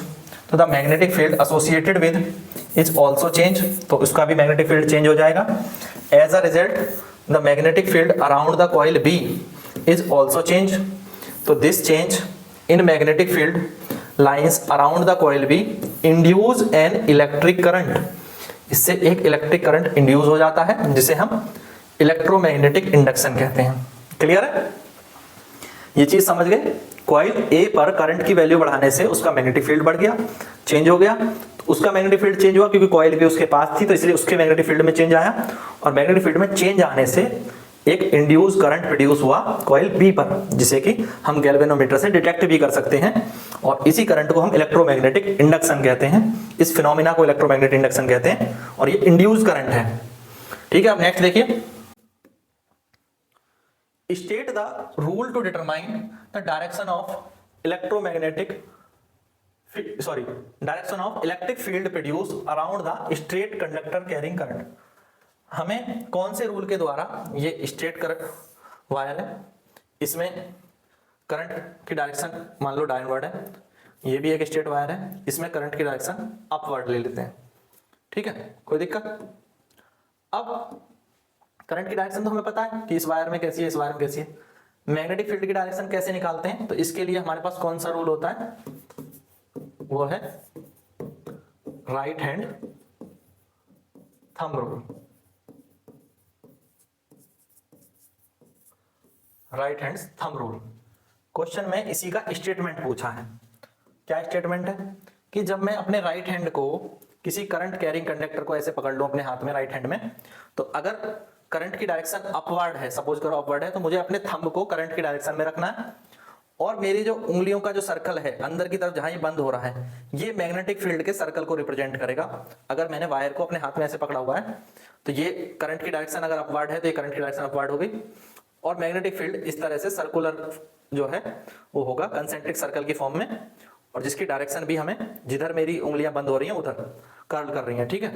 तो the magnetic field associated with is also change, तो उसका भी मैग्नेटिक फील्ड चेंज हो जाएगा। As a result the magnetic field around the coil B is also changed. So this change in magnetic field lines around the coil B induce an electric current. इससे एक electric current induce हो जाता है जिसे हम electromagnetic induction कहते हैं। Clear है? ये चीज समझ गए? कॉइल A पर करंट की वैल्यू बढ़ाने से उसका मैग्नेटिक फील्ड बढ़ गया, चेंज हो गया। उसका मैग्नेटिक फील्ड चेंज हुआ क्योंकि कॉइल भी उसके पास थी, तो इसलिए उसके मैग्नेटिक फील्ड में चेंज आया, और मैग्नेटिक फील्ड में चेंज आने से एक इंड्यूस करंट प्रोड्यूस हुआ कॉइल B पर, जिसे कि हम गैल्वेनोमीटर से डिटेक्ट भी कर सकते हैं, और इसी करंट को हम इलेक्ट्रोमैग्नेटिक इंडक्शन कहते हैं। इस फिनोमिना को इलेक्ट्रोमैग्नेटिक इंडक्शन कहते हैं, और ये इंड्यूस करंट है। ठीक है, अब नेक्स्ट देखिए, state the rule to determine the direction of electromagnetic direction of electric field produce around the straight conductor carrying current. हमें कौन से रूल के द्वारा, ये स्ट्रेट करंट वायर है, इसमें करंट की डायरेक्शन मान लो डाउनवर्ड है, ये भी एक स्ट्रेट वायर है, इसमें करंट की डायरेक्शन अपवर्ड ले लेते हैं। ठीक है, कोई दिक्कत? अब करंट की डायरेक्शन तो हमें पता है कि इस वायर में कैसी है, इस वायर में कैसी है। मैग्नेटिक फील्ड की डायरेक्शन कैसे निकालते हैं, तो इसके लिए हमारे पास कौन सा रूल होता है, वो है right hand thumb rule. Right hand thumb rule. Question में इसी का स्टेटमेंट पूछा है। क्या स्टेटमेंट है कि जब मैं अपने राइट हैंड को किसी करंट कैरिंग कंडक्टर को ऐसे पकड़ लूं अपने हाथ में, राइट हैंड में, तो अगर करंट की डायरेक्शन अपवर्ड है, सपोज करो अपवर्ड है, तो मुझे अपने थंब को करंट की डायरेक्शन में रखना है और मेरी जो उंगलियों का जो सर्कल है अंदर की तरफ जहां ये बंद हो रहा है, ये मैग्नेटिक फील्ड के सर्कल को रिप्रेजेंट करेगा। अगर मैंने वायर को अपने हाथ में ऐसे पकड़ा हुआ है तो ये करंट की डायरेक्शन अगर अपवर्ड है तो ये करंट की डायरेक्शन अपवर्ड होगी और मैग्नेटिक फील्ड इस तरह से सर्कुलर जो है वो होगा कंसेंट्रिक सर्कल की फॉर्म में, और जिसकी डायरेक्शन भी हमें जिधर मेरी उंगलियां बंद हो रही हैं उधर कर्ल कर रही हैं, ठीक है।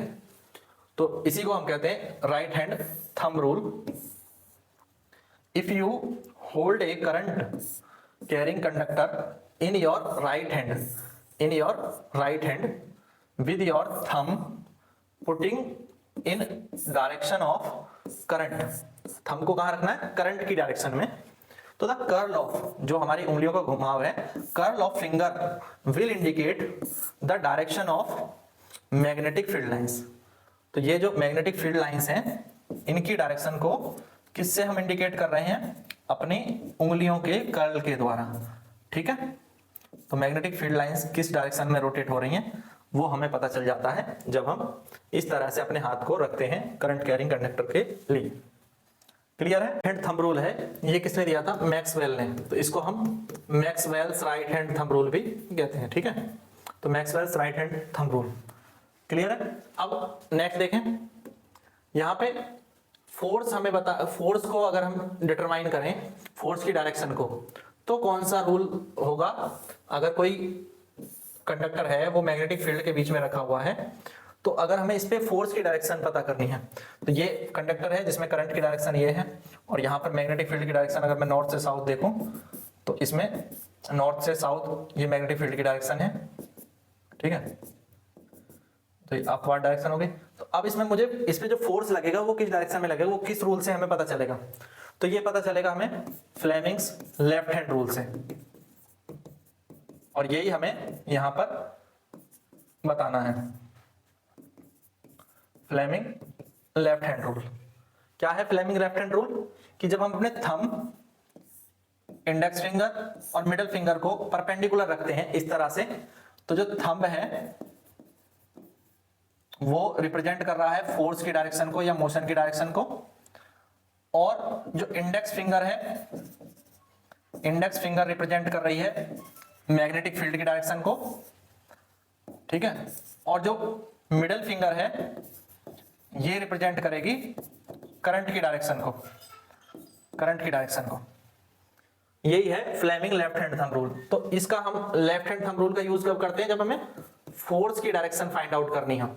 तो इसी को हम कहते हैं right hand thumb rule. If you hold a current carrying conductor in your right hand with your thumb putting in direction of current, thumb को कहां रखना है, करंट की डायरेक्शन में, तो द कर्ल ऑफ, जो हमारी उंगलियों का घुमाव है, curl of finger will indicate the direction of magnetic field lines. तो ये जो मैग्नेटिक फील्ड लाइंस हैं इनकी डायरेक्शन को किससे हम इंडिकेट कर रहे हैं, अपनी उंगलियों के कर्ल के द्वारा, ठीक है। तो मैग्नेटिक फील्ड लाइंस किस डायरेक्शन में रोटेट हो रही हैं वो हमें पता चल जाता है जब हम इस तरह से अपने हाथ को रखते हैं करंट कैरिंग कंडक्टर के लिए। क्लियर है। हैंड थंब रूल है, ये किसने दिया था, मैक्सवेल ने, तो इसको हम Maxwell's right hand thumb rule भी कहते हैं, ठीक है। तो Maxwell's right hand thumb rule clear है। अब नेक्स्ट देखें, यहाँ पे फोर्स हमें फोर्स को अगर हम डिटरमाइन करें, फोर्स की डायरेक्शन को, तो कौन सा रूल होगा। अगर कोई कंडक्टर है वो मैग्नेटिक फील्ड के बीच में रखा हुआ है, तो अगर हमें इस पे फोर्स की डायरेक्शन पता करनी है, तो ये कंडक्टर है जिसमें करंट की डायरेक्शन ये है और यहाँ पर मैग्नेटिक फील्ड की डायरेक्शन अगर मैं नॉर्थ से साउथ देखूं तो इसमें नॉर्थ से साउथ ये मैग्नेटिक फील्ड की डायरेक्शन है, ठीक है। तो ये अपवर्ड डायरेक्शन हो गई। तो अब इसमें मुझे इस पे जो फोर्स लगेगा वो किस डायरेक्शन में लगेगा, वो किस रूल से हमें पता चलेगा, तो ये पता चलेगा हमें फ्लेमिंग्स लेफ्ट हैंड रूल से, और यही हमें यहां पर बताना है, फ्लेमिंग लेफ्ट हैंड रूल। क्या है फ्लेमिंग लेफ्ट हैंड रूल, कि जब हम अपने थंब, इंडेक्स फिंगर और मिडिल फिंगर को परपेंडिकुलर रखते हैं इस तरह से, तो जो थंब है वो रिप्रेजेंट कर रहा है फोर्स की डायरेक्शन को या मोशन की डायरेक्शन को, और जो इंडेक्स फिंगर है, इंडेक्स फिंगर रिप्रेजेंट कर रही है मैग्नेटिक फील्ड की डायरेक्शन को, ठीक है। और जो मिडिल फिंगर है ये रिप्रेजेंट करेगी करंट की डायरेक्शन को, करंट की डायरेक्शन को। यही है Fleming left hand thumb rule. तो इसका हम लेफ्ट हैंड थंब रूल का यूज कब करते हैं, जब हमें फोर्स की डायरेक्शन फाइंड आउट करनी है,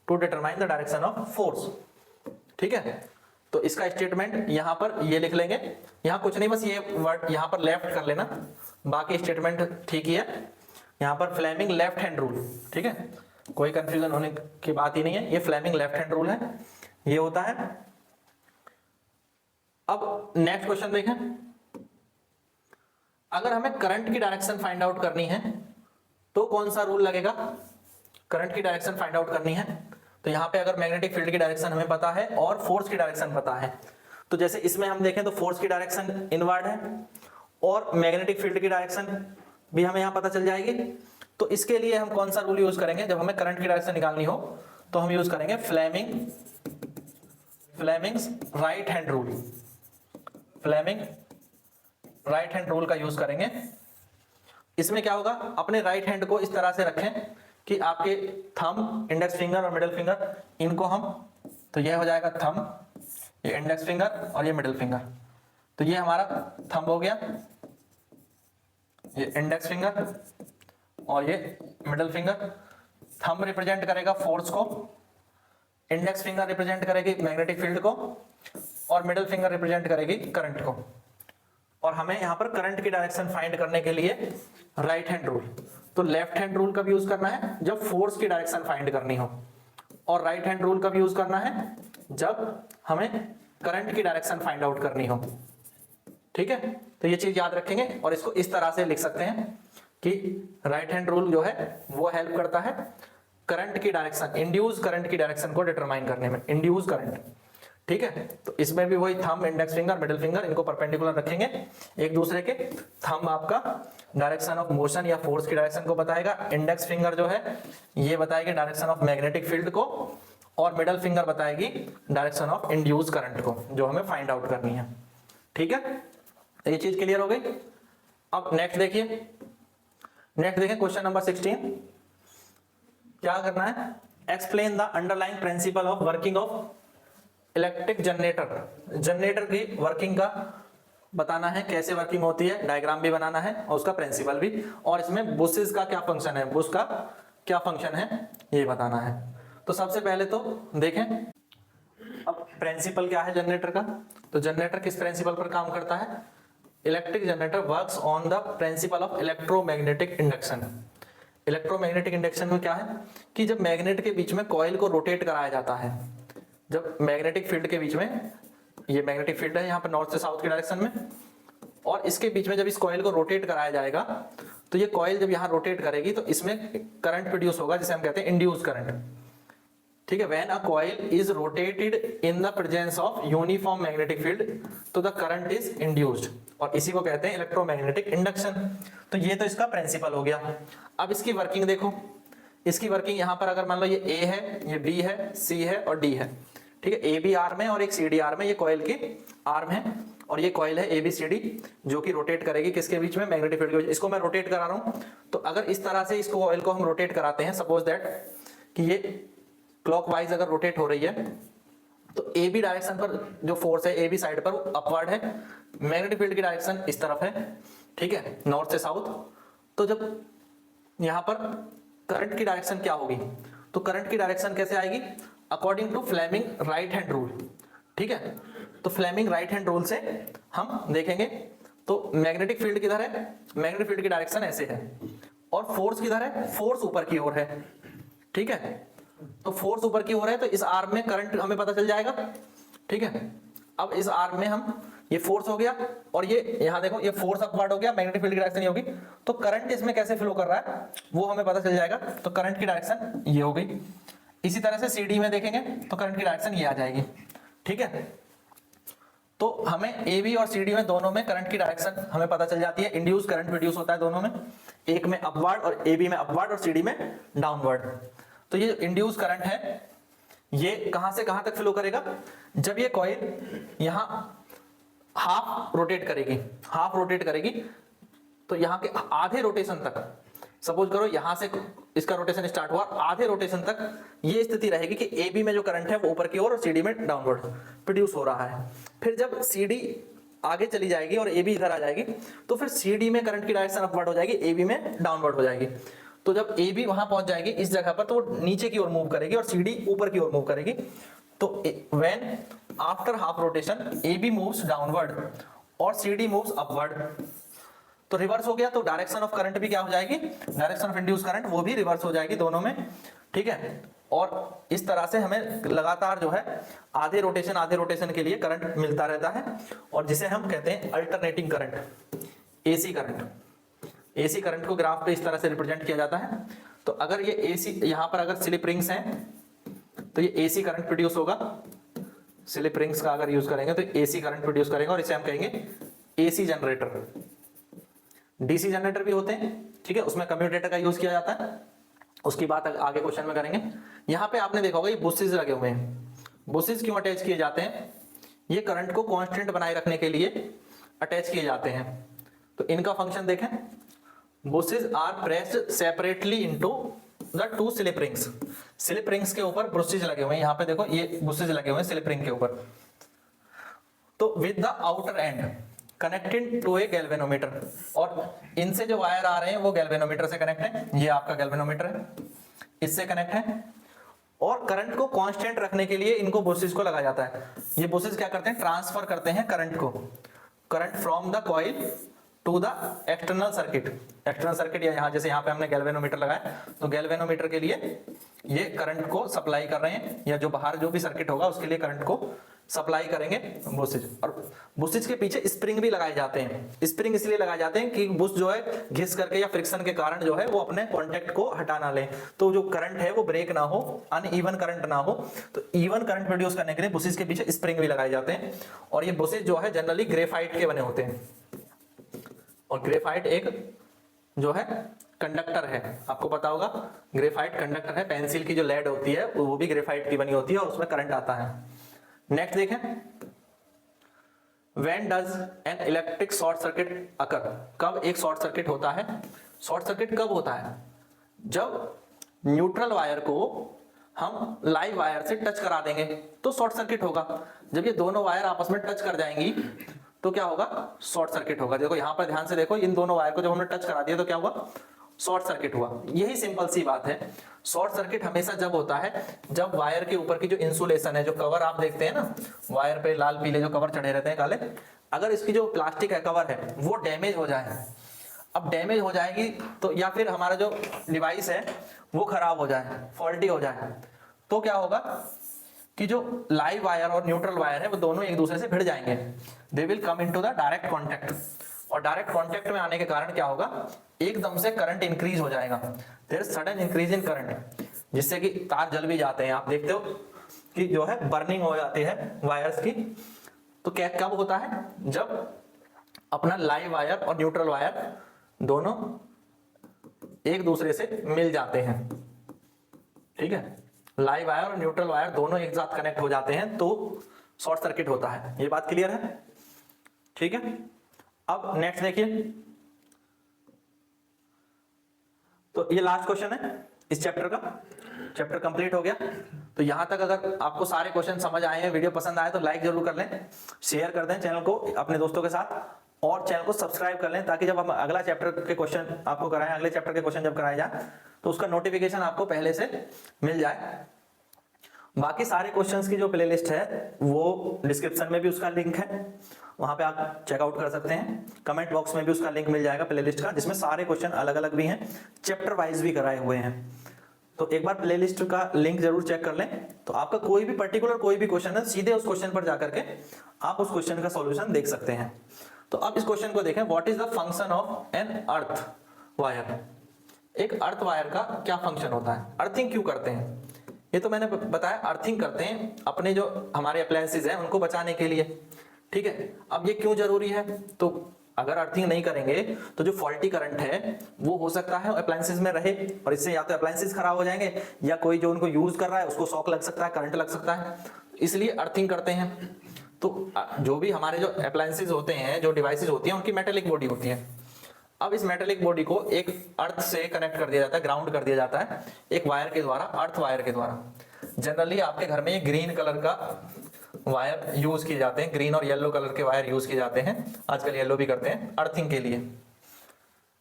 to determine the direction of force, ठीक है। तो इसका स्टेटमेंट यहां पर ये लिख लेंगे, यहां कुछ नहीं, बस ये वर्ड यहां पर लेफ्ट कर लेना, बाकी स्टेटमेंट ठीक ही है। यहां पर फ्लेमिंग लेफ्ट हैंड रूल, ठीक है, कोई कंफ्यूजन होने की बात ही नहीं है, ये फ्लेमिंग लेफ्ट हैंड रूल है, ये होता है। अब नेक्स्ट क्वेश्चन देखें, अगर हमें करंट की डायरेक्शन फाइंड आउट करनी है तो कौन सा रूल लगेगा, करंट की डायरेक्शन फाइंड आउट करनी है, तो यहां पे अगर मैग्नेटिक फील्ड की डायरेक्शन हमें पता है और फोर्स की डायरेक्शन पता है, तो जैसे इसमें हम देखें तो फोर्स की डायरेक्शन इनवर्ड है और मैग्नेटिक फील्ड की डायरेक्शन भी हमें यहां पता चल जाएगी। तो इसके लिए हम कौन सा रूल यूज करेंगे, जब हमें करंट की डायरेक्शन निकालनी हो तो हम यूज करेंगे Fleming's right hand rule, Fleming right hand rule का यूज करेंगे। इसमें क्या होगा, अपने राइट हैंड को इस तरह से रखें कि आपके थंब, इंडेक्स फिंगर और मिडिल फिंगर, इनको हम, तो यह हो जाएगा थंब, ये इंडेक्स फिंगर और ये मिडिल फिंगर, तो ये हमारा थंब हो गया, ये इंडेक्स फिंगर और ये मिडिल फिंगर। थंब रिप्रेजेंट करेगा फोर्स को, इंडेक्स फिंगर रिप्रेजेंट करेगी मैग्नेटिक फील्ड को और मिडिल फिंगर रिप्रेजेंट करेगी करंट को। और हमें यहां पर करंट की डायरेक्शन फाइंड करने के लिए राइट हैंड रूल, तो लेफ्ट हैंड रूल कब यूज करना है, जब फोर्स की डायरेक्शन फाइंड करनी हो, और राइट हैंड रूल कब यूज करना है, जब हमें करंट की डायरेक्शन फाइंड आउट करनी हो, ठीक है, तो ये चीज याद रखेंगे और इसको इस तरह से लिख सकते हैं कि राइट हैंड रूल जो है वो हेल्प करता है करंट की डायरेक्शन, इंड्यूस करंट की डायरेक्शन को डिटरमाइन करने में, इंड्यूस करंट, ठीक है। तो इसमें भी वही thumb, index finger, middle finger इनको परपेंडिकुलर रखेंगे एक दूसरे के। थंब आपका डायरेक्शन ऑफ मोशन या फोर्स की डायरेक्शन को बताएगा, इंडेक्स फिंगर जो है ये बताएगी डायरेक्शन ऑफ मैग्नेटिक फील्ड को, और मिडिल फिंगर बताएगी डायरेक्शन ऑफ इंड्यूस करंट को जो हमें फाइंड आउट करनी है, ठीक है। तो ये चीज क्लियर हो गई। अब नेक्स्ट देखिए, नेक्स्ट देखिए क्वेश्चन नंबर 16। क्या करना है, explain the underlying principle of working of electric generator. Generator की वर्किंग का बताना है, कैसे वर्किंग होती है, डायग्राम भी बनाना है और उसका प्रिंसिपल भी, और इसमें बुशेस का क्या फंक्शन है, बुश का क्या फंक्शन है ये बताना है। तो सबसे पहले तो देखें अब प्रिंसिपल क्या है जनरेटर का। तो जनरेटर किस प्रिंसिपल पर काम करता है, electric generator works on the principle of electromagnetic induction. Electromagnetic induction में क्या है कि जब मैग्नेट के बीच में कॉइल को रोटेट कराया जाता है, जब मैग्नेटिक फील्ड के बीच में, ये मैग्नेटिक फील्ड है यहाँ पर नॉर्थ से साउथ की डायरेक्शन में, और इसके बीच में जब इस कॉइल को रोटेट कराया जाएगा तो ये कॉइल जब यहाँ रोटेट करेगी तो इसमें करंट प्रोड्यूस होगा जिसे हम कहते हैं इंड्यूस करंट, ठीक है। When a coil is rotated in the presence of uniform magnetic field तो द करंट इज इंड्यूस्ड, और इसी को कहते हैं इलेक्ट्रोमैग्नेटिक इंडक्शन। तो ये तो इसका प्रिंसिपल हो गया। अब इसकी वर्किंग देखो, इसकी वर्किंग यहाँ पर अगर मान लो ये ए है, ये बी है, सी है और डी है, ठीक है। ए बी आर्म है और एक सी डी आर्म है, ये कॉइल की आर्म है, और ये कॉइल है ए बी सी डी जो कि रोटेट करेगी किसके बीच में, मैग्नेटिक फील्ड के बीच। इसको मैं रोटेट करा रहा हूं, तो अगर इस तरह से इसको कॉइल को हम रोटेट कराते हैं, सपोज दैट कि ये क्लॉकवाइज अगर रोटेट हो रही है तो ए बी डायरेक्शन पर जो फोर्स है ए बी साइड पर अपवर्ड है, मैग्नेटिक फील्ड की डायरेक्शन इस तरफ है, ठीक है, नॉर्थ से साउथ। तो जब यहां पर करंट की डायरेक्शन क्या होगी, तो करंट की डायरेक्शन कैसे आएगी, according to Fleming right hand rule, ठीक है। तो फ्लेमिंग राइट हैंड रूल से हम देखेंगे तो मैग्नेटिक फील्ड किधर है, मैग्नेटिक फील्ड की डायरेक्शन ऐसे है, और फोर्स किधर है, फोर्स ऊपर की ओर है, ठीक है। तो फोर्स ऊपर की ओर है तो इस आर्म में करंट हमें पता चल जाएगा, ठीक है। अब इस आर्म में हम, ये फोर्स हो गया और ये यहां देखो ये फोर्स अपवर्ड हो गया, मैग्नेटिक फील्ड की डायरेक्शन ये होगी, तो करंट इसमें कैसे फ्लो कर रहा है वो हमें पता चल जाएगा। तो करंट की डायरेक्शन ये हो गई। इसी तरह से सीडी में देखेंगे तो करंट की डायरेक्शन ये आ जाएगी, ठीक है। तो हमें ए बी और सी डी में दोनों में करंट की डायरेक्शन हमें पता चल जाती है। इंड्यूस करंट प्रोड्यूस होता है दोनों में, एक में अपवर्ड और ए बी में अपवर्ड और सी डी में डाउनवर्ड। तो ये इंड्यूस करंट है ये कहां से कहां तक फ्लो करेगा, जब ये कॉइल यहां हाफ रोटेट करेगी, हाफ रोटेट करेगी तो यहां के आधे रोटेशन तक, सपोज करो यहां से इसका रोटेशन स्टार्ट हुआ, आधे रोटेशन तक ये स्थिति रहेगी कि ए बी में जो करंट है वो ऊपर की ओर और सीडी में डाउनवर्ड प्रोड्यूस हो रहा है। फिर जब सीडी आगे चली जाएगी और ए बी इधर आ जाएगी तो फिर सीडी में करंट की डायरेक्शन अपवर्ड हो जाएगी, ए बी में डाउनवर्ड हो जाएगी। तो जब ए बी वहां पहुंच जाएगी इस जगह पर तो वो नीचे की ओर मूव करेगी और सीडी ऊपर की ओर मूव करेगी। तो when after half rotation A B moves downward और सीडी मूव्स अपवर्ड, तो रिवर्स हो गया, तो डायरेक्शन ऑफ करंट भी क्या हो जाएगी, डायरेक्शन ऑफ इंड्यूस करंट वो भी रिवर्स हो जाएगी दोनों में, ठीक है। और इस तरह से हमें लगातार जो है आधे रोटेशन के लिए करंट मिलता रहता है, और जिसे हम कहते हैं alternating current, AC current. AC current को ग्राफ पे इस तरह से रिप्रेजेंट किया जाता है। तो अगर ये एसी, यहां पर अगर स्लिप रिंग्स हैं तो ये एसी करंट प्रोड्यूस होगा, स्लिप रिंग्स का अगर यूज करेंगे तो एसी करंट प्रोड्यूस करेंगे, और इसे हम कहेंगे एसी जनरेटर। डीसी जनरेटर भी होते हैं, ठीक है, उसमें कम्यूटेटर का यूज किया जाता है, उसकी बात आगे क्वेश्चन में करेंगे। यहां पे आपने देखा होगा ये बुशेस लगे हुए हैं। बुशेस क्यों अटैच किए जाते हैं, ये करंट को कांस्टेंट बनाए रखने के लिए अटैच किए जाते हैं। तो इनका फंक्शन देखें, brushes are pressed separately into the two slip rings. Slip rings के ऊपर बुशेस लगे हुए हैं, यहां पे देखो ये बुशेस लगे हुए हैं स्लिप रिंग के ऊपर। तो with the outer end connected to a galvanometer, और इनसे जो वायर आ रहे हैं वो गैल्वेनोमीटर से कनेक्ट है, ये आपका गैल्वेनोमीटर है, इससे कनेक्ट है। और करंट को कांस्टेंट रखने के लिए इनको बुशेस को लगाया जाता है। ये बुशेस क्या करते हैं, ट्रांसफर करते हैं करंट को, current from the coil to the external circuit. External circuit या यहाँ जैसे यहाँ पे हमने गैल्वेनोमीटर लगाया, तो गैल्वेनोमीटर के लिए ये करंट को सप्लाई कर रहे हैं, या जो बाहर जो भी सर्किट होगा उसके लिए करंट को सप्लाई करेंगे बुशेज। और बुशेज के पीछे स्प्रिंग भी लगाए जाते हैं। स्प्रिंग इसलिए लगाए जाते हैं कि बुश जो है घिस करके या फ्रिक्शन के कारण जो है वो अपने कॉन्टेक्ट को हटा ना ले, तो जो करंट है वो ब्रेक ना हो, अनइवन करंट ना हो। तो इवन करंट प्रोड्यूस करने के लिए बुशेज के पीछे स्प्रिंग भी लगाए जाते हैं। और ये बुशेज जो है जनरली ग्रेफाइट के बने होते हैं। और ग्रेफाइट एक जो है कंडक्टर है, आपको पता होगा ग्रेफाइट कंडक्टर है। पेंसिल की जो लेड होती है वो भी ग्रेफाइट की बनी होती है और उसमें करंट आता है। नेक्स्ट देखें, when does an electric short circuit occur, कब एक शॉर्ट सर्किट होता है। शॉर्ट सर्किट कब होता है, जब न्यूट्रल वायर को हम लाइव वायर से टच करा देंगे तो शॉर्ट सर्किट होगा। जब ये दोनों वायर आपस में टच कर जाएंगी तो क्या होगा, शॉर्ट सर्किट होगा। देखो यहां पर ध्यान से देखो, इन दोनों वायर को जब हमने टच करा दिया तो क्या हुआ, शॉर्ट सर्किट हुआ। यही सिंपल सी बात है। शॉर्ट सर्किट हमेशा जब होता है जब वायर के ऊपर की जो इंसुलेशन है, जो कवर आप देखते हैं ना वायर पे लाल पीले जो कवर चढ़े रहते हैं काले, अगर इसकी जो प्लास्टिक है कवर है वो डैमेज हो जाए। अब डैमेज हो जाएगी तो या फिर हमारा जो डिवाइस है वो खराब हो जाए, फॉल्टी हो जाए, तो क्या होगा कि जो लाइव वायर और न्यूट्रल वायर है वो दोनों एक दूसरे से भिड़ जाएंगे। They will come into the direct contact. और डायरेक्ट कॉन्टैक्ट में आने के कारण क्या होगा, एकदम से करंट इंक्रीज हो जाएगा। There is sudden increase in current, जिससे कि तार जल भी जाते हैं। आप देखते हो कि जो है बर्निंग हो जाती है वायर्स की। तो क्या कब होता है, जब अपना लाइव वायर और न्यूट्रल वायर दोनों एक दूसरे से मिल जाते हैं। ठीक है, लाइव वायर और न्यूट्रल वायर दोनों एक साथ कनेक्ट हो जाते हैं तो शॉर्ट सर्किट होता है। ये बात क्लियर है, ठीक है। अब नेक्स्ट देखिए, तो ये लास्ट क्वेश्चन है इस चैप्टर का। चैप्टर कंप्लीट हो गया। तो यहां तक अगर आपको सारे क्वेश्चन समझ आए हैं, वीडियो पसंद आए तो लाइक जरूर कर लें, शेयर कर दें चैनल को अपने दोस्तों के साथ, और चैनल को सब्सक्राइब कर लें ताकि जब हम अगला चैप्टर के क्वेश्चन आपको कराएं, अगले चैप्टर के क्वेश्चन जब कराए जाए तो उसका नोटिफिकेशन आपको पहले से मिल जाए। बाकी सारे क्वेश्चंस की जो प्लेलिस्ट है वो डिस्क्रिप्शन में भी उसका लिंक है, वहां पे आप चेकआउट कर सकते हैं। कमेंट बॉक्स में भी उसका लिंक मिल जाएगा प्लेलिस्ट का, जिसमें सारे क्वेश्चन अलग अलग भी हैं, चैप्टर वाइज भी कराए हुए हैं। तो एक बार प्लेलिस्ट का लिंक जरूर चेक कर लें, तो आपका कोई भी पर्टिकुलर कोई भी क्वेश्चन है सीधे उस क्वेश्चन पर जाकर के आप उस क्वेश्चन का सॉल्यूशन देख सकते हैं। तो अब इस क्वेश्चन को देखें, what is the function of an earth wire. एक अर्थ वायर का क्या फंक्शन होता है, अर्थिंग क्यों करते हैं। ये तो मैंने बताया, अर्थिंग करते हैं अपने जो हमारे अप्लायंसेस हैं उनको बचाने के लिए। ठीक है, अब ये क्यों जरूरी है, तो अगर अर्थिंग नहीं करेंगे तो जो फॉल्टी करंट है वो हो सकता है अप्लायंसेस में रहे, और इससे या तो अप्लायंसेस खराब हो जाएंगे या कोई जो उनको यूज कर रहा है उसको शॉक लग सकता है, करंट लग सकता है। इसलिए अर्थिंग करते हैं। तो जो भी हमारे जो अप्लायंसेस होते हैं, जो डिवाइसेस होती हैं, उनकी मेटेलिक बॉडी होती है। अब इस मेटेलिक बॉडी को एक अर्थ से कनेक्ट कर दिया जाता है, ग्राउंड कर दिया जाता है एक वायर के द्वारा, अर्थ वायर के द्वारा। जनरली आपके घर में ग्रीन कलर का वायर यूज किए जाते हैं, ग्रीन और येलो कलर के वायर यूज किए जाते हैं, आजकल येलो भी करते हैं अर्थिंग के लिए।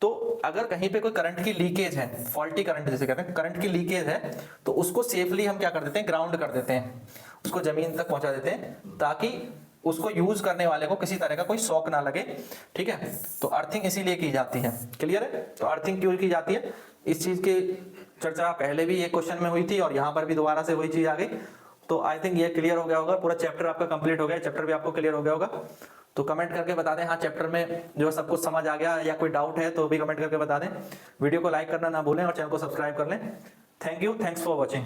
तो अगर कहीं पे कोई करंट की लीकेज है, फॉल्टी करंट जिसे कहते हैं, करंट की लीकेज है, तो उसको सेफली हम क्या कर देते हैं, ग्राउंड कर देते हैं, उसको जमीन तक पहुंचा देते हैं, ताकि उसको यूज करने वाले को किसी तरह का कोई शॉक ना लगे। ठीक है, तो अर्थिंग इसीलिए की जाती है। क्लियर है, तो अर्थिंग क्यों की जाती है, इस चीज की चर्चा पहले भी एक क्वेश्चन में हुई थी और यहाँ पर भी दोबारा से वही चीज आ गई। तो आई थिंक ये क्लियर हो गया होगा, पूरा चैप्टर आपका कंप्लीट हो गया, चैप्टर भी आपको क्लियर हो गया होगा। तो कमेंट करके बता दें हाँ चैप्टर में जो सब कुछ समझ आ गया, या कोई डाउट है तो भी कमेंट करके बता दें। वीडियो को लाइक करना ना भूलें और चैनल को सब्सक्राइब कर लें। Thank you, thanks for watching.